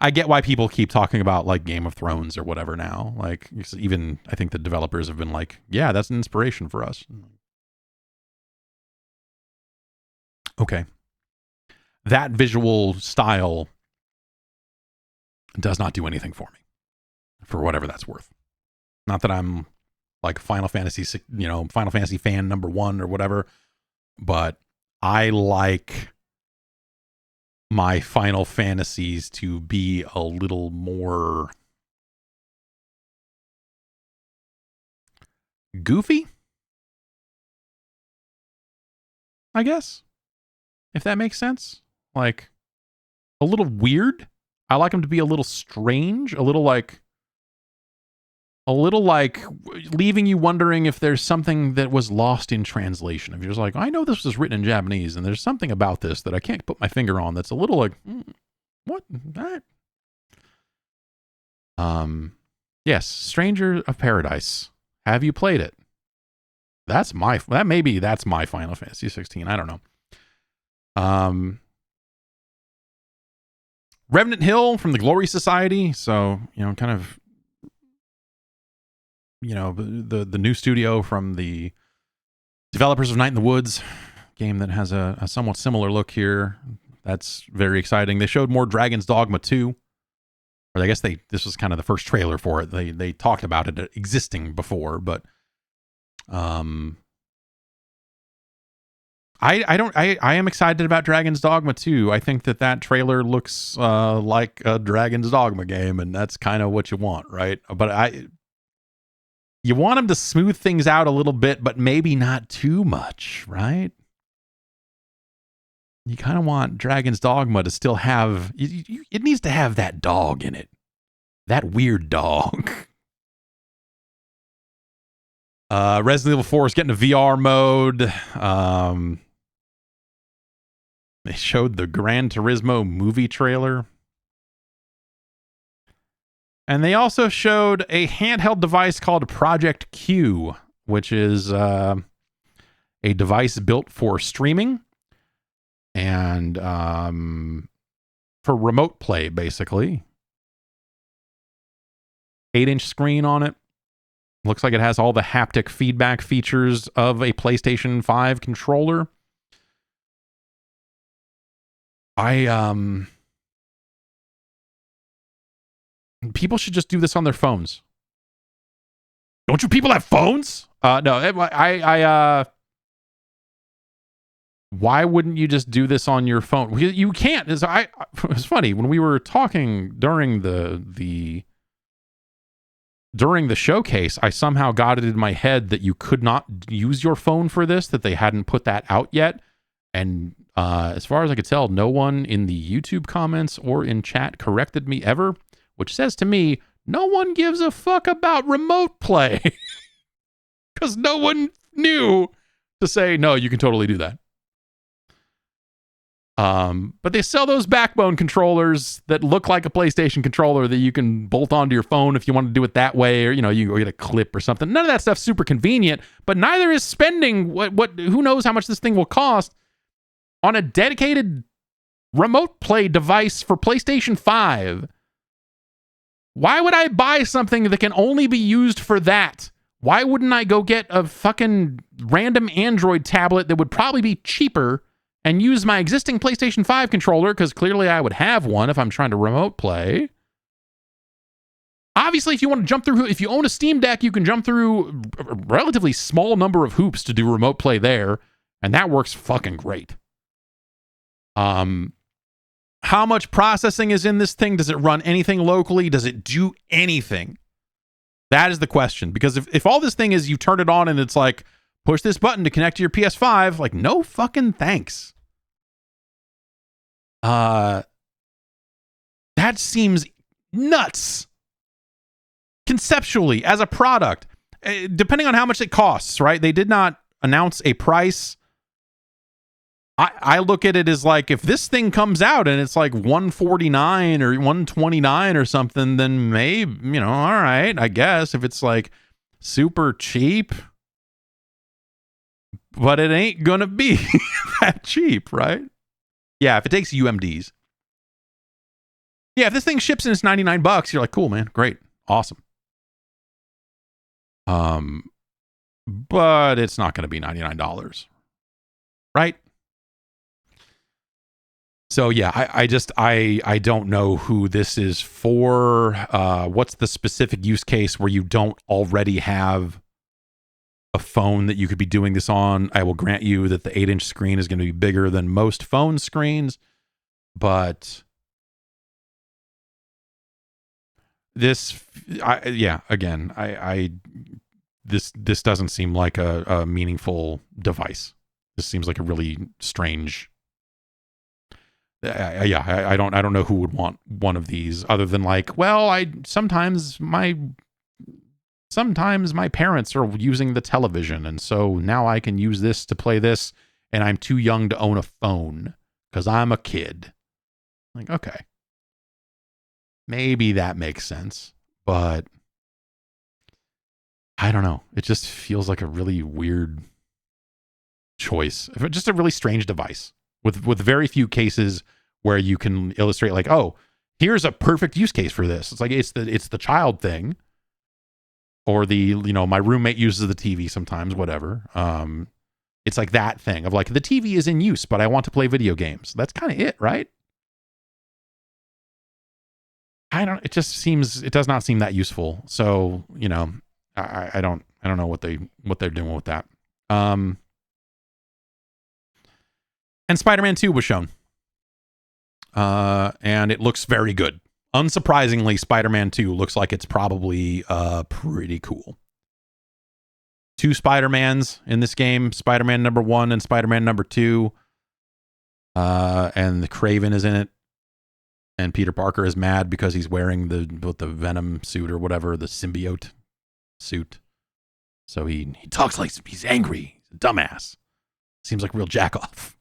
Speaker 1: I get why people keep talking about like Game of Thrones or whatever now. Like, even I think the developers have been like, yeah, that's an inspiration for us. Okay. That visual style does not do anything for me, for whatever that's worth. Not that I'm like Final Fantasy fan number 1 or whatever, but I like my Final Fantasies to be a little more goofy, I guess, if that makes sense. Like, a little weird. I like them to be a little strange, a little like leaving you wondering if there's something that was lost in translation. If you're just like, I know this was written in Japanese, and there's something about this that I can't put my finger on that's a little like, what? That? Yes, Stranger of Paradise. Have you played it? That's my Final Fantasy 16. I don't know. Revenant Hill from the Glory Society. So, kind of, the new studio from the developers of Night in the Woods, game that has a somewhat similar look here. That's very exciting. They showed more Dragon's Dogma 2. Or I guess this was kind of the first trailer for it. They talked about it existing before, but I am excited about Dragon's Dogma 2. I think that trailer looks like a Dragon's Dogma game, and that's kind of what you want, right? But you want them to smooth things out a little bit, but maybe not too much, right? You kind of want Dragon's Dogma to still have... it needs to have that dog in it. That weird dog. Resident Evil 4 is getting a VR mode. They showed the Gran Turismo movie trailer. And they also showed a handheld device called Project Q, which is a device built for streaming and for remote play, basically. 8-inch screen on it. Looks like it has all the haptic feedback features of a PlayStation 5 controller. People should just do this on their phones. Don't you people have phones? No, why wouldn't you just do this on your phone? You can't. It's funny when we were talking during the showcase, I somehow got it in my head that you could not use your phone for this, that they hadn't put that out yet. And as far as I could tell, no one in the YouTube comments or in chat corrected me ever, which says to me, no one gives a fuck about remote play. Because no one knew to say, no, you can totally do that. But they sell those backbone controllers that look like a PlayStation controller that you can bolt onto your phone if you want to do it that way, or, you go get a clip or something. None of that stuff's super convenient, but neither is spending who knows how much this thing will cost on a dedicated remote play device for PlayStation 5. Why would I buy something that can only be used for that? Why wouldn't I go get a fucking random Android tablet that would probably be cheaper and use my existing PlayStation 5 controller, because clearly I would have one if I'm trying to remote play. Obviously, if you want to jump through, if you own a Steam Deck, you can jump through a relatively small number of hoops to do remote play there, and that works fucking great. How much processing is in this thing? Does it run anything locally? Does it do anything? That is the question. Because if all this thing is you turn it on and it's like, push this button to connect to your PS5, like, no fucking thanks. That seems nuts. Conceptually, as a product, depending on how much it costs, right? They did not announce a price. I look at it as like, if this thing comes out and it's like $149 or $129 or something, then maybe, all right, I guess. If it's like super cheap, but it ain't gonna be that cheap, right? Yeah, if it takes UMDs. Yeah, if this thing ships and it's $99, you're like, cool, man, great, awesome. But it's not gonna be $99, right? So yeah, I don't know who this is for. What's the specific use case where you don't already have a phone that you could be doing this on? I will grant you that the 8-inch screen is going to be bigger than most phone screens, but this doesn't seem like a meaningful device. This seems like a really strange. I don't know who would want one of these other than like, well, sometimes my parents are using the television, and so now I can use this to play this, and I'm too young to own a phone because I'm a kid. Like, okay, maybe that makes sense, but I don't know. It just feels like a really weird choice. Just a really strange device with very few cases where you can illustrate like, oh, here's a perfect use case for this. It's like it's the child thing, or the my roommate uses the TV sometimes, whatever. It's like that thing of like the TV is in use, but I want to play video games. That's kind of it, right? It does not seem that useful. So, I don't know what they're doing with that. And Spider-Man 2 was shown. And it looks very good. Unsurprisingly, Spider-Man 2 looks like it's probably pretty cool. 2 Spider-Mans in this game, Spider-Man number 1 and Spider-Man number 2. And the Kraven is in it. And Peter Parker is mad because he's wearing the Venom suit or whatever, the symbiote suit. So he talks like he's angry. He's a dumbass. Seems like a real jack-off.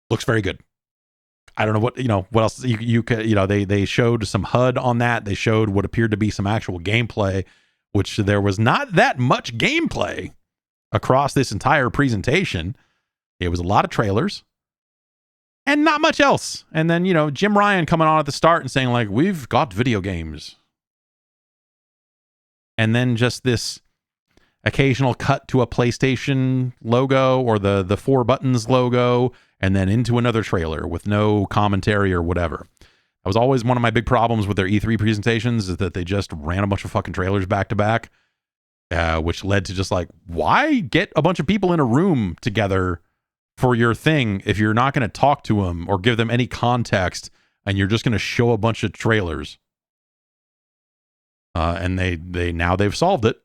Speaker 1: Looks very good. I don't know what else you could, they showed some HUD on that. They showed what appeared to be some actual gameplay, which there was not that much gameplay across this entire presentation. It was a lot of trailers and not much else. And then, Jim Ryan coming on at the start and saying like, we've got video games. And then just this occasional cut to a PlayStation logo or the 4 buttons logo, and then into another trailer with no commentary or whatever. That was always one of my big problems with their E3 presentations, is that they just ran a bunch of fucking trailers back to back, which led to just like, why get a bunch of people in a room together for your thing if you're not going to talk to them or give them any context, and you're just going to show a bunch of trailers? And they've solved it.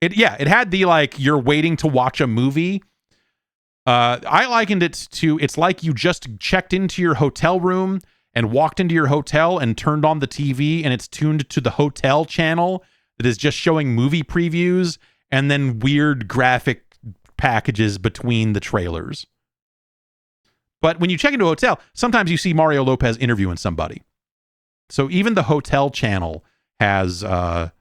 Speaker 1: It had the like, you're waiting to watch a movie. I likened it to, it's like you just checked into your hotel room and walked into your hotel and turned on the TV, and it's tuned to the hotel channel that is just showing movie previews and then weird graphic packages between the trailers. But when you check into a hotel, sometimes you see Mario Lopez interviewing somebody. So even the hotel channel has a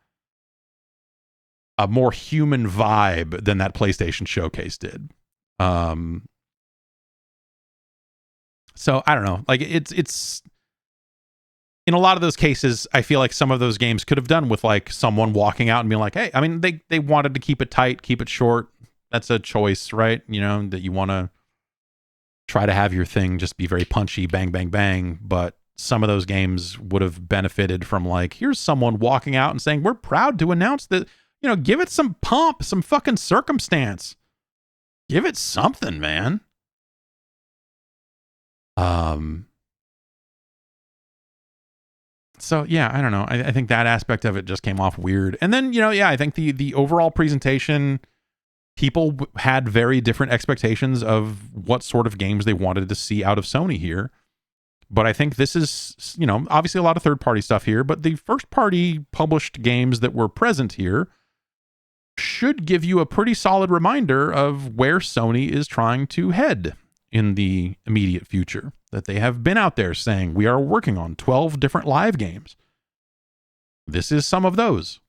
Speaker 1: more human vibe than that PlayStation showcase did. So I don't know, like it's in a lot of those cases, I feel like some of those games could have done with like someone walking out and being like, hey, I mean, they wanted to keep it tight, keep it short. That's a choice, right? That you want to try to have your thing just be very punchy, bang, bang, bang. But some of those games would have benefited from like, here's someone walking out and saying, we're proud to announce that, give it some pomp, some fucking circumstance. Give it something, man. So yeah, I don't know. I think that aspect of it just came off weird. And then, I think the overall presentation, people had very different expectations of what sort of games they wanted to see out of Sony here. But I think this is, obviously a lot of third-party stuff here, but the first-party published games that were present here should give you a pretty solid reminder of where Sony is trying to head in the immediate future. That they have been out there saying, we are working on 12 different live games. This is some of those,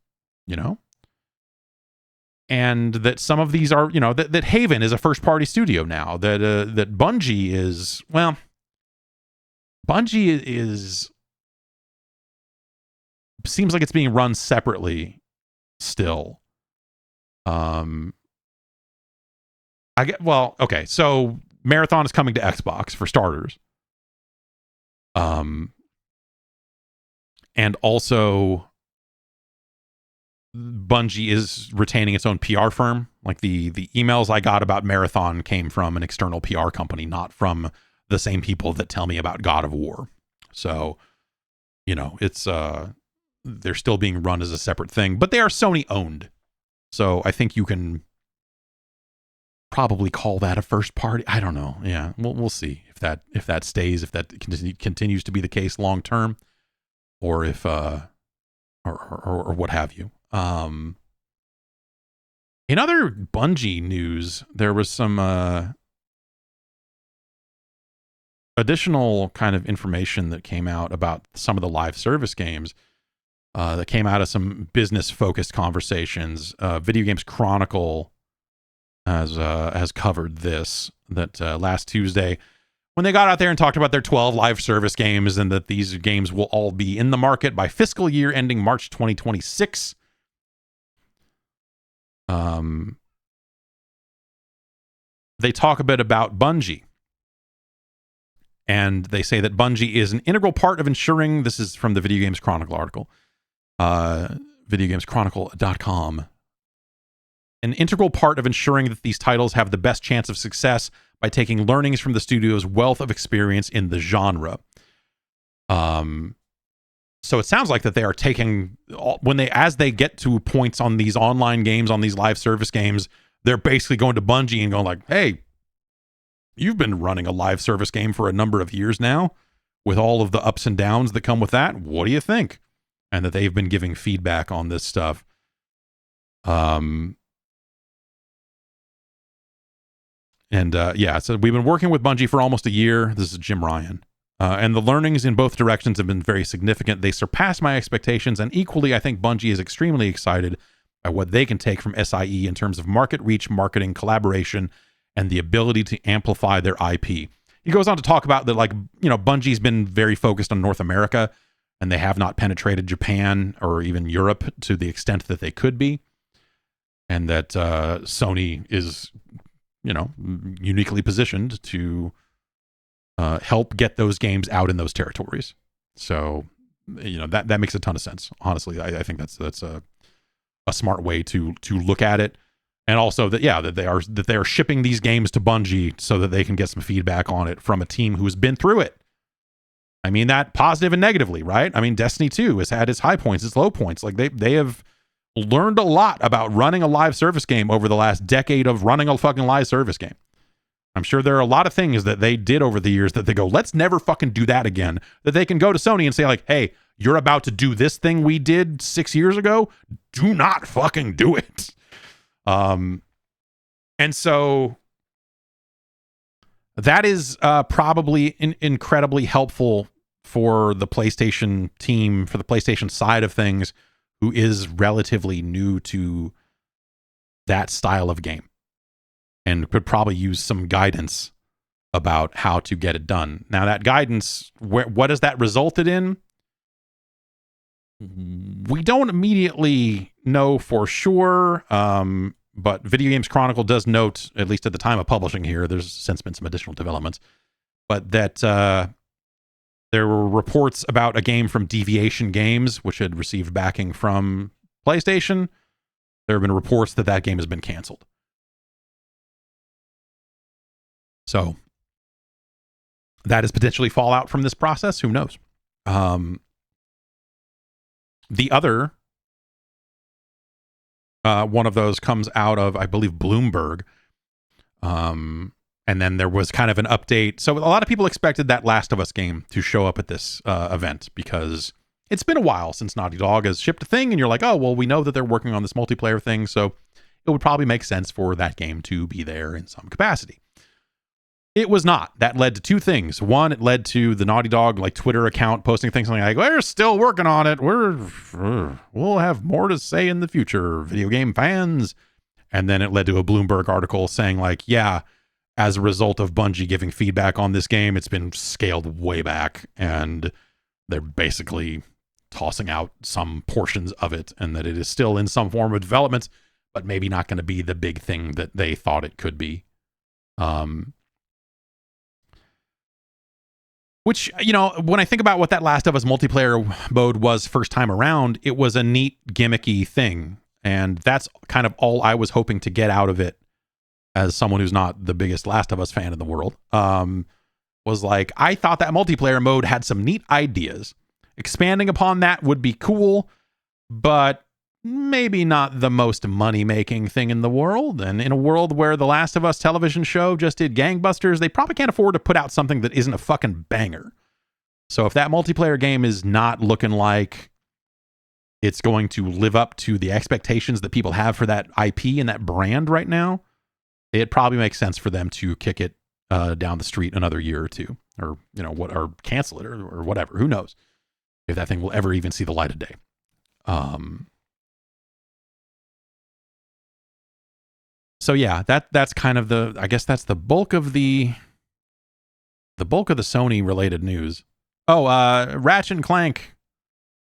Speaker 1: and that some of these are, that Haven is a first-party studio now, that Bungie is, well, Bungie is seems like it's being run separately still. Okay, so Marathon is coming to Xbox for starters. And also Bungie is retaining its own PR firm. Like the emails I got about Marathon came from an external PR company, not from the same people that tell me about God of War. So, it's they're still being run as a separate thing, but they are Sony owned. So I think you can probably call that a first party. I don't know. Yeah, we'll see if that stays, if that continues to be the case long term, or if or what have you. In other Bungie news, there was some additional kind of information that came out about some of the live service games that came out of some business-focused conversations. Video Games Chronicle has covered this, that last Tuesday, when they got out there and talked about their 12 live service games, and that these games will all be in the market by fiscal year ending March 2026. They talk a bit about Bungie. And they say that Bungie is an integral part of ensuring, this is from the Video Games Chronicle article, videogameschronicle.com, an integral part of ensuring that these titles have the best chance of success by taking learnings from the studio's wealth of experience in the genre. So it sounds like that they are taking, as they get to points on these online games, on these live service games, they're basically going to Bungie and going like, hey, you've been running a live service game for a number of years now, with all of the ups and downs that come with that. What do you think? And that they've been giving feedback on this stuff. So we've been working with Bungie for almost a year. This is Jim Ryan. And the learnings in both directions have been very significant. They surpass my expectations, and equally, I think Bungie is extremely excited by what they can take from SIE in terms of market reach, marketing, collaboration, and the ability to amplify their IP. He goes on to talk about that, Bungie's been very focused on North America, and they have not penetrated Japan or even Europe to the extent that they could be. And that Sony is, uniquely positioned to help get those games out in those territories. So, that makes a ton of sense. Honestly, I think that's a smart way to look at it. And also that they are shipping these games to Bungie so that they can get some feedback on it from a team who has been through it. I mean, that positive and negatively, right? I mean, Destiny 2 has had its high points, its low points. Like they have learned a lot about running a live service game over the last decade of running a fucking live service game. I'm sure there are a lot of things that they did over the years that they go, let's never fucking do that again. That they can go to Sony and say like, hey, you're about to do this thing we did 6 years ago. Do not fucking do it. And so that is probably incredibly helpful for the PlayStation team, for the PlayStation side of things, who is relatively new to that style of game and could probably use some guidance about how to get it done. Now, that guidance, what has that resulted in? We don't immediately know for sure. But Video Games Chronicle does note, at least at the time of publishing here, there's since been some additional developments, but that there were reports about a game from Deviation Games, which had received backing from PlayStation. There have been reports that game has been canceled. So that is potentially fallout from this process. Who knows? The other one of those comes out of, I believe, Bloomberg. And then there was kind of an update. So a lot of people expected that Last of Us game to show up at this event because it's been a while since Naughty Dog has shipped a thing. And you're like, oh, well, we know that they're working on this multiplayer thing. So it would probably make sense for that game to be there in some capacity. It was not. That led to two things. One, it led to the Naughty Dog like Twitter account posting things like, we're still working on it. We'll have more to say in the future, video game fans. And then it led to a Bloomberg article saying like, yeah, as a result of Bungie giving feedback on this game, it's been scaled way back and they're basically tossing out some portions of it and that it is still in some form of development, but maybe not going to be the big thing that they thought it could be. Which, you know, when I think about what that Last of Us multiplayer mode was first time around, it was a neat gimmicky thing. And that's kind of all I was hoping to get out of it as someone who's not the biggest Last of Us fan in the world. Was like, I thought that multiplayer mode had some neat ideas. Expanding upon that would be cool, but maybe not the most money-making thing in the world. And in a world where the Last of Us television show just did gangbusters, they probably can't afford to put out something that isn't a fucking banger. So if that multiplayer game is not looking like it's going to live up to the expectations that people have for that IP and that brand right now, it probably makes sense for them to kick it down the street another year or two, or, you know, what, or cancel it or whatever. Who knows if that thing will ever even see the light of day. So yeah, that's kind of I guess that's the bulk of the Sony related news. Oh, Ratchet and Clank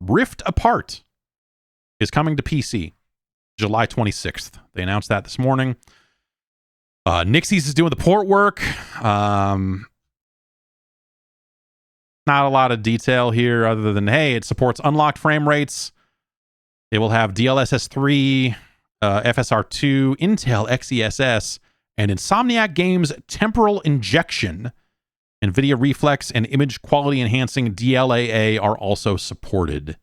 Speaker 1: Rift Apart is coming to PC July 26th. They announced that this morning. Nixies is doing the port work. Not a lot of detail here other than, hey, it supports unlocked frame rates. It will have DLSS 3, FSR2, Intel XeSS, and Insomniac Games temporal injection. NVIDIA Reflex and image quality enhancing DLAA are also supported.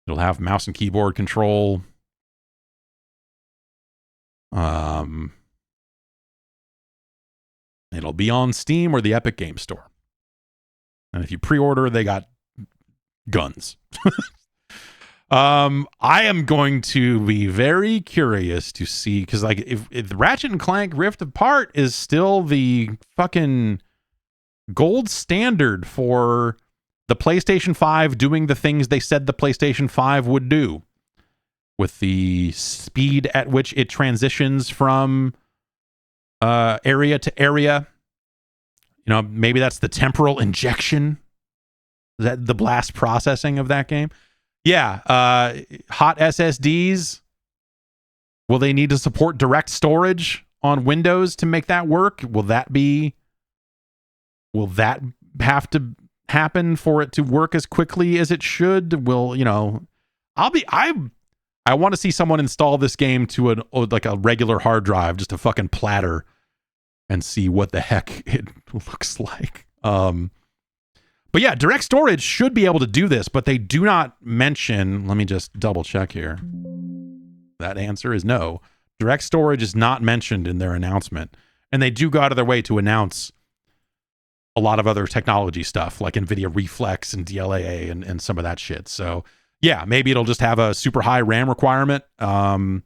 Speaker 1: It'll have mouse and keyboard control. It'll be on Steam or the Epic Game Store. And if you pre-order, they got guns. I am going to be very curious to see, because like if Ratchet and Clank Rift Apart is still the fucking gold standard for the PlayStation 5 doing the things they said the PlayStation 5 would do, with the speed at which it transitions from area to area. You know, maybe that's the temporal injection, that the blast processing of that game. Yeah, hot SSDs. Will they need to support direct storage on Windows to make that work? Will that have to happen for it to work as quickly as it should? Will, you know, I want to see someone install this game to a regular hard drive, just a fucking platter, and see what the heck it looks like. But yeah, direct storage should be able to do this, but they do not mention, let me just double check here. That answer is no. Direct storage is not mentioned in their announcement. And they do go out of their way to announce a lot of other technology stuff like NVIDIA Reflex and DLAA and some of that shit. So yeah, maybe it'll just have a super high RAM requirement. Compatible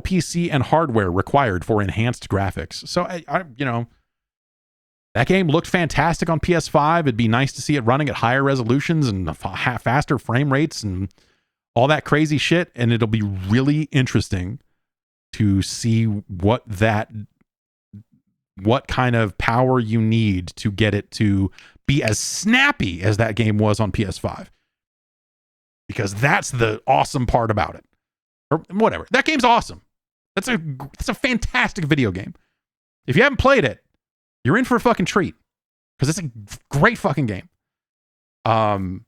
Speaker 1: PC and hardware required for enhanced graphics. So I you know, that game looked fantastic on PS5. It'd be nice to see it running at higher resolutions and faster frame rates and all that crazy shit. And it'll be really interesting to see what kind of power you need to get it to be as snappy as that game was on PS5. Because that's the awesome part about it. Or whatever. That game's awesome. It's a fantastic video game. If you haven't played it, you're in for a fucking treat, because it's a great fucking game. But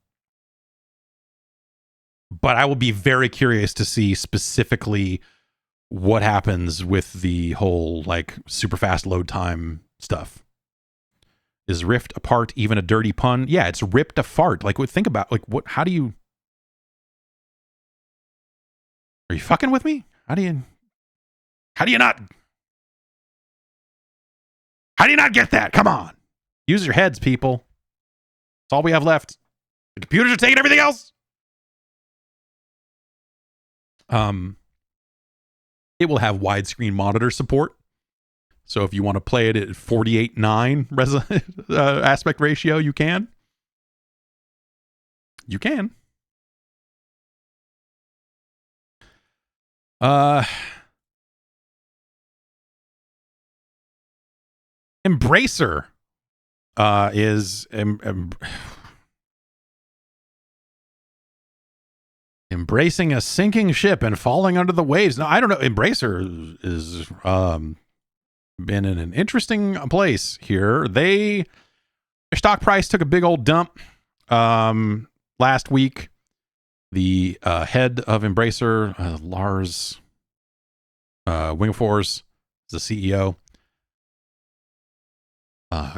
Speaker 1: I will be very curious to see specifically what happens with the whole like super fast load time stuff. Is Rift Apart even a dirty pun? Yeah, it's ripped apart. Like, think about like what? How do you Are you fucking with me? How do you not get that? Come on. Use your heads, people. That's all we have left. The computers are taking everything else. It will have widescreen monitor support. So if you want to play it at 48:9 aspect ratio, you can. You can. Embracer is embracing a sinking ship and falling under the waves. No, I don't know. Embracer is been in an interesting place here. Their stock price took a big old dump last week. The head of Embracer, Lars Wingefors, the CEO,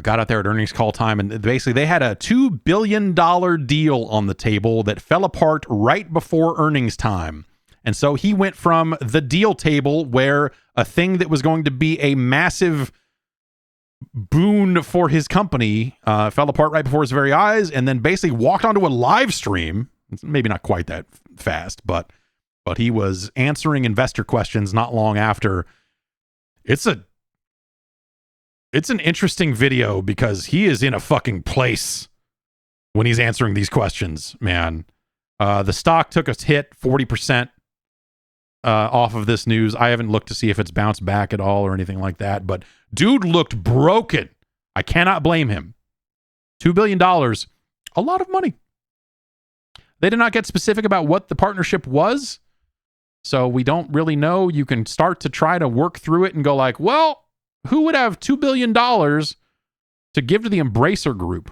Speaker 1: got out there at earnings call time, and basically they had a $2 billion deal on the table that fell apart right before earnings time. And so he went from the deal table, where a thing that was going to be a massive boon for his company fell apart right before his very eyes, and then basically walked onto a live stream. Maybe not quite that fast, but he was answering investor questions not long after. It's an interesting video because he is in a fucking place when he's answering these questions, man. The stock took a hit, 40% off of this news. I haven't looked to see if it's bounced back at all or anything like that, but dude looked broken. I cannot blame him. $2 billion, a lot of money. They did not get specific about what the partnership was, so we don't really know. You can start to try to work through it and go like, well, who would have $2 billion to give to the Embracer Group?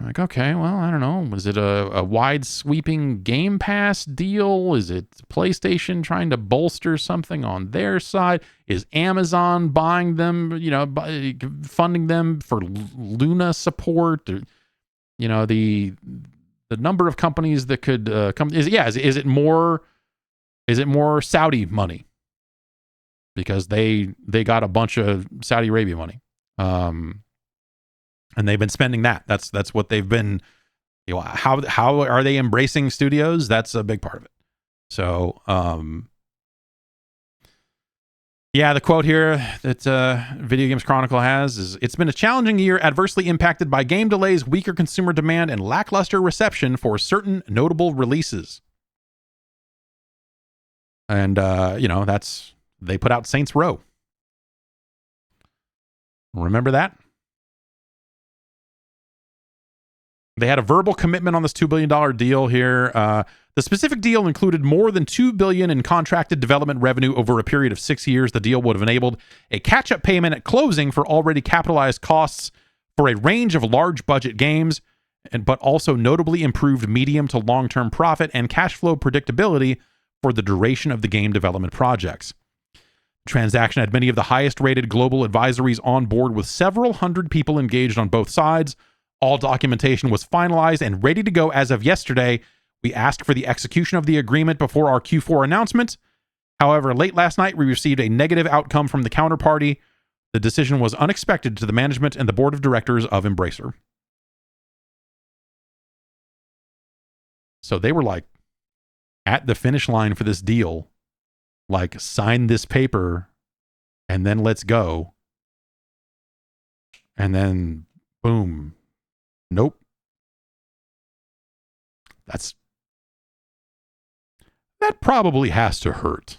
Speaker 1: Like, okay, well, I don't know. Was it a wide sweeping Game Pass deal? Is it PlayStation trying to bolster something on their side? Is Amazon buying them, funding them for Luna support? Or, the number of companies that could come. Is it more Saudi money? Because they got a bunch of Saudi Arabia money. And they've been spending that. That's what they've been. How are they embracing studios? That's a big part of it. So, the quote here that Video Games Chronicle has is, "It's been a challenging year, adversely impacted by game delays, weaker consumer demand, and lackluster reception for certain notable releases." And they put out Saints Row. Remember that? They had a verbal commitment on this $2 billion deal here. The specific deal included more than $2 billion in contracted development revenue over a period of 6 years. The deal would have enabled a catch-up payment at closing for already capitalized costs for a range of large budget games, but also notably improved medium to long-term profit and cash flow predictability for the duration of the game development projects. The transaction had many of the highest rated global advisories on board, with several hundred people engaged on both sides. All documentation was finalized and ready to go as of yesterday. We asked for the execution of the agreement before our Q4 announcement. However, late last night, we received a negative outcome from the counterparty. The decision was unexpected to the management and the board of directors of Embracer. So they were like at the finish line for this deal, like, sign this paper and then let's go. And then boom. Nope. That probably has to hurt.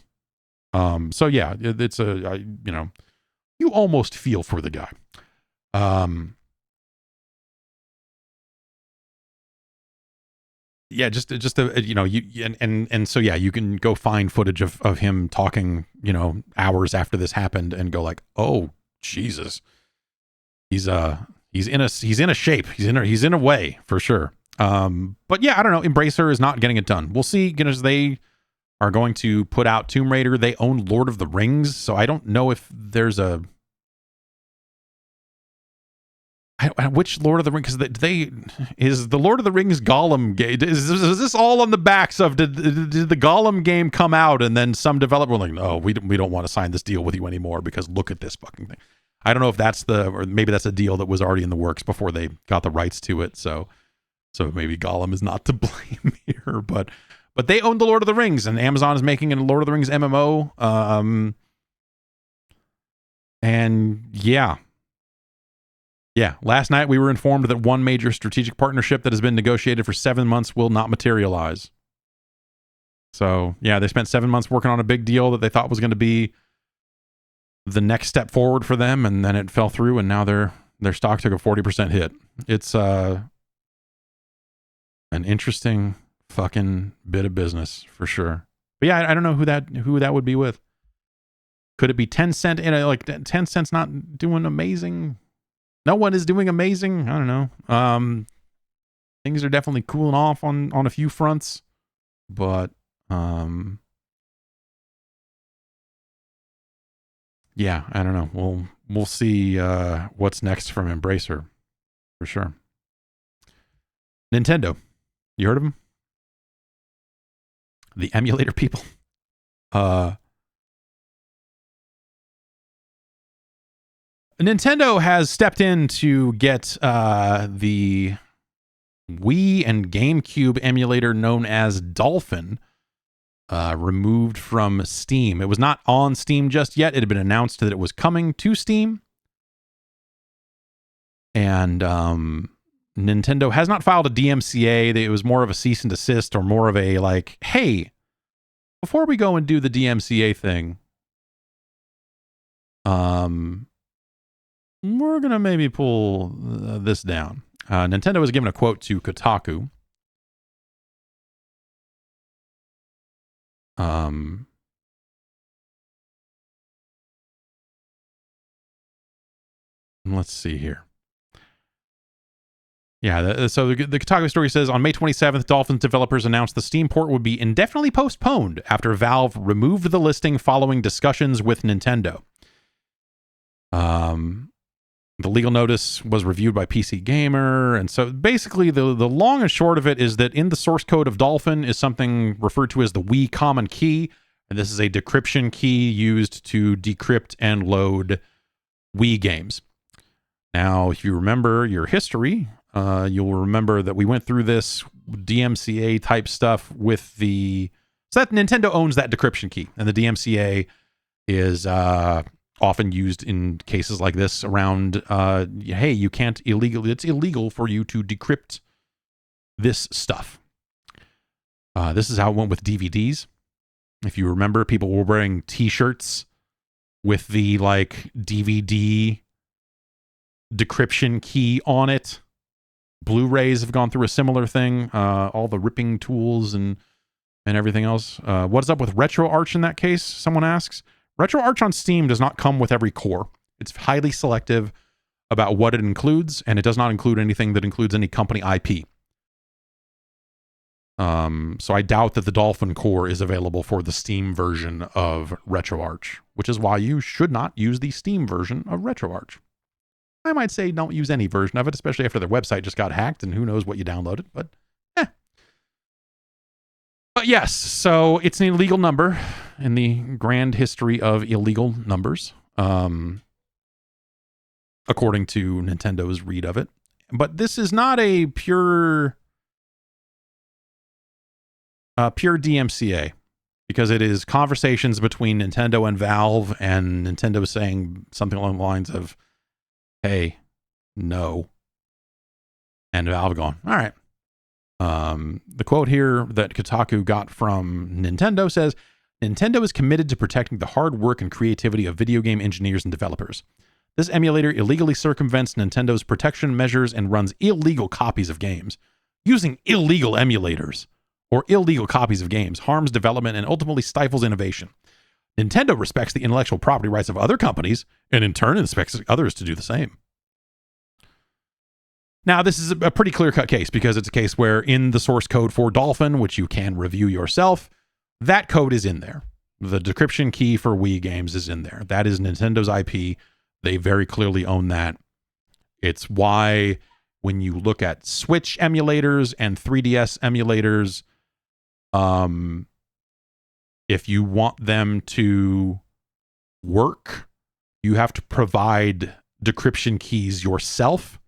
Speaker 1: So yeah, it's you almost feel for the guy. So yeah, you can go find footage of him talking, hours after this happened and go like, oh Jesus, he's in a shape. He's in a way for sure. But yeah, I don't know. Embracer is not getting it done. We'll see. As they are going to put out Tomb Raider, they own Lord of the Rings, so I don't know if there's a which Lord of the Rings? Because they is the Lord of the Rings Gollum game. Is this all on the backs of did the Gollum game come out and then some developer were like, no, we don't want to sign this deal with you anymore because look at this fucking thing. I don't know if that's or maybe that's a deal that was already in the works before they got the rights to it. So maybe Gollum is not to blame here, but they own the Lord of the Rings, and Amazon is making a Lord of the Rings MMO. And yeah. Last night we were informed that one major strategic partnership that has been negotiated for 7 months will not materialize. So yeah, they spent 7 months working on a big deal that they thought was going to be the next step forward for them, and then it fell through, and now their stock took a 40% hit. It's an interesting fucking bit of business for sure. But yeah, I don't know who that would be with. Could it be Tencent? Like Tencent's not doing amazing. No one is doing amazing. I don't know. Things are definitely cooling off on a few fronts, but yeah, I don't know. We'll see what's next from Embracer for sure. Nintendo, you heard of them? The emulator people. Nintendo has stepped in to get the Wii and GameCube emulator known as Dolphin removed from Steam. It was not on Steam just yet. It had been announced that it was coming to Steam. And Nintendo has not filed a DMCA. It was more of a cease and desist, or more of a like, hey, before we go and do the DMCA thing, we're going to maybe pull this down. Nintendo was given a quote to Kotaku. Let's see here. Yeah, so the Kotaku story says, on May 27th, Dolphin's developers announced the Steam port would be indefinitely postponed after Valve removed the listing following discussions with Nintendo. The legal notice was reviewed by PC Gamer, and so basically the long and short of it is that in the source code of Dolphin is something referred to as the Wii Common Key, and this is a decryption key used to decrypt and load Wii games. Now, if you remember your history, you'll remember that we went through this DMCA type stuff with so that Nintendo owns that decryption key, and the DMCA is often used in cases like this around, hey, you can't it's illegal for you to decrypt this stuff. This is how it went with DVDs. If you remember, people were wearing t-shirts with the like DVD decryption key on it. Blu-rays have gone through a similar thing. All the ripping tools and everything else. What's up with RetroArch in that case? Someone asks. RetroArch on Steam does not come with every core. It's highly selective about what it includes, and it does not include anything that includes any company IP. So I doubt that the Dolphin core is available for the Steam version of RetroArch, which is why you should not use the Steam version of RetroArch. I might say don't use any version of it, especially after their website just got hacked and who knows what you downloaded, but But yes, so it's an illegal number in the grand history of illegal numbers, according to Nintendo's read of it. But this is not a pure DMCA, because it is conversations between Nintendo and Valve, and Nintendo saying something along the lines of, hey, no. And Valve going, all right. The quote here that Kotaku got from Nintendo says, Nintendo is committed to protecting the hard work and creativity of video game engineers and developers. This emulator illegally circumvents Nintendo's protection measures and runs illegal copies of games. Using illegal emulators or illegal copies of games harms development and ultimately stifles innovation. Nintendo respects the intellectual property rights of other companies and in turn expects others to do the same. Now, this is a pretty clear-cut case because it's a case where in the source code for Dolphin, which you can review yourself, that code is in there. The decryption key for Wii games is in there. That is Nintendo's IP. They very clearly own that. It's why when you look at Switch emulators and 3DS emulators, if you want them to work, you have to provide decryption keys yourself.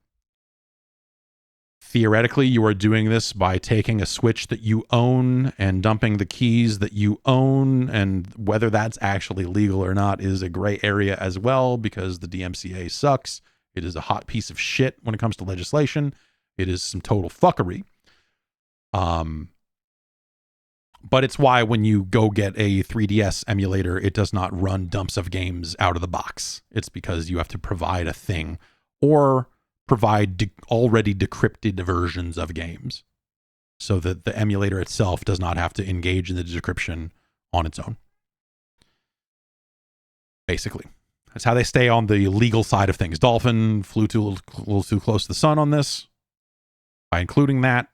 Speaker 1: Theoretically, you are doing this by taking a Switch that you own and dumping the keys that you own, and whether that's actually legal or not is a gray area as well, because the DMCA sucks. It is a hot piece of shit when it comes to legislation. It is some total fuckery. But it's why when you go get a 3DS emulator, it does not run dumps of games out of the box. It's because you have to provide a thing or provide already decrypted versions of games so that the emulator itself does not have to engage in the decryption on its own. Basically, that's how they stay on the legal side of things. Dolphin flew a little too close to the sun on this. By including that,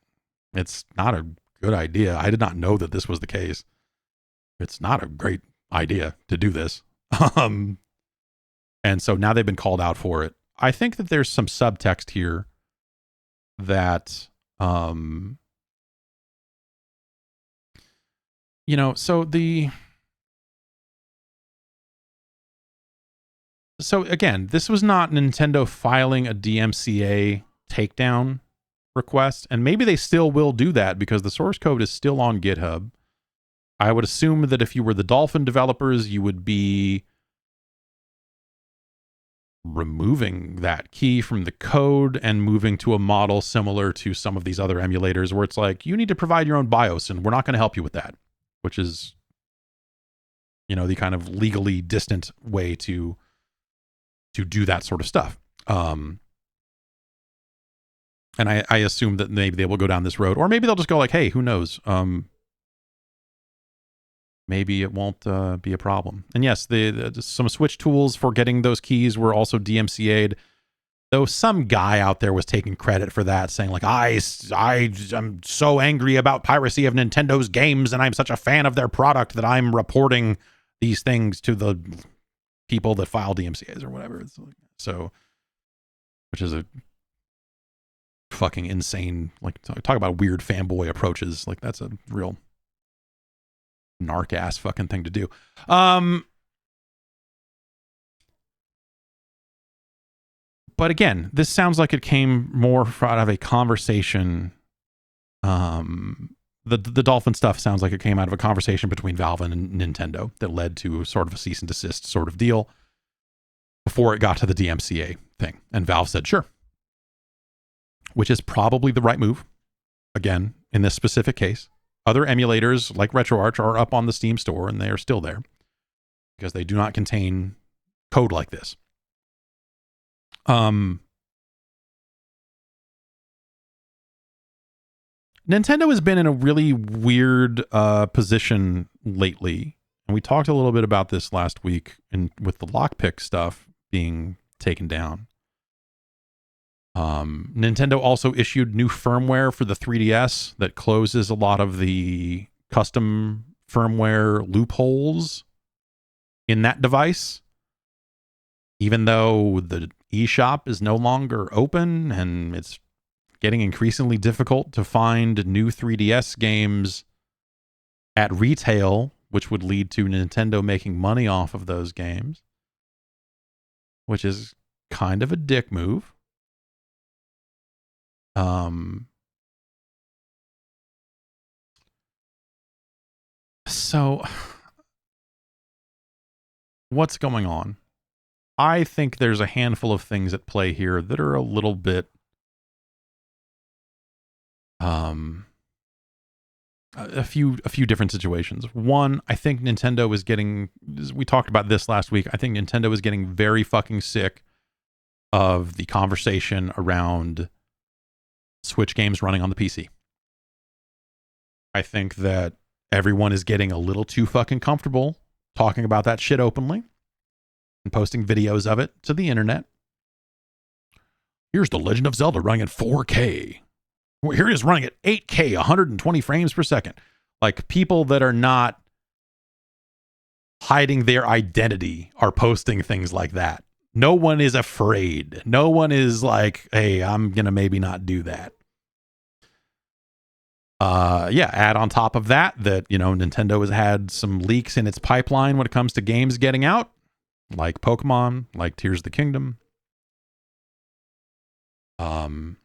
Speaker 1: it's not a good idea. I did not know that this was the case. It's not a great idea to do this. And so now they've been called out for it. I think that there's some subtext here that, so again, this was not Nintendo filing a DMCA takedown request, and maybe they still will do that because the source code is still on GitHub. I would assume that if you were the Dolphin developers, you would be removing that key from the code and moving to a model similar to some of these other emulators where it's like, you need to provide your own BIOS and we're not going to help you with that, which is, the kind of legally distant way to do that sort of stuff. And I assume that maybe they will go down this road, or maybe they'll just go like, hey, who knows? Maybe it won't be a problem. And yes, some Switch tools for getting those keys were also DMCA'd, though some guy out there was taking credit for that, saying like, I'm so angry about piracy of Nintendo's games, and I'm such a fan of their product that I'm reporting these things to the people that file DMCAs or whatever. So, which is a fucking insane, like, talk about weird fanboy approaches. Like, that's a real narc ass fucking thing to do. But again, this sounds like it came more out of a conversation. The Dolphin stuff sounds like it came out of a conversation between Valve and Nintendo that led to sort of a cease and desist sort of deal before it got to the DMCA thing. And Valve said, sure. Which is probably the right move. Again, in this specific case. Other emulators like RetroArch are up on the Steam store and they are still there because they do not contain code like this. Nintendo has been in a really weird position lately, and we talked a little bit about this last week with the lockpick stuff being taken down. Nintendo also issued new firmware for the 3DS that closes a lot of the custom firmware loopholes in that device, even though the eShop is no longer open and it's getting increasingly difficult to find new 3DS games at retail, which would lead to Nintendo making money off of those games, which is kind of a dick move. So what's going on? I think there's a handful of things at play here that are a little bit a few different situations. One, I think Nintendo is getting, we talked about this last week, I think Nintendo is getting very fucking sick of the conversation around Switch games running on the PC. I think that everyone is getting a little too fucking comfortable talking about that shit openly and posting videos of it to the internet. Here's The Legend of Zelda running at 4K. Here it is running at 8K, 120 frames per second. Like, people that are not hiding their identity are posting things like that. No one is afraid. No one is like, hey, I'm going to maybe not do that. Add on top of that, Nintendo has had some leaks in its pipeline when it comes to games getting out, like Pokemon, like Tears of the Kingdom. I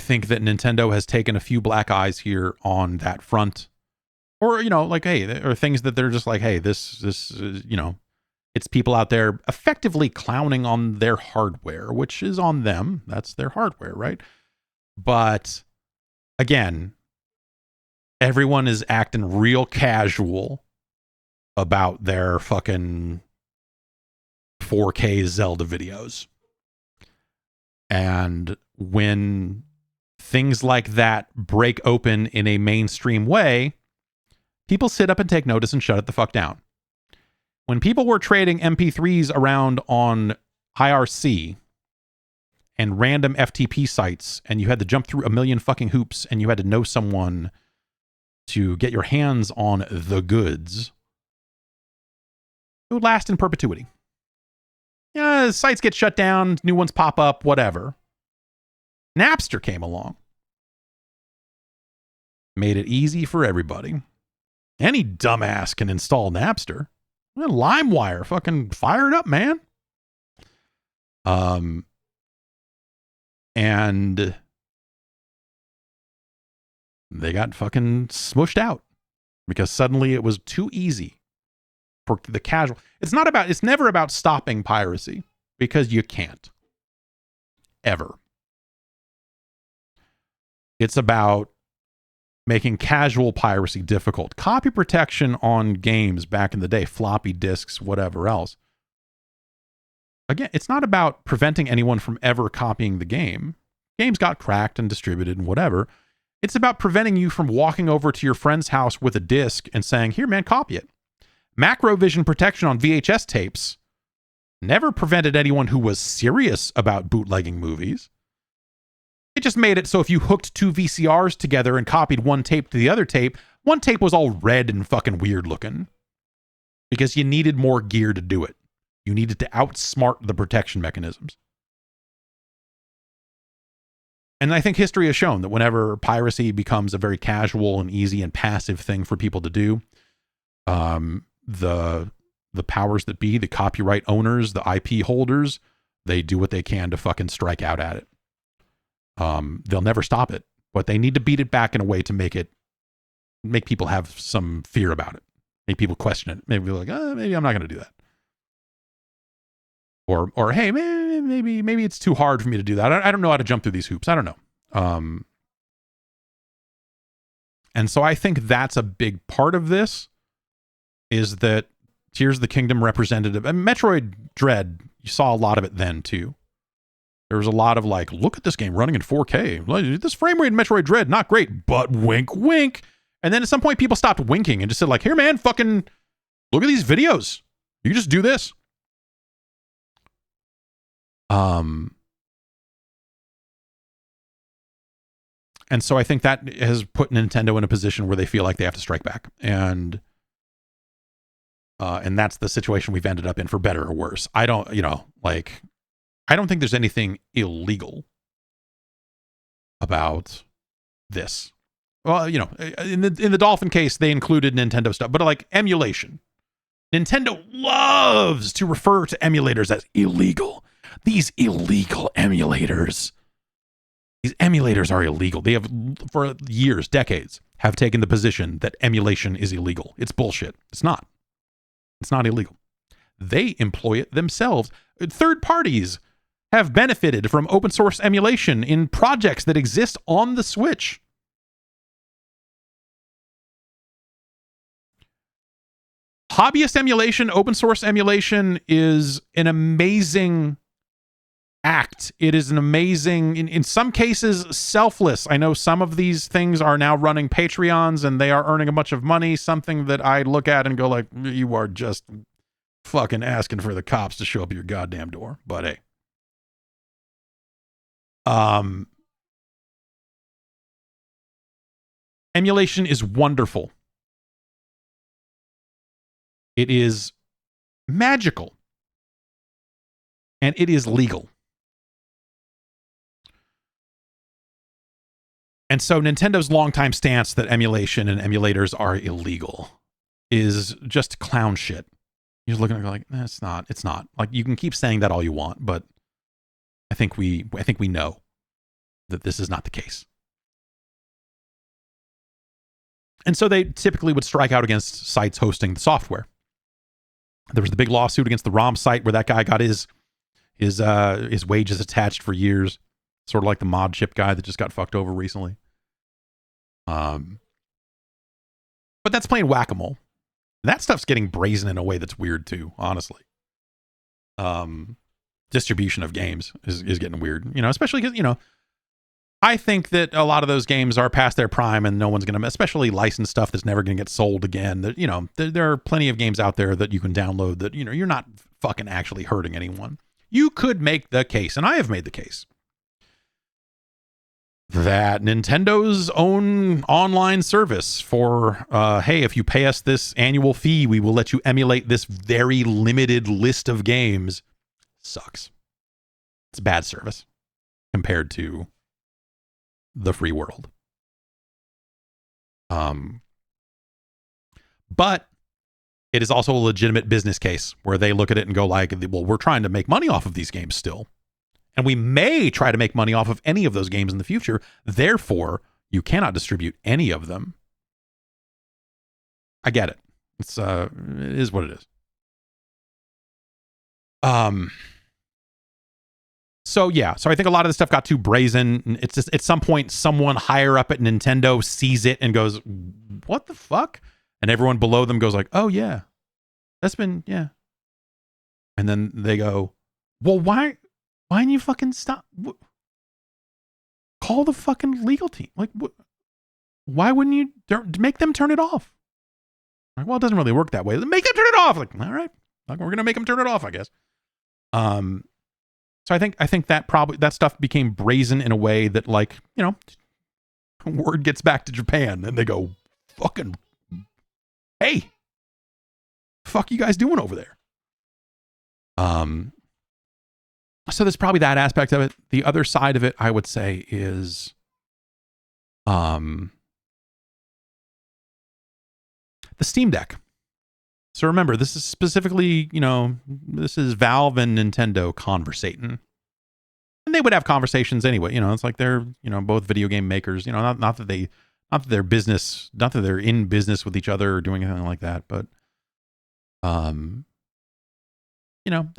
Speaker 1: think that Nintendo has taken a few black eyes here on that front. Or, hey, or things that they're just like, hey, this is, it's people out there effectively clowning on their hardware, which is on them. That's their hardware, right? But again, everyone is acting real casual about their fucking 4K Zelda videos. And when things like that break open in a mainstream way, people sit up and take notice and shut it the fuck down. When people were trading MP3s around on IRC and random FTP sites, and you had to jump through a million fucking hoops, and you had to know someone to get your hands on the goods, it would last in perpetuity. Yeah, sites get shut down, new ones pop up, whatever. Napster came along. Made it easy for everybody. Any dumbass can install Napster. LimeWire, fucking fire it up, man. And they got fucking smushed out because suddenly it was too easy for the casual. It's never about stopping piracy, because you can't. Ever. It's about making casual piracy difficult. Copy protection on games back in the day, floppy disks, whatever else. Again, it's not about preventing anyone from ever copying the game. Games got cracked and distributed and whatever. It's about preventing you from walking over to your friend's house with a disc and saying, here, man, copy it. Macrovision protection on VHS tapes never prevented anyone who was serious about bootlegging movies. It just made it so if you hooked two VCRs together and copied one tape to the other tape, one tape was all red and fucking weird looking because you needed more gear to do it. You needed to outsmart the protection mechanisms. And I think history has shown that whenever piracy becomes a very casual and easy and passive thing for people to do, the powers that be, the copyright owners, the IP holders, they do what they can to fucking strike out at it. They'll never stop it, but they need to beat it back in a way to make people have some fear about it. Make people question it. Maybe like, maybe I'm not going to do that. Or hey, maybe it's too hard for me to do that. I don't know how to jump through these hoops. I don't know. And so I think that's a big part of this, is that Tears of the Kingdom representative, and Metroid Dread, you saw a lot of it then too. There was a lot of like, look at this game running in 4K. This frame rate in Metroid Dread, not great, but wink, wink. And then at some point people stopped winking and just said like, here, man, fucking look at these videos. You can just do this. And so I think that has put Nintendo in a position where they feel like they have to strike back. And that's the situation we've ended up in, for better or worse. I don't think there's anything illegal about this. Well, in the Dolphin case, they included Nintendo stuff, but like emulation. Nintendo loves to refer to emulators as illegal. These illegal emulators. These emulators are illegal. They have, for years, decades, have taken the position that emulation is illegal. It's bullshit. It's not. It's not illegal. They employ it themselves. Third parties have benefited from open source emulation in projects that exist on the Switch. Hobbyist emulation, open source emulation is an amazing act. It is an amazing, in some cases, selfless. I know some of these things are now running Patreons and they are earning a bunch of money, something that I look at and go like, you are just fucking asking for the cops to show up at your goddamn door. But hey. Emulation is wonderful. It is Magical. And it is legal. And so Nintendo's longtime stance that emulation and emulators are illegal is just clown shit. You're looking at it like, it's not. Like, you can keep saying that all you want, but I think we know that this is not the case. And so they typically would strike out against sites hosting the software. There was the big lawsuit against the ROM site where that guy got his wages attached for years, sort of like the mod chip guy that just got fucked over recently. But that's playing whack-a-mole. That stuff's getting brazen in a way that's weird too, honestly. Distribution of games is getting weird, especially because, I think that a lot of those games are past their prime and no one's going to, especially licensed stuff that's never going to get sold again. That, there are plenty of games out there that you can download that, you're not fucking actually hurting anyone. You could make the case, and I have made the case, that Nintendo's own online service for, hey, if you pay us this annual fee, we will let you emulate this very limited list of games, sucks. It's a bad service compared to the free world. But it is also a legitimate business case where they look at it and go like, well, we're trying to make money off of these games still. And we may try to make money off of any of those games in the future. Therefore, you cannot distribute any of them. I get it. It is what it is. So I think a lot of this stuff got too brazen. It's just at some point, someone higher up at Nintendo sees it and goes, what the fuck? And everyone below them goes like, oh yeah, yeah. And then they go, well, why didn't you fucking stop? Call the fucking legal team. Like, why wouldn't you make them turn it off? Like, well, it doesn't really work that way. Make them turn it off. Like, all right, we're going to make them turn it off, I guess. So I think that stuff became brazen in a way that, like, word gets back to Japan and they go, fucking, hey, fuck you guys doing over there? So there's probably that aspect of it. The other side of it, I would say, is the Steam Deck. So remember, this is specifically, this is Valve and Nintendo conversating. And they would have conversations anyway. It's like they're, both video game makers, not that they're business, not that they're in business with each other or doing anything like that, but they're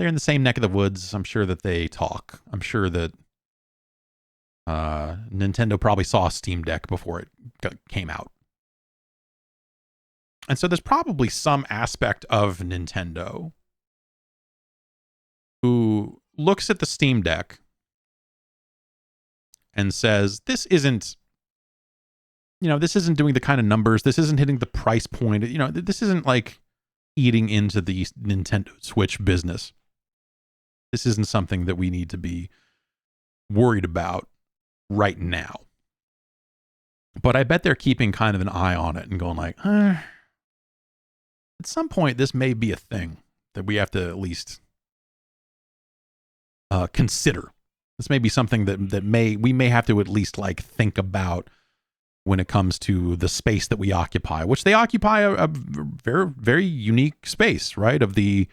Speaker 1: in the same neck of the woods. I'm sure that they talk. I'm sure that Nintendo probably saw Steam Deck before it came out. And so there's probably some aspect of Nintendo who looks at the Steam Deck and says, this isn't doing the kind of numbers. This isn't hitting the price point. This isn't like eating into the Nintendo Switch business. This isn't something that we need to be worried about right now. But I bet they're keeping kind of an eye on it and going like, at some point, this may be a thing that we have to at least consider. This may be something that we may have to at least like think about when it comes to the space that we occupy, which they occupy a very, very unique space, right? Of the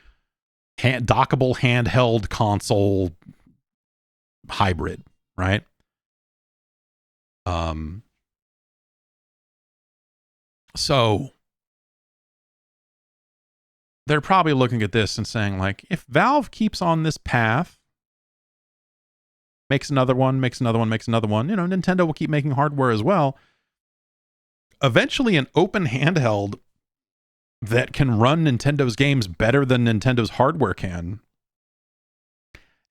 Speaker 1: dockable handheld console hybrid, right? So they're probably looking at this and saying, like, if Valve keeps on this path, makes another one, Nintendo will keep making hardware as well. Eventually, an open handheld that can run Nintendo's games better than Nintendo's hardware can,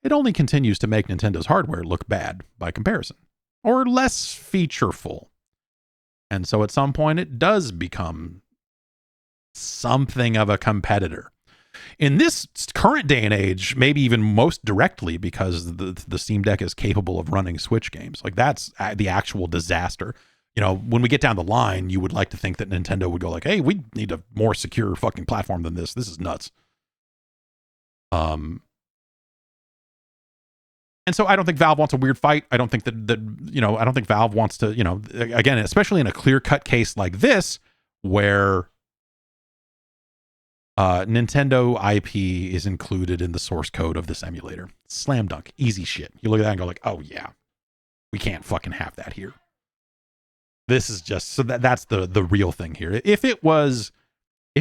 Speaker 1: it only continues to make Nintendo's hardware look bad by comparison, or less featureful. And so at some point, it does become something of a competitor. In this current day and age, maybe even most directly because the Steam Deck is capable of running Switch games. Like, that's the actual disaster. When we get down the line, you would like to think that Nintendo would go like, hey, we need a more secure fucking platform than this. This is nuts. Um, and so I don't think Valve wants a weird fight. I don't think that I don't think Valve wants to, again, especially in a clear-cut case like this, where Nintendo IP is included in the source code of this emulator. Slam dunk. Easy shit. You look at that and go like, oh yeah, we can't fucking have that here. This is just, so that's the real thing here. If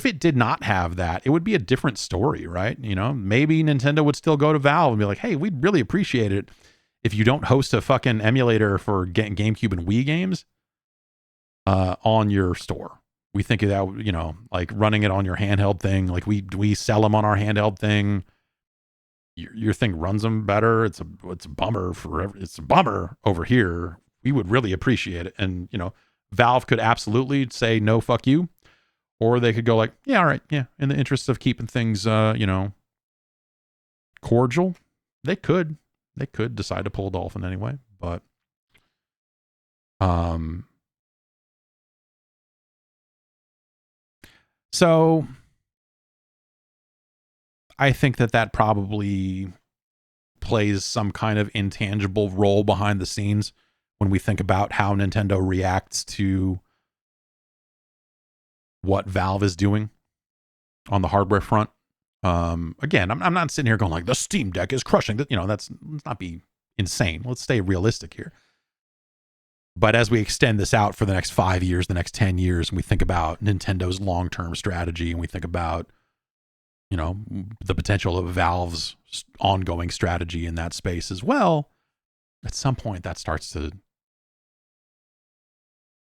Speaker 1: it did not have that, it would be a different story, right? Maybe Nintendo would still go to Valve and be like, hey, we'd really appreciate it if you don't host a fucking emulator for GameCube and Wii games on your store. We think of that, like running it on your handheld thing. Like we sell them on our handheld thing. Your thing runs them better. It's a bummer it's a bummer over here. We would really appreciate it. And, Valve could absolutely say, no, fuck you. Or they could go like, yeah, all right. Yeah. In the interest of keeping things, cordial, they could decide to pull Dolphin anyway, but, so I think that probably plays some kind of intangible role behind the scenes when we think about how Nintendo reacts to what Valve is doing on the hardware front. Again, I'm not sitting here going like the Steam Deck is crushing. Let's not be insane. Let's stay realistic here. But as we extend this out for the next 5 years, the next 10 years, and we think about Nintendo's long-term strategy, and we think about, the potential of Valve's ongoing strategy in that space as well, at some point that starts to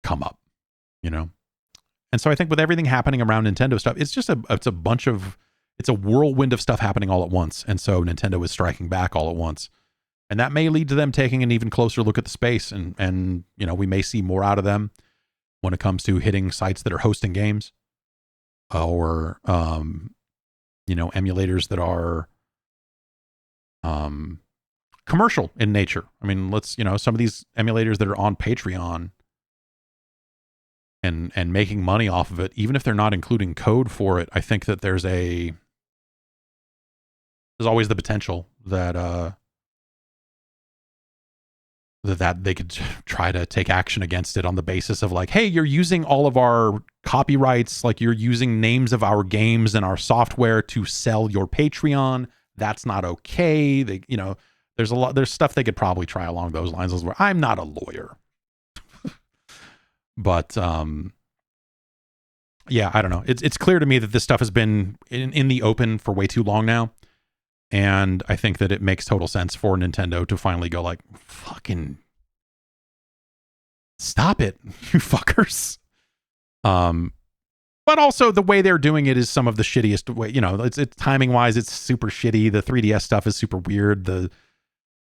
Speaker 1: come up, And so I think with everything happening around Nintendo stuff, it's just it's a whirlwind of stuff happening all at once. And so Nintendo is striking back all at once. And that may lead to them taking an even closer look at the space. And we may see more out of them when it comes to hitting sites that are hosting games or, emulators that are commercial in nature. I mean, some of these emulators that are on Patreon and making money off of it, even if they're not including code for it, I think that there's always the potential that that they could try to take action against it on the basis of like, hey, you're using all of our copyrights, like you're using names of our games and our software to sell your Patreon. That's not okay. There's stuff they could probably try along those lines. Where I'm not a lawyer, but yeah, I don't know. It's clear to me that this stuff has been in the open for way too long now. And I think that it makes total sense for Nintendo to finally go like, fucking stop it, you fuckers. But also the way they're doing it is some of the shittiest way, it's timing wise, it's super shitty. The 3DS stuff is super weird.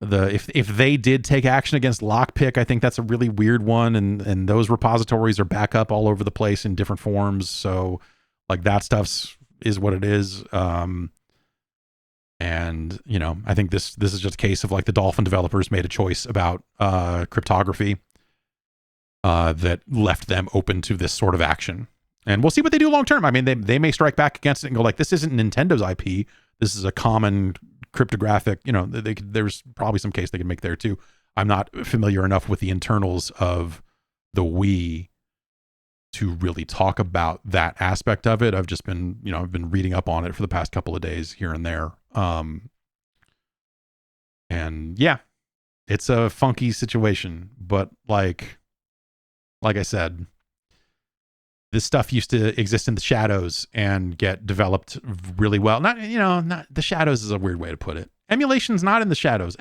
Speaker 1: If they did take action against Lockpick, I think that's a really weird one. And those repositories are back up all over the place in different forms. So like that is what it is. And, I think this is just a case of like the Dolphin developers made a choice about cryptography that left them open to this sort of action. And we'll see what they do long term. I mean, they may strike back against it and go like, this isn't Nintendo's IP. This is a common cryptographic, there's probably some case they can make there too. I'm not familiar enough with the internals of the Wii to really talk about that aspect of it. I've just been, I've been reading up on it for the past couple of days here and there. And yeah, it's a funky situation, but like I said, this stuff used to exist in the shadows and get developed really well. Not the shadows is a weird way to put it. Emulation's not in the shadows.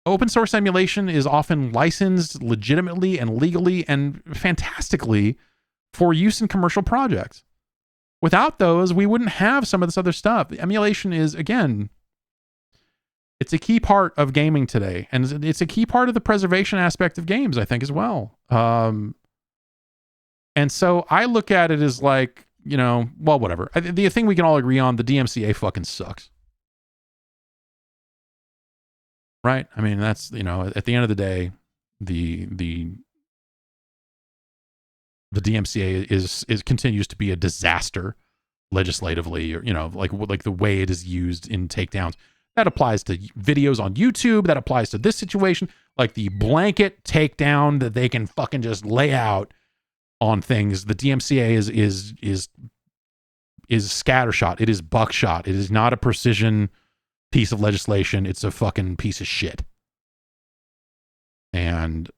Speaker 1: Open source emulation is often licensed legitimately and legally and fantastically for use in commercial projects. Without those, we wouldn't have some of this other stuff. Emulation is, again, it's a key part of gaming today. And it's a key part of the preservation aspect of games, I think, as well. And so I look at it as like, well, whatever. The thing we can all agree on, the DMCA fucking sucks. Right? I mean, that's, at the end of the day, the DMCA is continues to be a disaster legislatively, or like the way it is used in takedowns. That applies to videos on YouTube. That applies to this situation. Like the blanket takedown that they can fucking just lay out on things. The DMCA is scattershot. It is buckshot. It is not a precision piece of legislation. It's a fucking piece of shit. And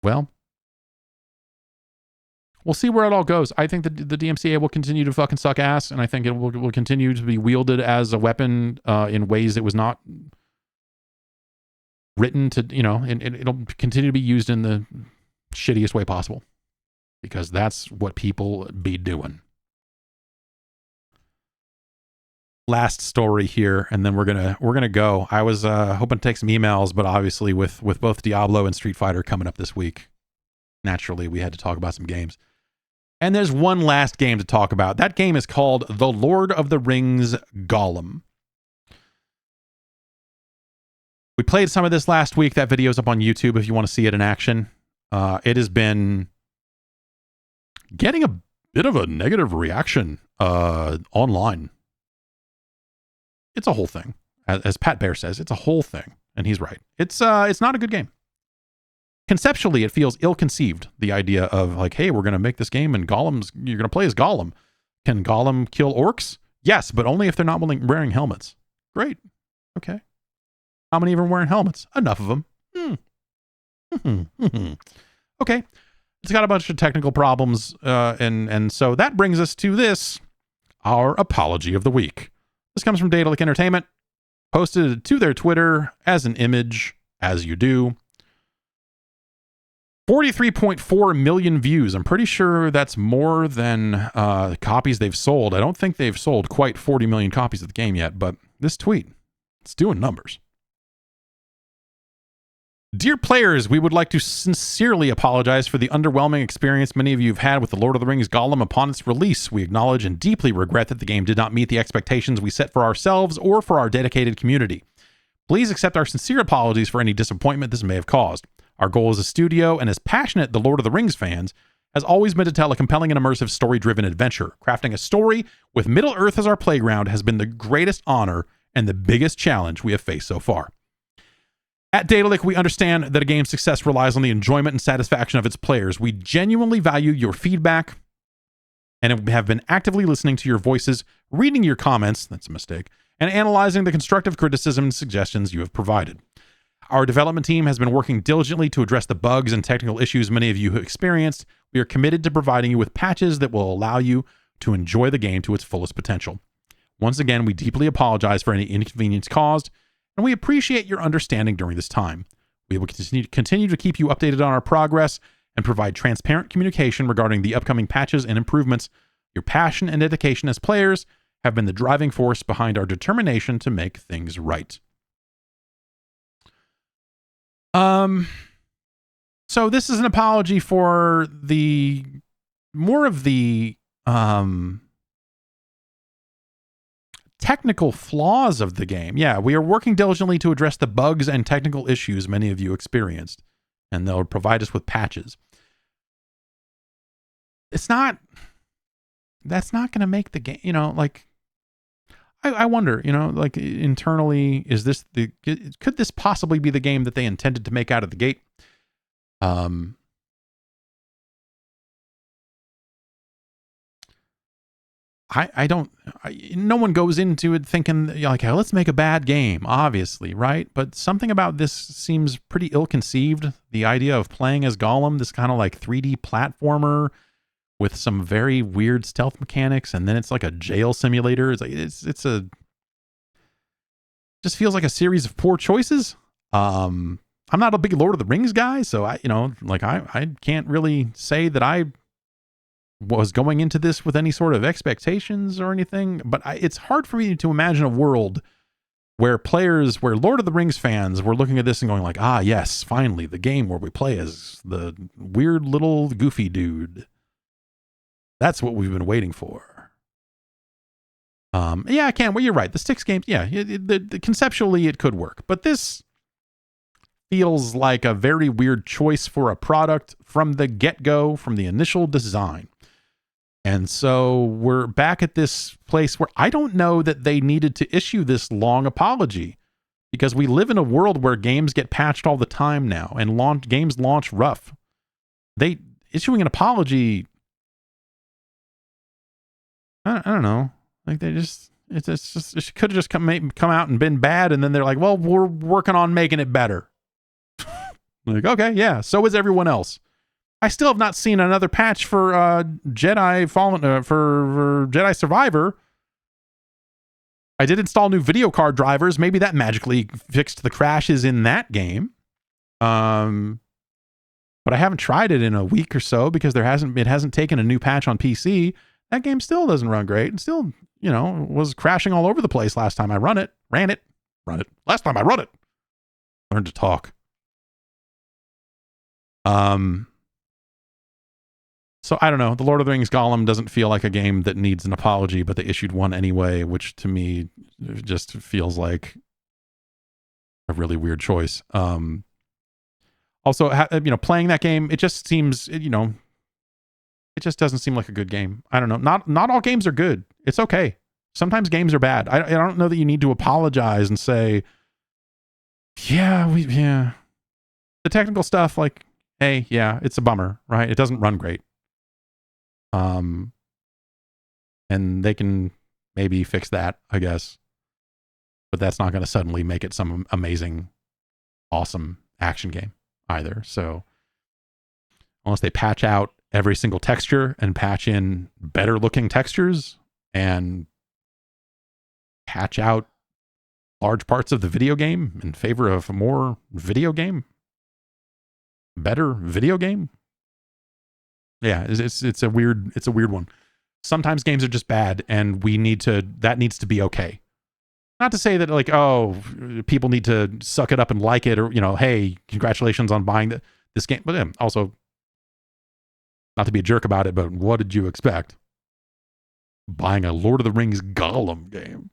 Speaker 1: well, we'll see where it all goes. I think that the DMCA will continue to fucking suck ass, and I think it will continue to be wielded as a weapon in ways it was not written to, and it'll continue to be used in the shittiest way possible, because that's what people be doing. Last story here, and then we're gonna go. I was hoping to take some emails, but obviously with both Diablo and Street Fighter coming up this week, naturally we had to talk about some games. And there's one last game to talk about. That game is called The Lord of the Rings Gollum. We played some of this last week. That video's up on YouTube if you want to see it in action. It has been getting a bit of a negative reaction online. It's a whole thing. As Pat Bear says, it's a whole thing. And he's right. It's not a good game. Conceptually, it feels ill-conceived. The idea of like, hey, we're going to make this game and you're going to play as Gollum. Can Gollum kill orcs? Yes, but only if they're not wearing helmets. Great. Okay. How many of them are wearing helmets? Enough of them. Okay. It's got a bunch of technical problems. And so that brings us to this, our apology of the week. This comes from Daedalic Entertainment, posted to their Twitter as an image, as you do. 43.4 million views. I'm pretty sure that's more than copies they've sold. I don't think they've sold quite 40 million copies of the game yet, but this tweet, it's doing numbers. Dear players, we would like to sincerely apologize for the underwhelming experience many of you have had with The Lord of the Rings Gollum upon its release. We acknowledge and deeply regret that the game did not meet the expectations we set for ourselves or for our dedicated community. Please accept our sincere apologies for any disappointment this may have caused. Our goal as a studio and as passionate The Lord of the Rings fans has always been to tell a compelling and immersive story-driven adventure. Crafting a story with Middle-earth as our playground has been the greatest honor and the biggest challenge we have faced so far. At Daedalic, we understand that a game's success relies on the enjoyment and satisfaction of its players. We genuinely value your feedback and have been actively listening to your voices, reading your comments, that's a mistake, and analyzing the constructive criticism and suggestions you have provided. Our development team has been working diligently to address the bugs and technical issues many of you have experienced. We are committed to providing you with patches that will allow you to enjoy the game to its fullest potential. Once again, we deeply apologize for any inconvenience caused, and we appreciate your understanding during this time. We will continue to keep you updated on our progress and provide transparent communication regarding the upcoming patches and improvements. Your passion and dedication as players have been the driving force behind our determination to make things right. So this is an apology for the more of the technical flaws of the game. Yeah, we are working diligently to address the bugs and technical issues many of you experienced, and they'll provide us with patches. That's not going to make the game, I wonder, internally, could this possibly be the game that they intended to make out of the gate? No one goes into it thinking like, hey, let's make a bad game, obviously, right? But something about this seems pretty ill-conceived. The idea of playing as Gollum, this kind of like 3D platformer with some very weird stealth mechanics, and then it's like a jail simulator. It's like just feels like a series of poor choices. I'm not a big Lord of the Rings guy, so I can't really say that I was going into this with any sort of expectations or anything, but it's hard for me to imagine a world where Lord of the Rings fans were looking at this and going like, ah, yes, finally, the game where we play as the weird little goofy dude. That's what we've been waiting for. Yeah, I can. Well, you're right. The Styx games, yeah, conceptually it could work, but this feels like a very weird choice for a product from the get-go, from the initial design. And so we're back at this place where I don't know that they needed to issue this long apology, because we live in a world where games get patched all the time now, and games launch rough. They issuing an apology, I don't know. Like they just, it could have just come out and been bad, and then they're like, well, we're working on making it better. Like, okay, yeah, so is everyone else. I still have not seen another patch for Jedi Fallen for Jedi Survivor. I did install new video card drivers. Maybe that magically fixed the crashes in that game. But I haven't tried it in a week or so because it hasn't taken a new patch on PC. That game still doesn't run great. It still, was crashing all over the place last time I ran it. Last time I run it. Learn to talk. So I don't know. The Lord of the Rings Gollum doesn't feel like a game that needs an apology, but they issued one anyway, which to me just feels like a really weird choice. Also, playing that game, it just seems, it just doesn't seem like a good game. I don't know. Not all games are good. It's okay. Sometimes games are bad. I don't know that you need to apologize and say, the technical stuff, like, hey, yeah, it's a bummer, right? It doesn't run great. And they can maybe fix that, I guess. But that's not going to suddenly make it some amazing, awesome action game either. So unless they patch out every single texture and patch in better looking textures and patch out large parts of the video game in favor of a more better video game. Yeah, it's a weird one. Sometimes games are just bad, and that needs to be okay. Not to say that like, oh, people need to suck it up and like it, or hey, congratulations on buying this game. But also, not to be a jerk about it, but what did you expect? Buying a Lord of the Rings Gollum game,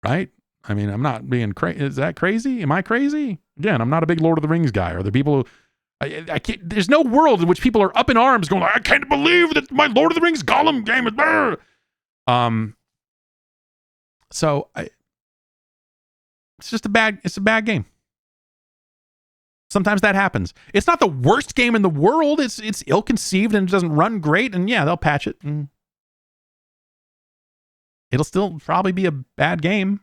Speaker 1: right? I mean, I'm not being crazy. Is that crazy? Am I crazy? Again, I'm not a big Lord of the Rings guy. Are there people who... I can't, there's no world in which people are up in arms going, I can't believe that my Lord of the Rings Gollum game is better. So it's a bad game. Sometimes that happens. It's not the worst game in the world. It's ill-conceived and it doesn't run great. And yeah, they'll patch it. And it'll still probably be a bad game.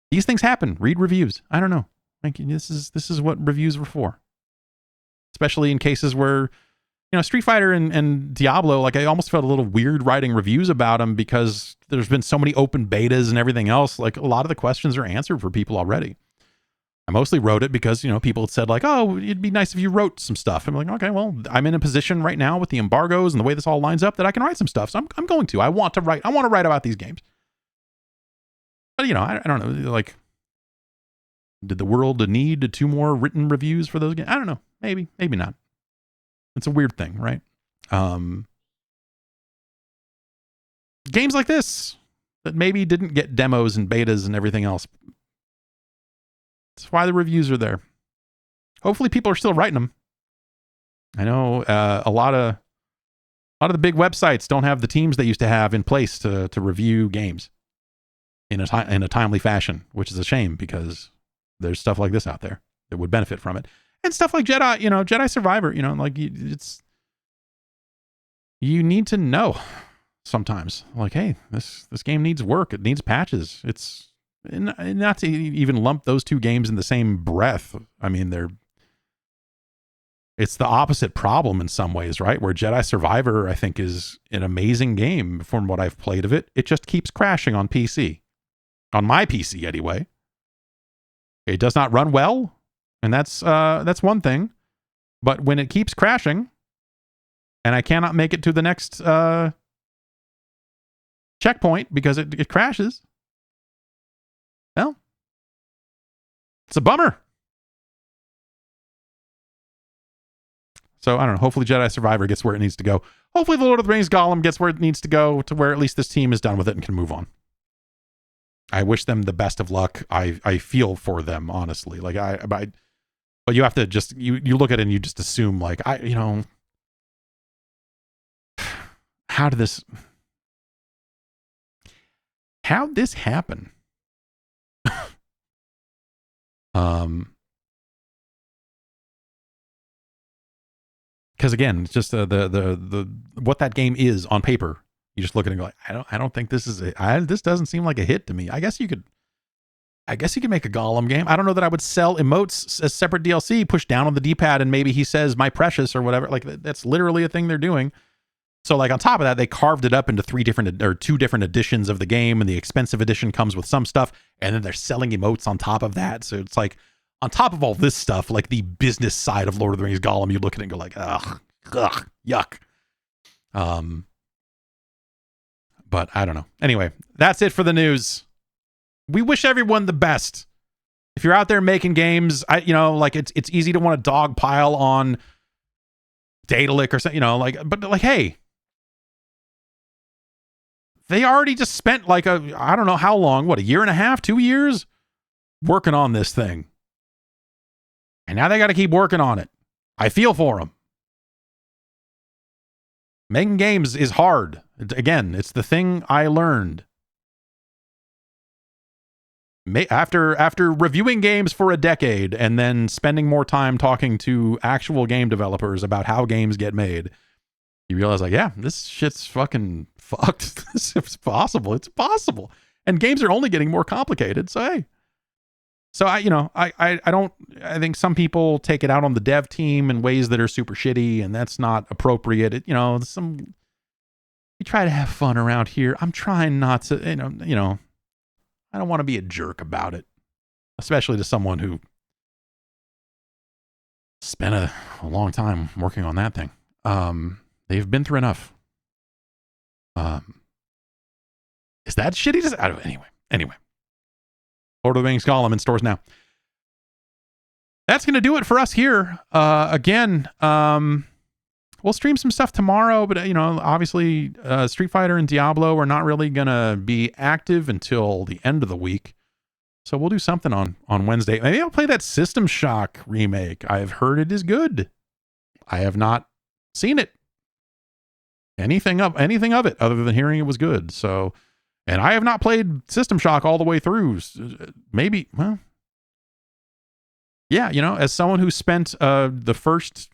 Speaker 1: These things happen. Read reviews. I don't know. This is what reviews were for. Especially in cases where, Street Fighter and Diablo, like I almost felt a little weird writing reviews about them because there's been so many open betas and everything else. Like a lot of the questions are answered for people already. I mostly wrote it because, people had said like, oh, it'd be nice if you wrote some stuff. I'm like, okay, well, I'm in a position right now with the embargoes and the way this all lines up that I can write some stuff. So I'm going to. I want to write about these games. But, I don't know, like, did the world need 2 more written reviews for those games? I don't know. Maybe not. It's a weird thing, right? Games like this that maybe didn't get demos and betas and everything else. That's why the reviews are there. Hopefully people are still writing them. I know a lot of the big websites don't have the teams they used to have in place to review games in a timely fashion, which is a shame because there's stuff like this out there that would benefit from it. And stuff like Jedi Survivor, like you need to know sometimes like, hey, this game needs work. It needs patches. It's not to even lump those 2 games in the same breath. I mean, it's the opposite problem in some ways, right? Where Jedi Survivor, I think, is an amazing game from what I've played of it. It just keeps crashing on PC. On my PC anyway. It does not run well, and that's one thing. But when it keeps crashing, and I cannot make it to the next checkpoint because it crashes, well, it's a bummer. So I don't know. Hopefully Jedi Survivor gets where it needs to go. Hopefully the Lord of the Rings Gollum gets where it needs to go, to where at least this team is done with it and can move on. I wish them the best of luck. I feel for them, honestly. Like but you have to just you look at it and you just assume like how'd this happen? Because again, it's just the what that game is on paper. You just look at it and go like, I don't think this is this doesn't seem like a hit to me. I guess you could make a Gollum game. I don't know that I would sell emotes as separate DLC, push down on the D-pad and maybe he says my precious or whatever. Like that's literally a thing they're doing. So like on top of that, they carved it up into two different editions of the game, and the expensive edition comes with some stuff, and then they're selling emotes on top of that. So it's like on top of all this stuff, like the business side of Lord of the Rings Gollum, you look at it and go like, ugh, yuck. But I don't know. Anyway, that's it for the news. We wish everyone the best. If you're out there making games, it's easy to want to dogpile on Daedalic or something, but hey, they already just spent I don't know how long, a year and a half, 2 years working on this thing. And now they got to keep working on it. I feel for them. Making games is hard. Again, it's the thing I learned. After reviewing games for a decade and then spending more time talking to actual game developers about how games get made, you realize this shit's fucking fucked. It's possible. It's possible. And games are only getting more complicated. So, hey. So I think some people take it out on the dev team in ways that are super shitty, and that's not appropriate. We try to have fun around here. I'm trying not to, I don't want to be a jerk about it, especially to someone who spent a long time working on that thing. They've been through enough. Is that shitty? Anyway. Lord of the Rings Gollum in stores now. That's going to do it for us here. Again, we'll stream some stuff tomorrow, but obviously Street Fighter and Diablo are not really going to be active until the end of the week. So we'll do something on Wednesday. Maybe I'll play that System Shock remake. I've heard it is good. I have not seen it. Anything of it other than hearing it was good. So, and I have not played System Shock all the way through. Maybe, as someone who spent the first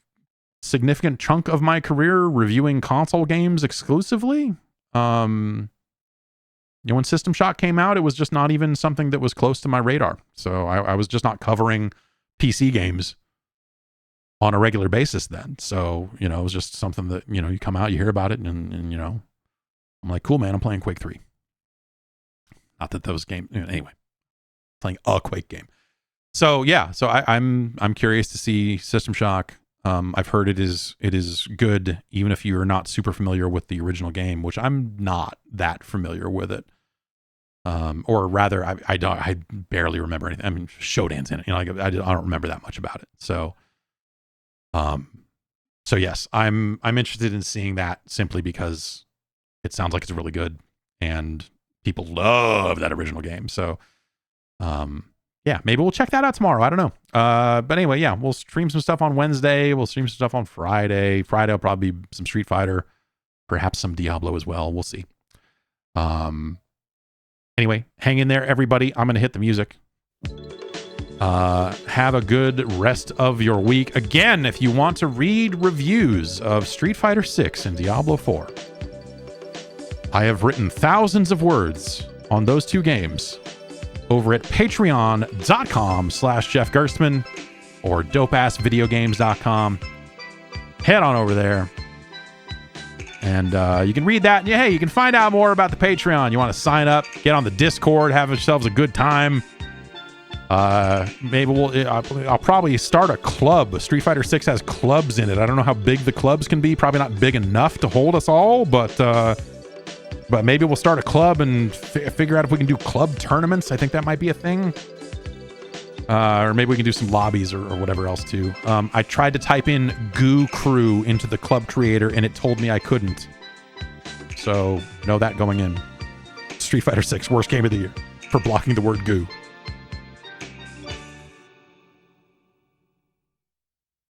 Speaker 1: significant chunk of my career reviewing console games exclusively, when System Shock came out, it was just not even something that was close to my radar. So I was just not covering PC games on a regular basis then. So, it was just something that, you come out, you hear about it, and I'm like, cool, man, I'm playing Quake 3. Not that those games, anyway, playing a Quake game. So yeah, so I'm curious to see System Shock. I've heard it is good, even if you're not super familiar with the original game, which I'm not that familiar with it. Or rather, I barely remember anything. I mean, Shodan's in it. I don't remember that much about it. So yes, I'm interested in seeing that simply because it sounds like it's really good and people love that original game. So, yeah, maybe we'll check that out tomorrow. I don't know. But anyway, yeah, we'll stream some stuff on Wednesday. We'll stream some stuff on Friday. Friday will probably be some Street Fighter, perhaps some Diablo as well. We'll see. Anyway, hang in there, everybody. I'm going to hit the music. Have a good rest of your week. Again, if you want to read reviews of Street Fighter 6 and Diablo 4, I have written thousands of words on those two games over at patreon.com/Jeff Gerstmann or dopeassvideogames.com. Head on over there. And you can read that. And hey, you can find out more about the Patreon. You want to sign up, get on the Discord, have yourselves a good time. Maybe I'll probably start a club. Street Fighter 6 has clubs in it. I don't know how big the clubs can be. Probably not big enough to hold us all, but maybe we'll start a club and figure out if we can do club tournaments. I think that might be a thing. Or maybe we can do some lobbies or whatever else too. I tried to type in Goo Crew into the club creator and it told me I couldn't. So know that going in. Street Fighter 6, worst game of the year. for blocking the word goo.